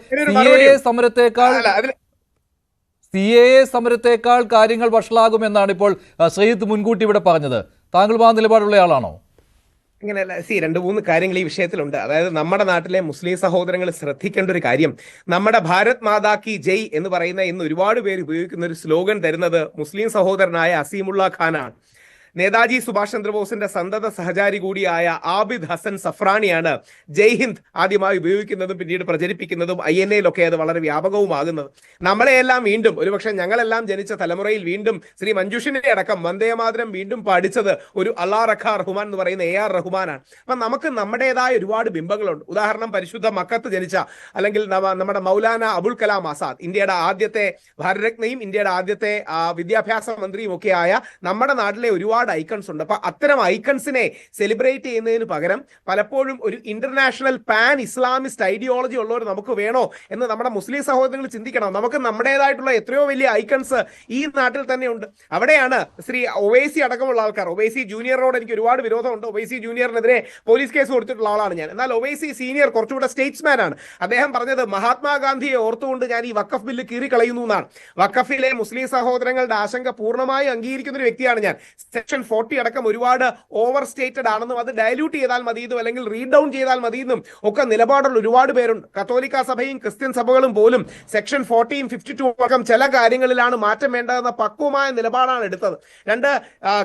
CAA സമരത്തെക്കാൾ കാര്യങ്ങൾ വഷളാകുമെന്നാണ് ഇപ്പോൾ സയ്യിദ് മുൻകൂട്ടി ഇവിടെ പറഞ്ഞത്. താങ്കളും ആ നിലപാടുള്ള ആളാണോ? ഇങ്ങനെയല്ല. രണ്ട് മൂന്ന് കാര്യങ്ങൾ ഈ വിഷയത്തിലുണ്ട്. അതായത് നമ്മുടെ നാട്ടിലെ മുസ്ലിം സഹോദരങ്ങൾ ശ്രദ്ധിക്കേണ്ട ഒരു കാര്യം, നമ്മുടെ ഭാരത് മാതാ കി ജയ് എന്ന് പറയുന്ന ഇന്ന് ഒരുപാട് പേര് ഉപയോഗിക്കുന്ന ഒരു സ്ലോഗൻ തരുന്നത് മുസ്ലിം സഹോദരനായ അസീമുള്ള ഖാനാണ്. നേതാജി സുഭാഷ് ചന്ദ്രബോസിന്റെ സന്തത സഹചാരി കൂടിയായ ആബിദ് ഹസൻ സഫ്രാനിയാണ് ജയ് ഹിന്ദ് ആദ്യമായി ഉപയോഗിക്കുന്നതും പിന്നീട് പ്രചരിപ്പിക്കുന്നതും INA-യിലൊക്കെ അത് വളരെ വ്യാപകവുമാകുന്നത്. നമ്മളെയെല്ലാം വീണ്ടും, ഒരുപക്ഷെ ഞങ്ങളെല്ലാം ജനിച്ച തലമുറയിൽ വീണ്ടും ശ്രീ മഞ്ജുഷിനെ അടക്കം വന്ദേമാതരം വീണ്ടും പഠിച്ചത് ഒരു അല്ലാ റഖാ റഹ്മാൻ എന്ന് പറയുന്ന AR റഹ്മാനാണ്. അപ്പൊ നമുക്ക് നമ്മുടേതായ ഒരുപാട് ബിംബങ്ങളുണ്ട്. ഉദാഹരണം, പരിശുദ്ധ മക്കത്ത് ജനിച്ച അല്ലെങ്കിൽ നമ്മുടെ മൗലാന അബുൽ കലാം ആസാദ്, ഇന്ത്യയുടെ ആദ്യത്തെ ഭാരതരത്നയും ഇന്ത്യയുടെ ആദ്യത്തെ വിദ്യാഭ്യാസ മന്ത്രിയും ഒക്കെയായ നമ്മുടെ നാട്ടിലെ ഒരുപാട് ഐക്കൺസ് ഉണ്ട്. അപ്പൊ അത്തരം ഐക്കൺസിനെ സെലിബ്രേറ്റ് ചെയ്യുന്നതിന് പകരം പലപ്പോഴും ഒരു ഇന്റർനാഷണൽ പാൻ ഇസ്ലാമിസ്റ്റ് ഐഡിയോളജി ഉള്ളവർ നമുക്ക് വേണോ എന്ന് നമ്മുടെ മുസ്ലിം സഹോദരങ്ങൾ ചിന്തിക്കണം. നമുക്ക് നമ്മുടേതായിട്ടുള്ള എത്രയോ വലിയ ഐക്കൺസ് ഈ നാട്ടിൽ തന്നെ ഉണ്ട്. അവിടെയാണ് ശ്രീ ഒവൈസി അടക്കമുള്ള ആൾക്കാർ, ഒവൈസി ജൂനിയറിനോട് എനിക്ക് ഒരുപാട് വിരോധമുണ്ട്. ഒവൈസി ജൂനിയറിനെതിരെ പോലീസ് കേസ് കൊടുത്തിട്ടുള്ള ആളാണ് ഞാൻ. എന്നാൽ ഒവൈസി സീനിയർ കുറച്ചുകൂടെ സ്റ്റേറ്റ്സ്മാൻ ആണ്. അദ്ദേഹം പറഞ്ഞത് മഹാത്മാഗാന്ധിയെ ഓർത്തുകൊണ്ട് ഞാൻ ഈ വഖഫ് ബില്ല് കീറിക്കളയുന്നു എന്നാണ്. വഖഫിലെ മുസ്ലിം സഹോദരങ്ങളുടെ ആശങ്ക പൂർണ്ണമായി അംഗീകരിക്കുന്ന ഒരു വ്യക്തിയാണ് ഞാൻ. സെക്ഷൻ 40 അടക്കം ഒരുപാട് ഓവർ സ്റ്റേറ്റഡ് ആണെന്നും അത് ഡയല്യൂട്ട് ചെയ്താൽ മതിയെന്നും അല്ലെങ്കിൽ റീഡ് ഡൗൺ ചെയ്താൽ മതിയെന്നും ഒക്കെ നിലപാടുള്ള ഒരുപാട് പേരുണ്ട്. കത്തോലിക്ക സഭയും ക്രിസ്ത്യൻ സഭകളും പോലും സെക്ഷൻ 40യും 52 അടക്കം ചില കാര്യങ്ങളിലാണ് മാറ്റം വേണ്ടതെന്ന പക്വമായ നിലപാടാണ് എടുത്തത്.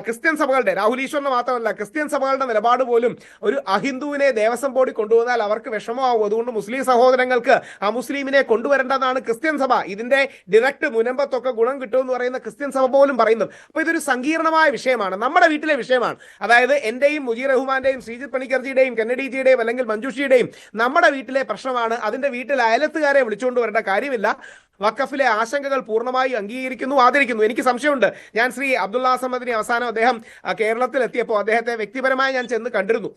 ക്രിസ്ത്യൻ സഭകളുടെ, രാഹുൽ ഈശ്വറിന് മാത്രമല്ല ക്രിസ്ത്യൻ സഭകളുടെ നിലപാട് പോലും ഒരു അഹിന്ദുവിനെ ദേവസ്വം ബോർഡിൽ കൊണ്ടുവന്നാൽ അവർക്ക് വിഷമമാവും. അതുകൊണ്ട് മുസ്ലിം സഹോദരങ്ങൾക്ക് ആ മുസ്ലിമിനെ കൊണ്ടുവരേണ്ടതാണ് ക്രിസ്ത്യൻ സഭ, ഇതിന്റെ ഡിറക്റ്റ് മുനമ്പത്തൊക്കെ ഗുണം കിട്ടുമെന്ന് പറയുന്ന ക്രിസ്ത്യൻ സഭ പോലും പറയുന്നത്. അപ്പൊ ഇതൊരു സങ്കീർണമായ വിഷയമാണ്, നമ്മുടെ വീട്ടിലെ വിഷയമാണ്. അതായത് എന്റെയും മുജീർ റഹ്മാന്റെയും ശ്രീജിത്ത് പണിക്കർജിയുടെയും കെന്നഡിജിയുടെയും അല്ലെങ്കിൽ മഞ്ജുഷിയുടെയും നമ്മുടെ വീട്ടിലെ പ്രശ്നമാണ്. അതിന്റെ വീട്ടിൽ അയലത്തുകാരെ വിളിച്ചുകൊണ്ട് വരേണ്ട കാര്യമില്ല. വഖഫിലെ ആശങ്കകൾ പൂർണ്ണമായി അംഗീകരിക്കുന്നു, ആദരിക്കുന്നു. എനിക്ക് സംശയമുണ്ട്. ഞാൻ ശ്രീ അബ്ദുൽ നാസർ മദനി അവസാനം അദ്ദേഹം കേരളത്തിൽ എത്തിയപ്പോൾ അദ്ദേഹത്തെ വ്യക്തിപരമായി ഞാൻ ചെന്ന് കണ്ടിരുന്നു.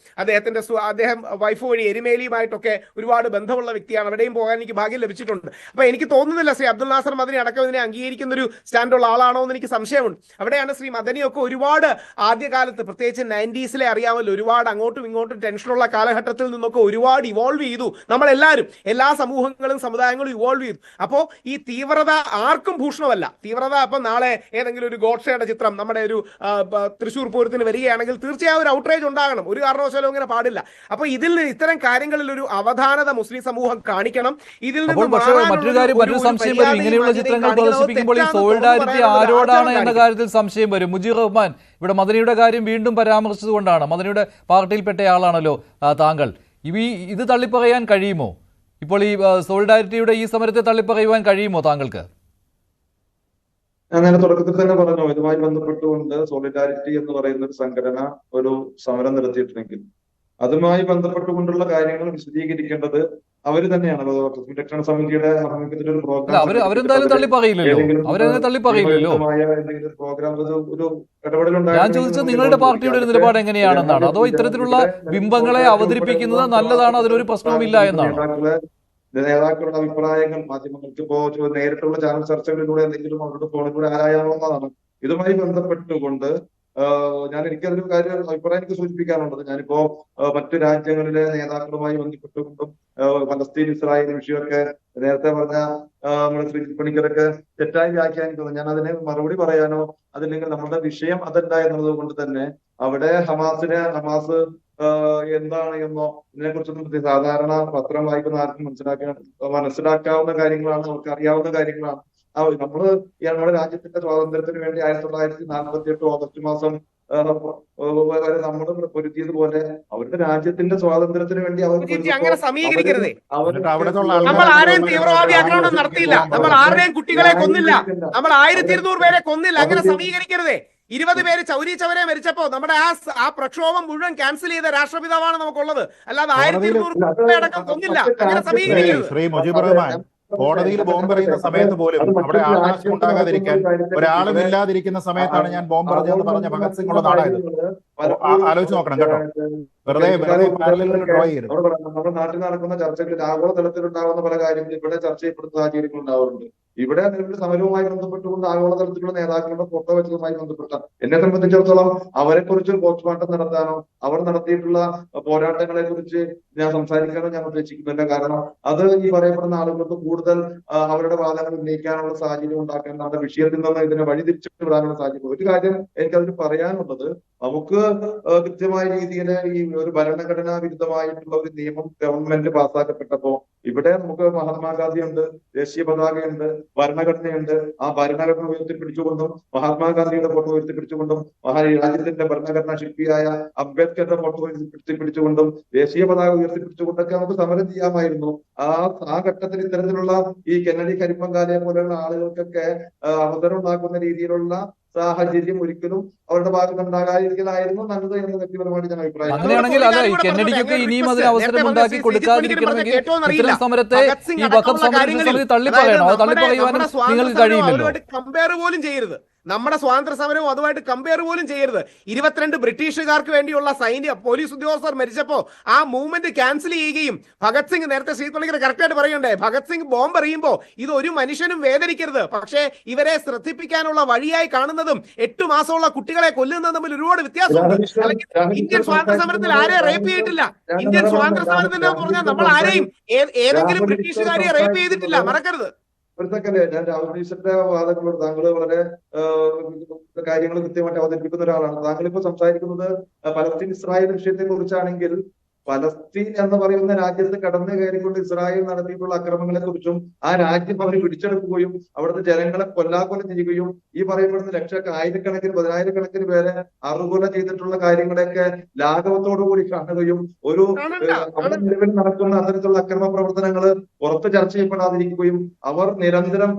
അദ്ദേഹം വൈഫ് വഴി എരുമേലിയുമായിട്ടൊക്കെ ഒരുപാട് ബന്ധമുള്ള വ്യക്തിയാണ്. അവിടെയും പോകാൻ എനിക്ക് ഭാഗ്യം ലഭിച്ചിട്ടുണ്ട്. അപ്പൊ എനിക്ക് തോന്നുന്നില്ല ശ്രീ അബ്ദുൽ നാസർ മദനി അടക്കം ഇതിനെ അംഗീകരിക്കുന്ന ഒരു സ്റ്റാൻഡുള്ള ആളാണോ എന്ന് എനിക്ക് സംശയമുണ്ട്. അവിടെയാണ് ശ്രീ മദനിയൊക്കെ ഒരുപാട് ആദ്യകാലത്ത്, പ്രത്യേകിച്ച് 90s അറിയാമല്ലോ, ഒരുപാട് അങ്ങോട്ടും ഇങ്ങോട്ടും ടെൻഷനുള്ള കാലഘട്ടത്തിൽ നിന്നൊക്കെ ഒരുപാട് ഇവോൾവ് ചെയ്തു. നമ്മളെല്ലാവരും, എല്ലാ സമൂഹങ്ങളും സമുദായങ്ങളും ഇവോൾവ് ചെയ്തു. അപ്പോൾ ഈ തീവ്രത ആർക്കും ഭൂഷണമല്ല. തീവ്രത അപ്പം നാളെ ഏതെങ്കിലും ഒരു ഗോഡ്സെയുടെ ചിത്രം നമ്മുടെ ഒരു തൃശ്ശൂർ പൂരത്തിന് വരികയാണെങ്കിൽ തീർച്ചയായും ഒരു ഔട്ട്റേജ് ഉണ്ടാകണം. ഒരു കാരണവശാലും ഇങ്ങനെ പാടില്ല. അപ്പൊ ഇത്തരം കാര്യങ്ങളിൽ ഒരു അവധാനത മുസ്ലിം സമൂഹം കാണിക്കണം. ഇതിൽ നിന്ന് മറ്റൊരു സംശയം വരും. ഇങ്ങനെയുള്ള ചിത്രങ്ങൾ പ്രദർശിപ്പിക്കുമ്പോൾ ഈ സോളിഡാരിറ്റി ആരോടാണ് എന്ന കാര്യത്തിൽ സംശയം വരും. മുജീബ് റഹ്മാൻ, ഇവിടെ മദനിയുടെ കാര്യം വീണ്ടും പരാമർശിച്ചതുകൊണ്ടാണ്, മദനിയുടെ പാർട്ടിയിൽപ്പെട്ടയാളാണല്ലോ താങ്കൾ. ഇത് തള്ളിപ്പറയാൻ കഴിയുമോ? ഇപ്പോൾ ഈ സോളിഡാരിറ്റിയുടെ ഈ സമരത്തെ തള്ളിപ്പറയുവാൻ കഴിയുമോ താങ്കൾക്ക്? ഞാൻ നേരെ തുടക്കത്തിൽ തന്നെ പറഞ്ഞു, ഇതുമായി ബന്ധപ്പെട്ടുകൊണ്ട് സോളിഡാരിറ്റി എന്ന് പറയുന്ന ഒരു സംഘടന ഒരു സമരം നടത്തിയിട്ടുണ്ടെങ്കിൽ അതുമായി ബന്ധപ്പെട്ടുകൊണ്ടുള്ള കാര്യങ്ങൾ വിശദീകരിക്കേണ്ടത് അവര് തന്നെയാണ്. സംരക്ഷണ സമിതിയുടെ ആഭിമുഖ്യത്തിൽ ഒരു പ്രോഗ്രാം അവരെന്തായാലും തള്ളിപ്പറയില്ലല്ലോ. എന്തെങ്കിലും പ്രോഗ്രാം ഒരു ഇടപെടലുണ്ടായി. ഞാൻ ചോദിച്ചത് നിങ്ങളുടെ പാർട്ടിയുടെ ഒരു നിലപാട് എങ്ങനെയാണെന്നാണ്. അതോ ഇത്തരത്തിലുള്ള ബിംബങ്ങളെ അവതരിപ്പിക്കുന്നത് നല്ലതാണ്, അതിലൊരു പ്രശ്നവുമില്ല എന്നാണ്? നേതാക്കളുടെ അഭിപ്രായങ്ങൾ മാധ്യമങ്ങൾക്ക് ഇപ്പോ നേരിട്ടുള്ള ചാനൽ ചർച്ചകളിലൂടെ എന്തെങ്കിലും അവരുടെ ഫോണിലൂടെ ആരായാവുന്നതാണ്. ഇതുമായി ബന്ധപ്പെട്ടുകൊണ്ട് എനിക്കതൊരു കാര്യം അഭിപ്രായം എനിക്ക് സൂചിപ്പിക്കാനുള്ളത്, ഞാനിപ്പോ മറ്റു രാജ്യങ്ങളിലെ നേതാക്കളുമായി ബന്ധപ്പെട്ടുകൊണ്ടും പലസ്തീൻ ഇസ്രായേൽ വിഷയമൊക്കെ നേരത്തെ പറഞ്ഞ നമ്മുടെ ശ്രീ പണിക്കരൊക്കെ തെറ്റായി വ്യാഖ്യാനിക്കുന്നത്, ഞാൻ അതിന് മറുപടി പറയാനോ അതില്ലെങ്കിൽ നമ്മുടെ വിഷയം അതല്ല എന്നുള്ളത് കൊണ്ട് തന്നെ അവിടെ ഹമാസ് എന്താണ് എന്നോ ഇതിനെ കുറിച്ചൊന്നും സാധാരണ പത്രം വായിക്കുന്ന ആർക്കും മനസ്സിലാക്കാവുന്ന കാര്യങ്ങളാണ്, അവർക്ക് അറിയാവുന്ന കാര്യങ്ങളാണ്. നമ്മുടെ രാജ്യത്തിന്റെ സ്വാതന്ത്ര്യത്തിന് വേണ്ടി 1948 ഓഗസ്റ്റ് മാസം വരെ നമ്മൾ പൊരുത്തിയതുപോലെ അവരുടെ രാജ്യത്തിന്റെ സ്വാതന്ത്ര്യത്തിന് വേണ്ടി അങ്ങനെ സമീകരിക്കരുതേ. നമ്മൾ ആരെയും തീവ്രവാദി ആക്രമണം നടത്തിയില്ല, നമ്മൾ ആരുടെയും കുട്ടികളെ കൊന്നില്ല, നമ്മൾ 1200 പേരെ കൊന്നില്ല. അങ്ങനെ സമീകരിക്കരുതേ. 20 പേര് ചൗരി ചവരെ മരിച്ചപ്പോ നമ്മുടെ ആ പ്രക്ഷോഭം മുഴുവൻ ക്യാൻസൽ ചെയ്ത രാഷ്ട്രപിതാവാണ് നമുക്കുള്ളത്, അല്ലാതെ 1200 അടക്കം കൊന്നില്ല. അങ്ങനെ സമീകരിക്കരുത്. കോടതിയിൽ ബോംബെറിയുന്ന സമയത്ത് പോലും അവിടെ ആൾനാശം ഉണ്ടാകാതിരിക്കാൻ ഒരാളും ഇല്ലാതിരിക്കുന്ന സമയത്താണ് ഞാൻ ബോംബെറിഞ്ഞെന്ന് പറഞ്ഞ ഭഗത് സിംഗ് ഉള്ള നാടായത്. ആലോചിച്ച് നോക്കണം കേട്ടോ. വെറുതെ ഡ്രോ ചെയ്യരുത്. നമ്മുടെ നാട്ടിൽ നടക്കുന്ന ചർച്ചകളിൽ ആഗോളതലത്തിലുണ്ടാകുന്ന പല കാര്യങ്ങളും ഇവിടെ ചർച്ച ചെയ്യപ്പെടുന്ന സാഹചര്യങ്ങൾ ഉണ്ടാവാറുണ്ട്. ഇവിടെ നിലവിൽ സമരവുമായി ബന്ധപ്പെട്ടുകൊണ്ട് ആഗോളതലത്തിലുള്ള നേതാക്കളുടെ ഫോട്ടോ വെച്ചതുമായി ബന്ധപ്പെട്ട എന്നെ സംബന്ധിച്ചിടത്തോളം അവരെ കുറിച്ച് പോസ്റ്റ്മോർട്ടം നടത്താനോ അവർ നടത്തിയിട്ടുള്ള പോരാട്ടങ്ങളെ കുറിച്ച് ഞാൻ സംസാരിക്കാനോ ഞാൻ ഉദ്ദേശിക്കുന്നില്ല. കാരണം അത് ഈ പറയപ്പെടുന്ന ആളുകൾക്ക് കൂടുതൽ അവരുടെ വാദങ്ങൾ ഉന്നയിക്കാനുള്ള സാഹചര്യം ഉണ്ടാക്കാൻ, നമ്മുടെ വിഷയത്തിൽ നിന്ന് ഇതിനെ വഴിതിരിച്ചു വിടാനുള്ള സാഹചര്യം. ഒരു കാര്യം എനിക്കതിന് പറയാനുള്ളത്, നമുക്ക് കൃത്യമായ രീതിയിൽ ഈ ഒരു ഭരണഘടനാ വിരുദ്ധമായിട്ടുള്ള ഒരു നിയമം ഗവൺമെന്റ് പാസ്സാക്കപ്പെട്ടപ്പോ ഇവിടെ നമുക്ക് മഹാത്മാഗാന്ധി ഉണ്ട്, ദേശീയ പതാകയുണ്ട്, ഭരണഘടനയുണ്ട്. ആ ഭരണഘടന ഉയർത്തിപ്പിടിച്ചുകൊണ്ടും മഹാത്മാഗാന്ധിയുടെ ഫോട്ടോ ഉയർത്തിപ്പിടിച്ചുകൊണ്ടും രാജ്യത്തിന്റെ ഭരണഘടനാ ശില്പിയായ അംബേദ്കറുടെ ഫോട്ടോ ഉയർത്തിപ്പിടിച്ചുകൊണ്ടും ദേശീയ പതാക ഉയർത്തിപ്പിടിച്ചുകൊണ്ടൊക്കെ നമുക്ക് സമരം ചെയ്യാമായിരുന്നു. ആ ഘട്ടത്തിൽ ഇത്തരത്തിലുള്ള ഈ കെന്നഡി കരിമ്പങ്കാലയെ പോലെയുള്ള ആളുകൾക്കൊക്കെ അവസരം ഉണ്ടാക്കുന്ന രീതിയിലുള്ള സാഹചര്യം ഒരിക്കലും അവരുടെ ഭാഗത്ത് ഉണ്ടാകാതിരിക്കലായിരുന്നു നല്ലത് എന്ന് വ്യക്തിപരമായിട്ട് ഞാൻ അഭിപ്രായം. അങ്ങനെയാണെങ്കിൽ അല്ല, ഈ കെന്നഡിക്കൊക്കെ ഇനിയും അതിന് അവസരം ഉണ്ടാക്കി കൊടുക്കാതിരിക്കണമെങ്കിൽ ഇത്തരം സമരത്തെ ഈ വഖഫ് സംരക്ഷണ സമിതി തള്ളിപ്പറയണോ? അത് തള്ളിപ്പറയുവാനും നിങ്ങൾക്ക് കഴിയില്ലല്ലോ. കമ്പയർ പോലും ചെയ്യരുത്. നമ്മുടെ സ്വാതന്ത്ര്യ സമരവും അതുമായിട്ട് കമ്പയർ പോലും ചെയ്യരുത്. 22 ബ്രിട്ടീഷുകാർക്ക് വേണ്ടിയുള്ള പോലീസ് ഉദ്യോഗസ്ഥർ മരിച്ചപ്പോ ആ മൂവ്മെന്റ് ക്യാൻസൽ ചെയ്യുകയും ഭഗത് സിംഗ്, നേരത്തെ ശ്രീതുളിക്കർ കറക്റ്റായിട്ട് പറയണ്ടേ, ഭഗത് സിംഗ് ബോംബ് എറിയുമ്പോൾ ഇത് ഒരു മനുഷ്യനും വേദനിക്കരുത്, പക്ഷേ ഇവരെ ശ്രദ്ധിപ്പിക്കാനുള്ള വഴിയായി കാണുന്നതും 8 മാസമുള്ള കുട്ടികളെ കൊല്ലുന്നതും തമ്മിൽ ഒരുപാട് വ്യത്യാസമുണ്ട്. ഇന്ത്യൻ സ്വാതന്ത്ര്യ സമരത്തിൽ ആരെയും റേപ്പ് ചെയ്തിട്ടില്ല. ഇന്ത്യൻ സ്വാതന്ത്ര്യ സമരത്തിന്റെ പറഞ്ഞാൽ നമ്മൾ ആരെയും ഏതെങ്കിലും ബ്രിട്ടീഷുകാരെ റേപ്പ് ചെയ്തിട്ടില്ല, മറക്കരുത്. ഒരു സെക്കൻഡ്, ഞാൻ രാഹുൽ ഈശ്വറിന്റെ വാദങ്ങളോട് താങ്കൾ വളരെ കാര്യങ്ങൾ കൃത്യമായിട്ട് അവതരിപ്പിക്കുന്ന ഒരാളാണ്. താങ്കൾ ഇപ്പൊ സംസാരിക്കുന്നത് പലസ്തീൻ ഇസ്രായേൽ വിഷയത്തെ കുറിച്ചാണെങ്കിൽ പലസ്തീൻ എന്ന് പറയുന്ന രാജ്യത്ത് കടന്നു കയറിക്കൊണ്ട് ഇസ്രായേൽ നടത്തിയിട്ടുള്ള അക്രമങ്ങളെ കുറിച്ചും ആ രാജ്യം അവർ പിടിച്ചെടുക്കുകയും അവിടുത്തെ ജനങ്ങളെ കൊല്ലാക്കൊല ചെയ്യുകയും ഈ പറയപ്പെടുന്ന ആയിരക്കണക്കിന് 10,000-കണക്കിന് പേരെ അറുകൊല ചെയ്തിട്ടുള്ള കാര്യങ്ങളെയൊക്കെ ലാഘവത്തോടുകൂടി കാണുകയും ഒരു അവിടെ നിലവിൽ നടക്കുന്ന അത്തരത്തിലുള്ള അക്രമ പ്രവർത്തനങ്ങൾ പുറത്ത് ചർച്ച ചെയ്യപ്പെടാതിരിക്കുകയും അവർ നിരന്തരം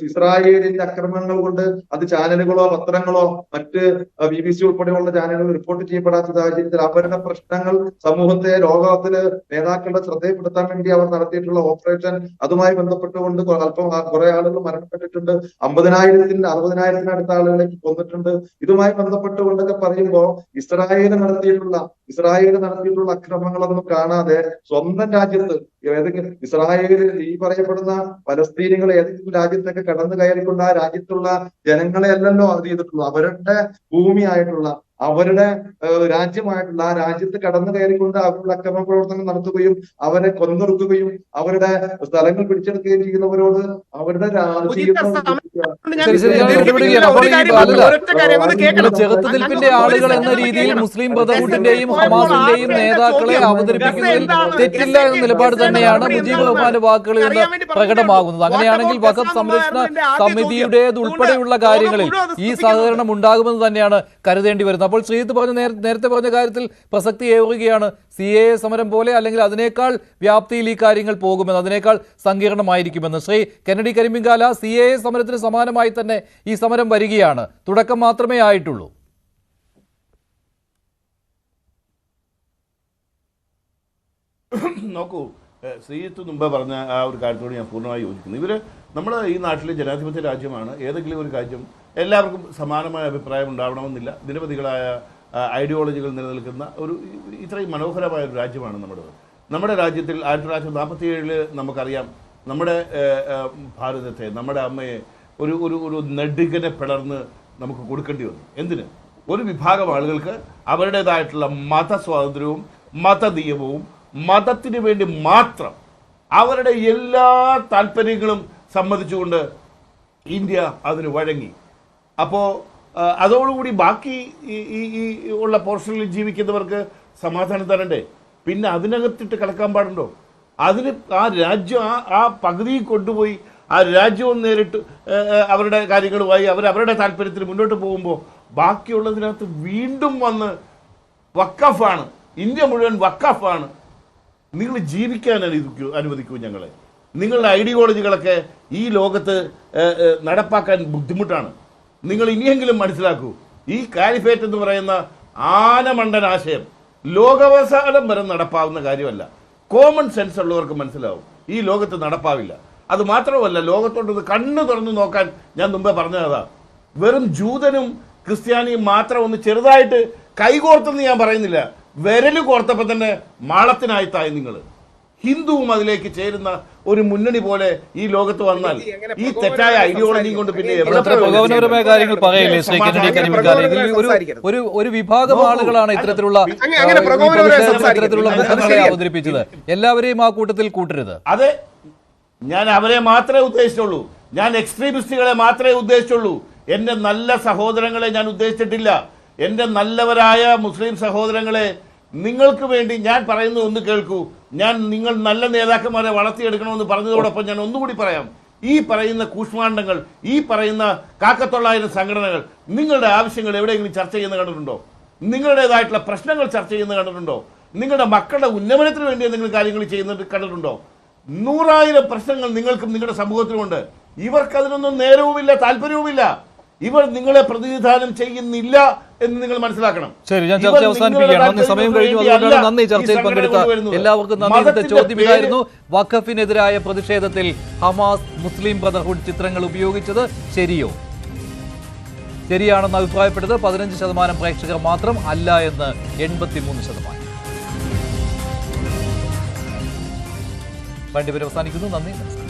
ഇസ്രായേലിന്റെ അക്രമങ്ങൾ കൊണ്ട് അത് ചാനലുകളോ പത്രങ്ങളോ മറ്റ് BBC ഉൾപ്പെടെയുള്ള ചാനലുകൾ റിപ്പോർട്ട് ചെയ്യപ്പെടാത്ത സാഹചര്യത്തിൽ അവരുടെ പ്രശ്നങ്ങൾ സമൂഹത്തെ ലോകത്തില് നേതാക്കളുടെ ശ്രദ്ധയിൽപ്പെടുത്താൻ വേണ്ടി അവർ നടത്തിയിട്ടുള്ള ഓപ്പറേഷൻ, അതുമായി ബന്ധപ്പെട്ടുകൊണ്ട് കുറെ ആളുകൾ മരണപ്പെട്ടിട്ടുണ്ട്, 50,000-60,000 ആളുകളേക്ക് കൊന്നിട്ടുണ്ട്. ഇതുമായി ബന്ധപ്പെട്ടുകൊണ്ടൊക്കെ പറയുമ്പോൾ ഇസ്രായേൽ നടത്തിയിട്ടുള്ള അക്രമങ്ങളൊന്നും കാണാതെ സ്വന്തം രാജ്യത്ത് ഏതെങ്കിലും ഇസ്രായേലിൽ ഈ പറയപ്പെടുന്ന പലസ്തീനികൾ ഏതെങ്കിലും രാജ്യത്തൊക്കെ കടന്നു കയറിക്കൊണ്ട് ആ രാജ്യത്തുള്ള ജനങ്ങളെ അല്ലല്ലോ അത് ചെയ്തിട്ടുള്ളൂ. അവരുടെ ഭൂമിയായിട്ടുള്ള, അവരുടെ രാജ്യമായിട്ടുള്ള ആ രാജ്യത്ത് കടന്നു കയറിക്കൊണ്ട് അവരുടെ അക്രമ പ്രവർത്തനം നടത്തുകയും അവരെ കൊന്നൊടുക്കുകയും അവരുടെ സ്ഥലങ്ങൾ പിടിച്ചെടുക്കുകയും ചെയ്യുന്നവരോട് അവരുടെ ചെറുത്തുനിൽപ്പിന്റെ ആളുകൾ എന്ന രീതിയിൽ മുസ്ലിം ബ്രദർഹുഡിന്റെയും ഹമാസിന്റെയും നേതാക്കളെ അവതരിപ്പിക്കുന്നതിൽ തെറ്റില്ല എന്ന നിലപാട് തന്നെയാണ് മുജീബ് റഹ്മാന്റെ വാക്കുകളിൽ നിന്ന് പ്രകടമാകുന്നത്. അങ്ങനെയാണെങ്കിൽ വഖഫ് സംരക്ഷണ സമിതിയുടേത് ഉൾപ്പെടെയുള്ള കാര്യങ്ങളിൽ ഈ സഹകരണം ഉണ്ടാകുമെന്ന് തന്നെയാണ് കരുതേണ്ടി വരുന്നത്. അപ്പോൾ ശ്രീജിത്ത് നേരത്തെ പറഞ്ഞ കാര്യത്തിൽ പ്രസക്തി ഏറുകയാണ്. CAA സമരം പോലെ അല്ലെങ്കിൽ അതിനേക്കാൾ വ്യാപ്തിയിൽ ഈ കാര്യങ്ങൾ പോകുമെന്ന്, അതിനേക്കാൾ സങ്കീർണമായിരിക്കുമെന്ന്. ശ്രീ കെന്നഡി കരിമ്പിങ്കാല, CAA സമരത്തിന് സമാനമായി തന്നെ ഈ സമരം വരികയാണ്, തുടക്കം മാത്രമേ ആയിട്ടുള്ളൂ. നോക്കൂ, ശ്രീജിത്ത് മുമ്പ് പറഞ്ഞ ആ ഒരു കാര്യത്തോട് ഞാൻ പൂർണ്ണമായി യോജിക്കുന്നു. നമ്മുടെ ഈ നാട്ടിലെ ജനാധിപത്യ രാജ്യമാണ്. ഏതെങ്കിലും ഒരു രാജ്യം എല്ലാവർക്കും സമാനമായ അഭിപ്രായം ഉണ്ടാവണമെന്നില്ല. നിരവധികളായ ഐഡിയോളജികൾ നിലനിൽക്കുന്ന ഇത്രയും മനോഹരമായ ഒരു രാജ്യമാണ് നമ്മുടേത്. നമ്മുടെ രാജ്യത്തിൽ 1947 നമുക്കറിയാം, നമ്മുടെ ഭാരതത്തെ, നമ്മുടെ അമ്മയെ ഒരു നെടുകനെ പിളർന്ന് നമുക്ക് കൊടുക്കേണ്ടി വന്നു. എന്തിന്? ഒരു വിഭാഗം ആളുകൾക്ക് അവരുടേതായിട്ടുള്ള മതസ്വാതന്ത്ര്യവും മതനിയമവും മതത്തിന് വേണ്ടി മാത്രം അവരുടെ എല്ലാ താല്പര്യങ്ങളും സമ്മതിച്ചുകൊണ്ട് ഇന്ത്യ അതിന് വഴങ്ങി. അപ്പോൾ അതോടുകൂടി ബാക്കി ഈ ഉള്ള പോർഷനിൽ ജീവിക്കുന്നവർക്ക് സമാധാനം തരണ്ടേ? പിന്നെ അതിനകത്തിട്ട് കിടക്കാൻ പാടുണ്ടോ? അതിന് ആ രാജ്യം ആ പകുതി കൊണ്ടുപോയി ആ രാജ്യവും നേരിട്ട് അവരുടെ കാര്യങ്ങളുമായി അവരുടെ താല്പര്യത്തിന് മുന്നോട്ട് പോകുമ്പോൾ ബാക്കിയുള്ളതിനകത്ത് വീണ്ടും വന്ന് വഖഫാണ്, ഇന്ത്യ മുഴുവൻ വഖഫാണ്, നിങ്ങൾ ജീവിക്കാൻ അനുവദിക്കൂ ഞങ്ങളെ. നിങ്ങളുടെ ഐഡിയോളജികളൊക്കെ ഈ ലോകത്ത് നടപ്പാക്കാൻ ബുദ്ധിമുട്ടാണ്. നിങ്ങൾ ഇനിയെങ്കിലും മനസ്സിലാക്കൂ, ഈ കാലിഫേറ്റ് എന്ന് പറയുന്ന ആനമണ്ടൻ ആശയം ലോകാവസാനം വരെ നടപ്പാവുന്ന കാര്യമല്ല. കോമൺ സെൻസ് ഉള്ളവർക്ക് മനസ്സിലാവും ഈ ലോകത്ത് നടപ്പാവില്ല. അത് മാത്രമല്ല, ലോകത്തോട്ടത് കണ്ണു തുറന്നു നോക്കാൻ ഞാൻ മുമ്പേ പറഞ്ഞതാ. വെറും ജൂതനും ക്രിസ്ത്യാനിയും മാത്രം ഒന്ന് ചെറുതായിട്ട് കൈകോർത്തെന്ന് ഞാൻ പറയുന്നില്ല, വിരല് കോർത്തപ്പോൾ തന്നെ മാളത്തിനായിത്തായി നിങ്ങൾ. ഹിന്ദുവും അതിലേക്ക് ചേരുന്ന ഒരു മുന്നണി പോലെ ഈ ലോകത്ത് വന്നാൽ ഈ തെറ്റായ ഐഡിയോളജി കൊണ്ട് പിന്നെ പ്രകോപനപരമായ കാര്യങ്ങൾ പറയില്ലേ ശ്രീ കെന്നഡി കരിമ്പിങ്കാല? ഒരു വിഭാഗം ആളുകളാണ് ഇത്തരത്തിലുള്ള മുഖ്യമന്ത്രിയെ അവതരിപ്പിച്ചത്. എല്ലാവരെയും ആ കൂട്ടത്തിൽ കൂട്ടരുത്. അതെ, ഞാൻ അവരെ മാത്രമേ ഉദ്ദേശിച്ചുള്ളൂ. ഞാൻ എക്സ്ട്രീമിസ്റ്റുകളെ മാത്രമേ ഉദ്ദേശിച്ചുള്ളൂ. എന്റെ നല്ല സഹോദരങ്ങളെ ഞാൻ ഉദ്ദേശിച്ചിട്ടില്ല. എന്റെ നല്ലവരായ മുസ്ലിം സഹോദരങ്ങളെ, നിങ്ങൾക്ക് വേണ്ടി ഞാൻ പറയുന്നത് ഒന്ന് കേൾക്കൂ. നിങ്ങൾ നല്ല നേതാക്കന്മാരെ വളർത്തിയെടുക്കണമെന്ന് പറഞ്ഞതോടൊപ്പം ഞാൻ ഒന്നുകൂടി പറയാം. ഈ പറയുന്ന കൂഷ്മാണ്ഡങ്ങൾ, ഈ പറയുന്ന കാക്കത്തൊള്ളായിരം സംഘടനകൾ നിങ്ങളുടെ ആവശ്യങ്ങൾ എവിടെയെങ്കിലും ചർച്ച ചെയ്യുന്ന കണ്ടിട്ടുണ്ടോ? നിങ്ങളുടേതായിട്ടുള്ള പ്രശ്നങ്ങൾ ചർച്ച ചെയ്യുന്ന കണ്ടിട്ടുണ്ടോ? നിങ്ങളുടെ മക്കളുടെ ഉന്നമനത്തിന് വേണ്ടി എന്തെങ്കിലും കാര്യങ്ങൾ ചെയ്യുന്നത് കണ്ടിട്ടുണ്ടോ? 100,000 പ്രശ്നങ്ങൾ നിങ്ങൾക്കും നിങ്ങളുടെ സമൂഹത്തിനുമുണ്ട്. ഇവർക്ക് അതിനൊന്നും നേരവുമില്ല, താല്പര്യവുമില്ല. ഇവർ നിങ്ങളെ പ്രതിനിധാനം ചെയ്യുന്നില്ല എന്ന് നിങ്ങൾ മനസ്സിലാക്കണം. ശരി, ഞാൻ ചർച്ച അവസാനിപ്പിക്കുകയാണ്. സമയം കഴിഞ്ഞു. അതുകൊണ്ടാണ് നന്ദി ചർച്ചയിൽ പങ്കെടുത്ത എല്ലാവർക്കും നന്ദി. ചോദ്യം ഇതായിരുന്നു: വഖഫിനെതിരായ പ്രതിഷേധത്തിൽ ഹമാസ് മുസ്ലിം ബ്രദർഹുഡ് ചിത്രങ്ങൾ ഉപയോഗിച്ചത് ശരിയോ? ശരിയാണെന്ന് അഭിപ്രായപ്പെട്ടത് 15% പ്രേക്ഷകർ മാത്രം, അല്ല എന്ന് 83%. വേണ്ടിവരെ അവസാനിക്കുന്നു. നന്ദി, നമസ്കാരം.